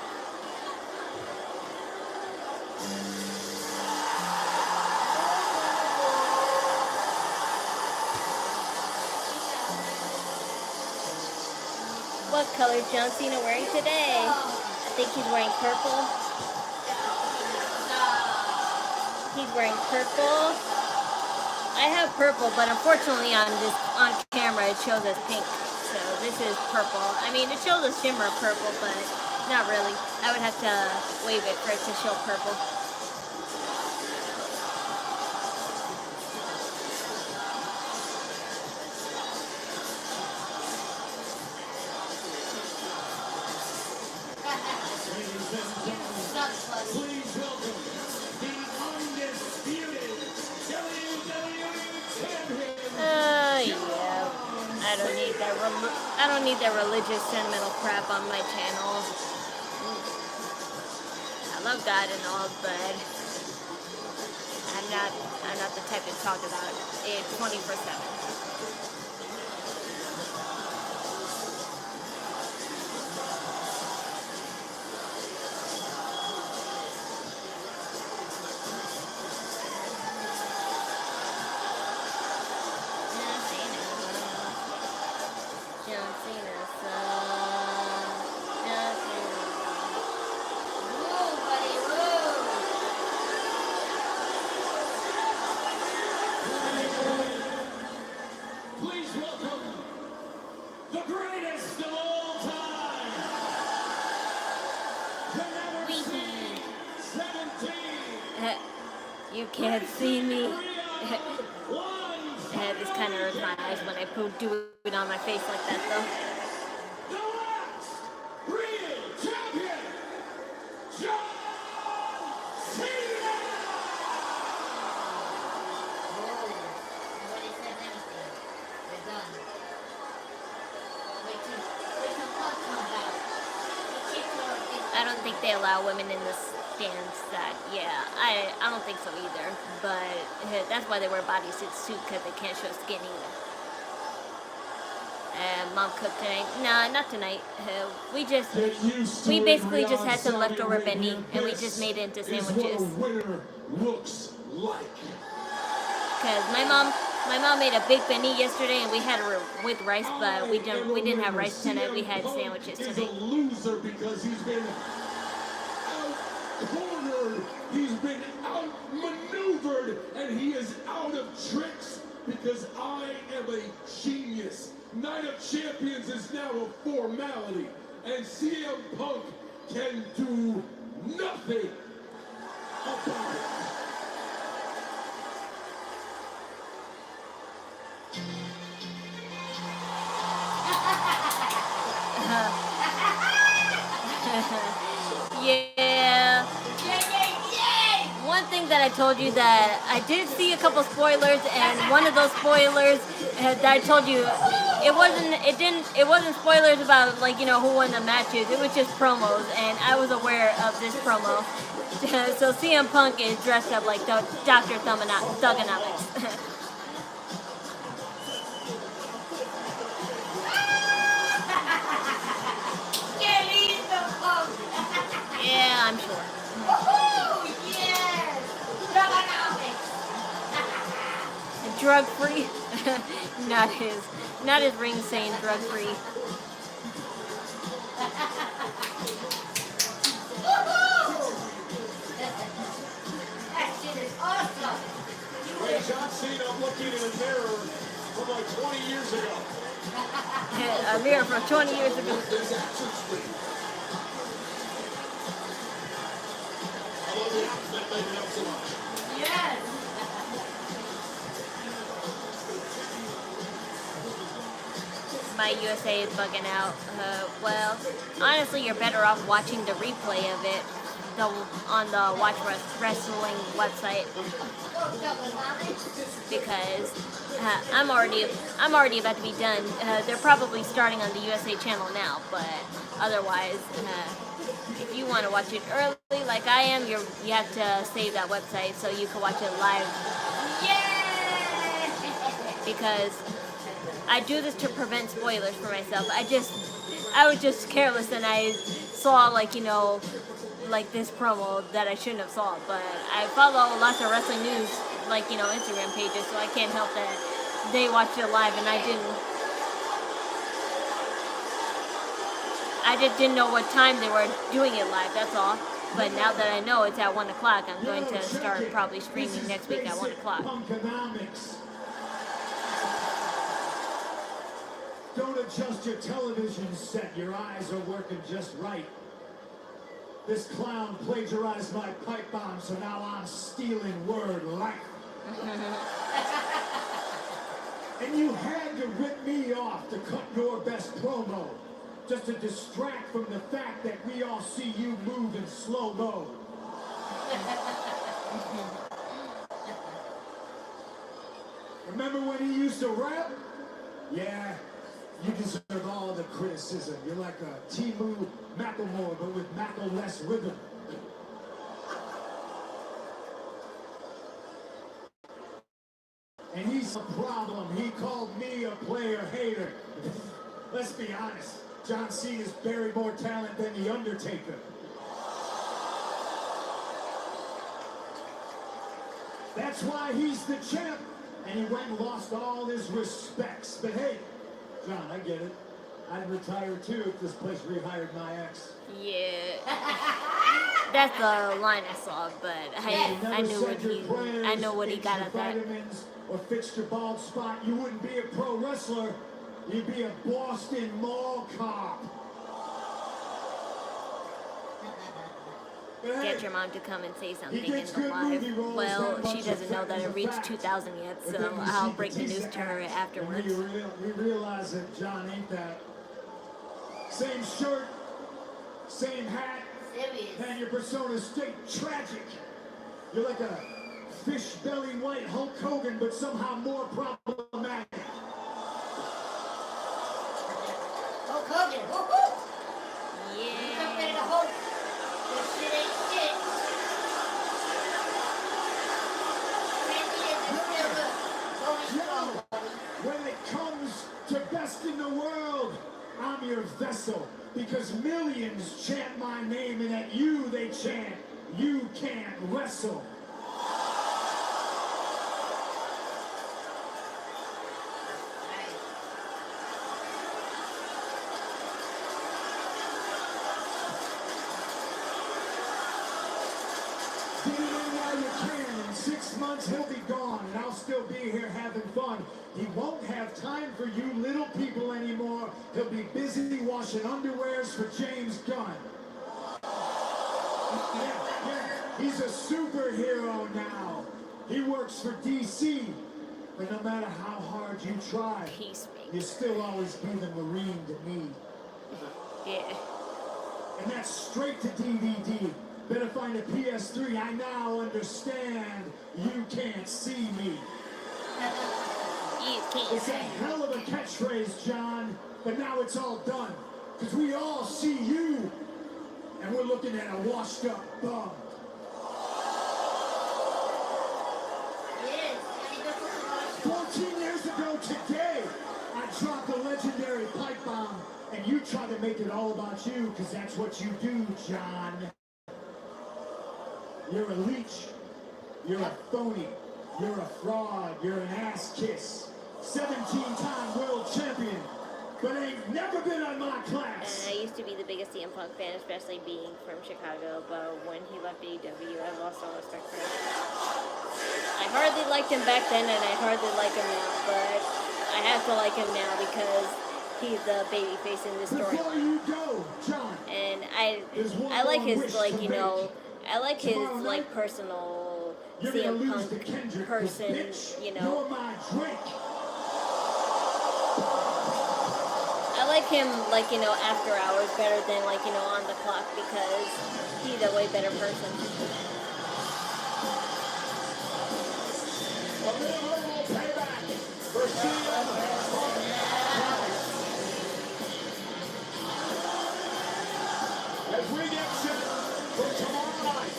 What color is John Cena wearing today? I think he's wearing purple. He's wearing purple. I have purple, but unfortunately on camera it shows as pink. So this is purple. I mean, it shows a shimmer of purple, but not really. I would have to wave it for it to show purple. Please welcome the undisputed WWE Champion. Yeah. I don't need that religious sentimental crap on my channel. I love God and all, but I'm not the type to talk about it 24/7. You can't see me. This kind of hurts my eyes when I do it on my face like that, though. The real champion, John Cena! Nobody said anything. They're done. Wait till Punk comes out. I don't think they allow women in the stands that, yeah, I don't think so either, but that's why they wear bodysuits too, because they can't show skin either. Mom cooked tonight. Nah, not tonight. We basically just had some leftover benny, and we just made it into sandwiches. Looks like. Because my mom made a big benny yesterday, and we had it with rice, but we didn't have rice tonight. We had sandwiches tonight. He's a loser because he's been cornered, he's been outmaneuvered, and he is out of tricks because I am a genius. Night of Champions is now a formality, and CM Punk can do nothing about it. Yeah. One thing that I told you that I did see a couple spoilers, and one of those spoilers that I told you it wasn't spoilers about, like, you know, who won the matches. It was just promos, and I was aware of this promo. So CM Punk is dressed up like Dr. Thugonomics. Yeah, I'm sure. Woohoo! Yes! Drug free? not his ring saying drug free. That shit is awesome! When John Cena, I'm looking in a mirror from like 20 years ago. A mirror from 20 years ago. the outfit made it up so much. Yes. My USA is bugging out. Well, honestly, you're better off watching the replay of it on the Watch Wrestling website, because I'm already about to be done. They're probably starting on the USA channel now, but otherwise, if you want to watch it early like I am, you have to save that website so you can watch it live. Yay! Because I do this to prevent spoilers for myself. I was just careless and I saw like this promo that I shouldn't have saw. But I follow lots of wrestling news, like Instagram pages, so I can't help that they watched it live and I didn't. I just didn't know what time they were doing it live. That's all. But now that I know it's at 1 o'clock, I'm going to start probably streaming next week at 1 o'clock. Don't adjust your television set. Your eyes are working just right. This clown plagiarized my pipe bomb, so now I'm stealing word life. And you had to rip me off to cut your best promo, just to distract from the fact that we all see you move in slow-mo. Remember when he used to rap? Yeah. You deserve all the criticism. You're like a Timu Macklemore, but with Mackle-less rhythm. And he's a problem. He called me a player hater. Let's be honest. John Cena's buried more talent than The Undertaker. That's why he's the champ. And he went and lost all his respects. But hey, John, I get it. I'd retire too if this place rehired my ex. Yeah. That's the line I saw, but I know what he got at that. Or fixed your bald spot, you wouldn't be a pro wrestler. You'd be a Boston Mall cop. Get your mom to come and say something in the live. Well, she doesn't know that it reached 2,000 yet, so I'll break the news to her afterwards. We realize that John ain't that. Same shirt, same hat, and your persona stayed tragic. You're like a fish belly white Hulk Hogan, but somehow more problematic. Hulk Hogan, woohoo! Yeah. You compared to Hulk. This shit ain't shit. When it comes to best in the world, I'm your vessel. Because millions chant my name, and at you they chant, you can't wrestle. Get it in while you can. In 6 months he'll be gone, and I'll still be here having fun. He won't have time for you little people anymore. He'll be busy washing underwears for James Gunn. Yeah. He's a superhero now. He works for DC. But no matter how hard you try, you'll still always be the Marine to me. Yeah. And that's straight to DVD. Better find a PS3. I now understand you can't see me. It's a hell of a catchphrase, John, but now it's all done. Because we all see you, and we're looking at a washed-up bum. 14 years ago today, I dropped a legendary pipe bomb, and you tried to make it all about you, because that's what you do, John. You're a leech. You're a phony. You're a fraud. You're an ass kiss. 17-time world champion, but ain't never been on my class. And I used to be the biggest CM Punk fan, especially being from Chicago, but when he left AEW, I lost all respect for him. I hardly liked him back then, and I hardly like him now, but I have to like him now because he's the babyface in this story. Before you go, John, and I like his, like, I like his like personal CM Punk person, you know. I like him, like, you know, after hours better than, like, you know, on the clock because he's a way better person. As we get set for tomorrow night.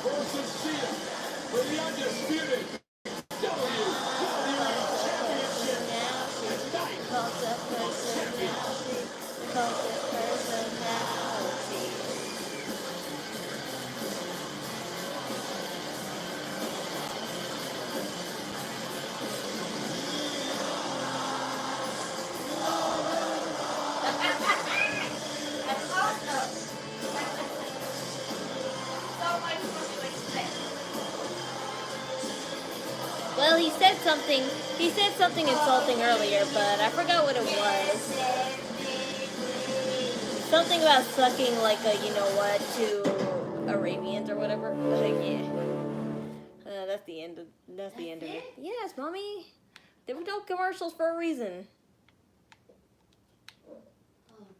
Versus Cena for the undisputed WWE Championship tonight. Well, he said something insulting earlier, but I forgot what it was. Something about sucking like a, you know what, to Arabians or whatever. Yeah. That's the end of it. Yes, mommy. There were no commercials for a reason. Oh,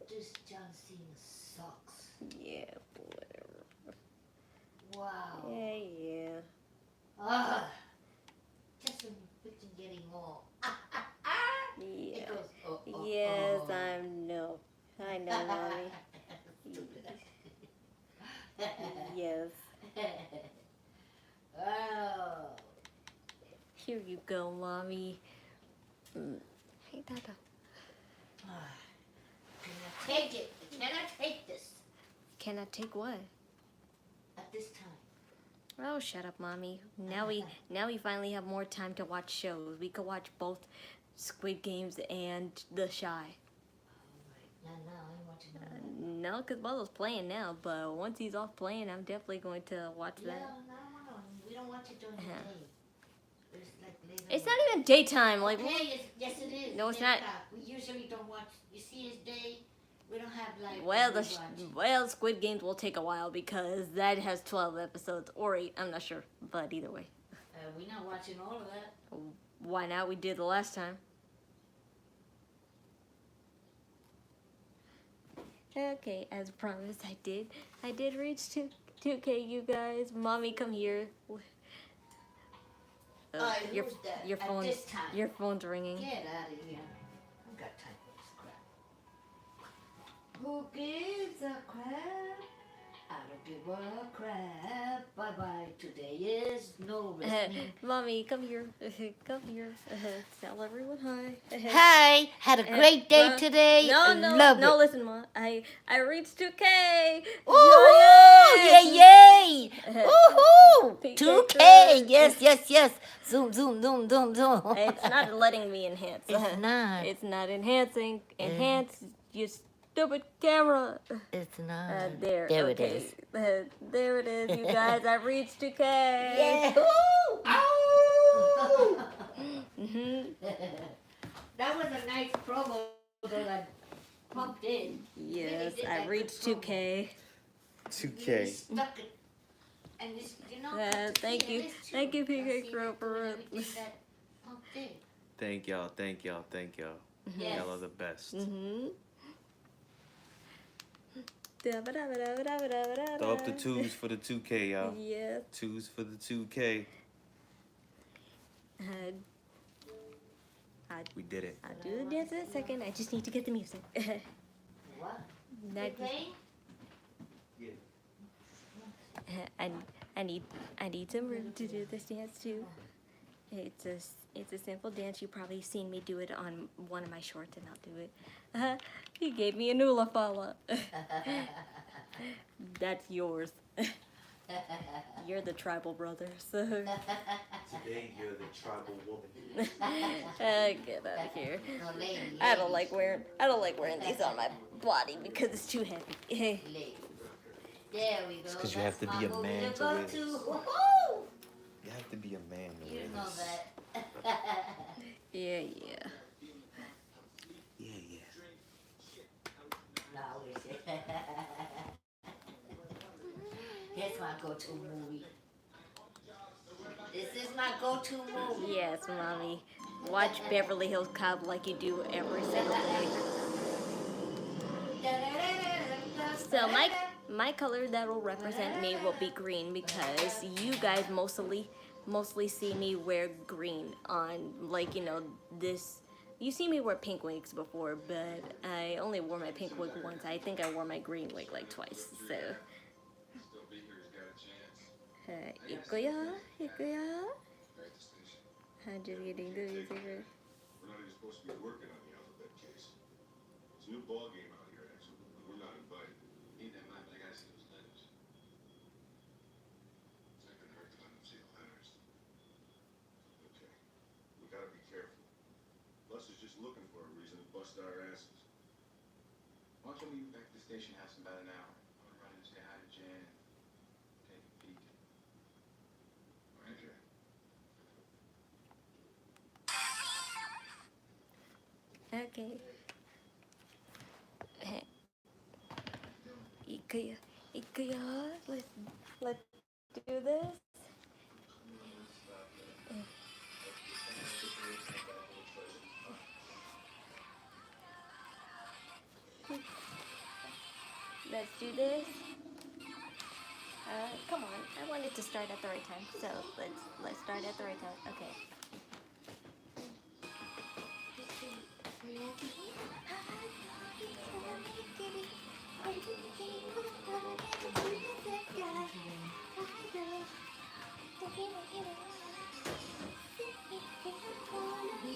this John Cena sucks. Yeah, whatever. Wow. Yeah. Just when you're freaking getting all. Yeah. It goes, Yes, I know, mommy. Yes. Oh. Here you go, mommy. Hey, Dada. Cannot take it. Cannot take this. Cannot take what? At this time. Oh, shut up, mommy. Now we finally have more time to watch shows. We could watch both Squid Games and The Shy. No, I'm watching them. No, because Bubba's playing now, but once he's off playing, I'm definitely going to watch that. No, we don't watch it during the day. It's like later. It's not even daytime. Like, okay, yes, it is. No, it's not. We usually don't watch. You see, it's day. We don't have like. Well, Squid Games will take a while because that has 12 episodes or 8. I'm not sure, but either way. We're not watching all of that. Why not? We did the last time. Okay, as promised, I did reach 2K, you guys. Mommy, come here. Your phone. Your phone's ringing. Get out of here. I've got time for this crap. Who gives a crap? I don't give a crap. Bye bye. Today is no wrestling. Mommy, come here. Come here. Tell everyone hi. Hi. Had a great day today. No. Listen, Mom. I reached 2K. Woohoo! Yay! Woohoo! 2K. Yes. Zoom. It's not letting me enhance. It's not. It's not enhancing. Enhance. You stupid camera. It's not. There it is. There it is, you guys. I reached 2K. Yeah. That was a nice promo that pumped in. Yes, I reached 2K. 2K. Stuck it. And this, you know, thank you, Pikay Grover. Thank y'all. Yes. Y'all are the best. Throw up the twos for the 2K, y'all. Yeah. Twos for the 2K. We did it. I'll do the dance in a second. I just need to get the music. What? I need some room to do this dance too. It's a simple dance. You've probably seen me do it on one of my shorts, and I'll do it. He gave me a Nula falla. That's yours. You're the tribal brother, so. Today you're the tribal woman. Get out of here. I don't like wearing these on my body because it's too heavy. There we go. It's because you have to be a man to wear this. You have have to be a man to You wear know this. that. Yeah, yeah. Yeah, yeah. No, here's my go-to movie. This is my go-to movie. Yes, mommy. Watch Beverly Hills Cop like you do every single day. So my color that will represent me will be green because you guys mostly see me wear green on, like, you know, this. You see me wear pink wigs before, but I only wore my pink wig once. I think I wore my green wig like twice. So ikuya. I'm just getting the music. We're not even supposed to be working on the alphabet case. It's a new ball game out here, actually. We're not invited. Neither am I, but I gotta see those letters. It's not gonna hurt to let them see the letters. Okay. We gotta be careful. Les is just looking for a reason to bust our asses. Why don't we meet back at the station, have some about an hour? I want to run in and say hi to Jan and take a peek. Okay. Okay. Ikuya. Let's do this. Let's do this. Come on. I wanted to start at the right time, so let's start at the right time. Okay. We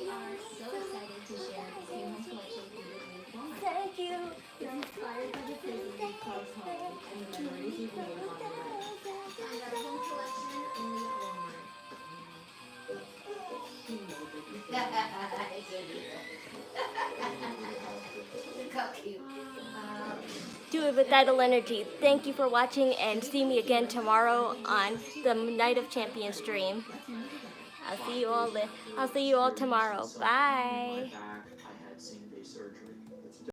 are so excited to share this new collection with you. Thank you. It's inspired by the places you call home and the memories you've made along the way. Find our home collection only at Walmart. Look how cute. Do it with Idol Energy. Thank you for watching and see me again tomorrow on the Night of Champions stream. I'll see you all tomorrow. Bye.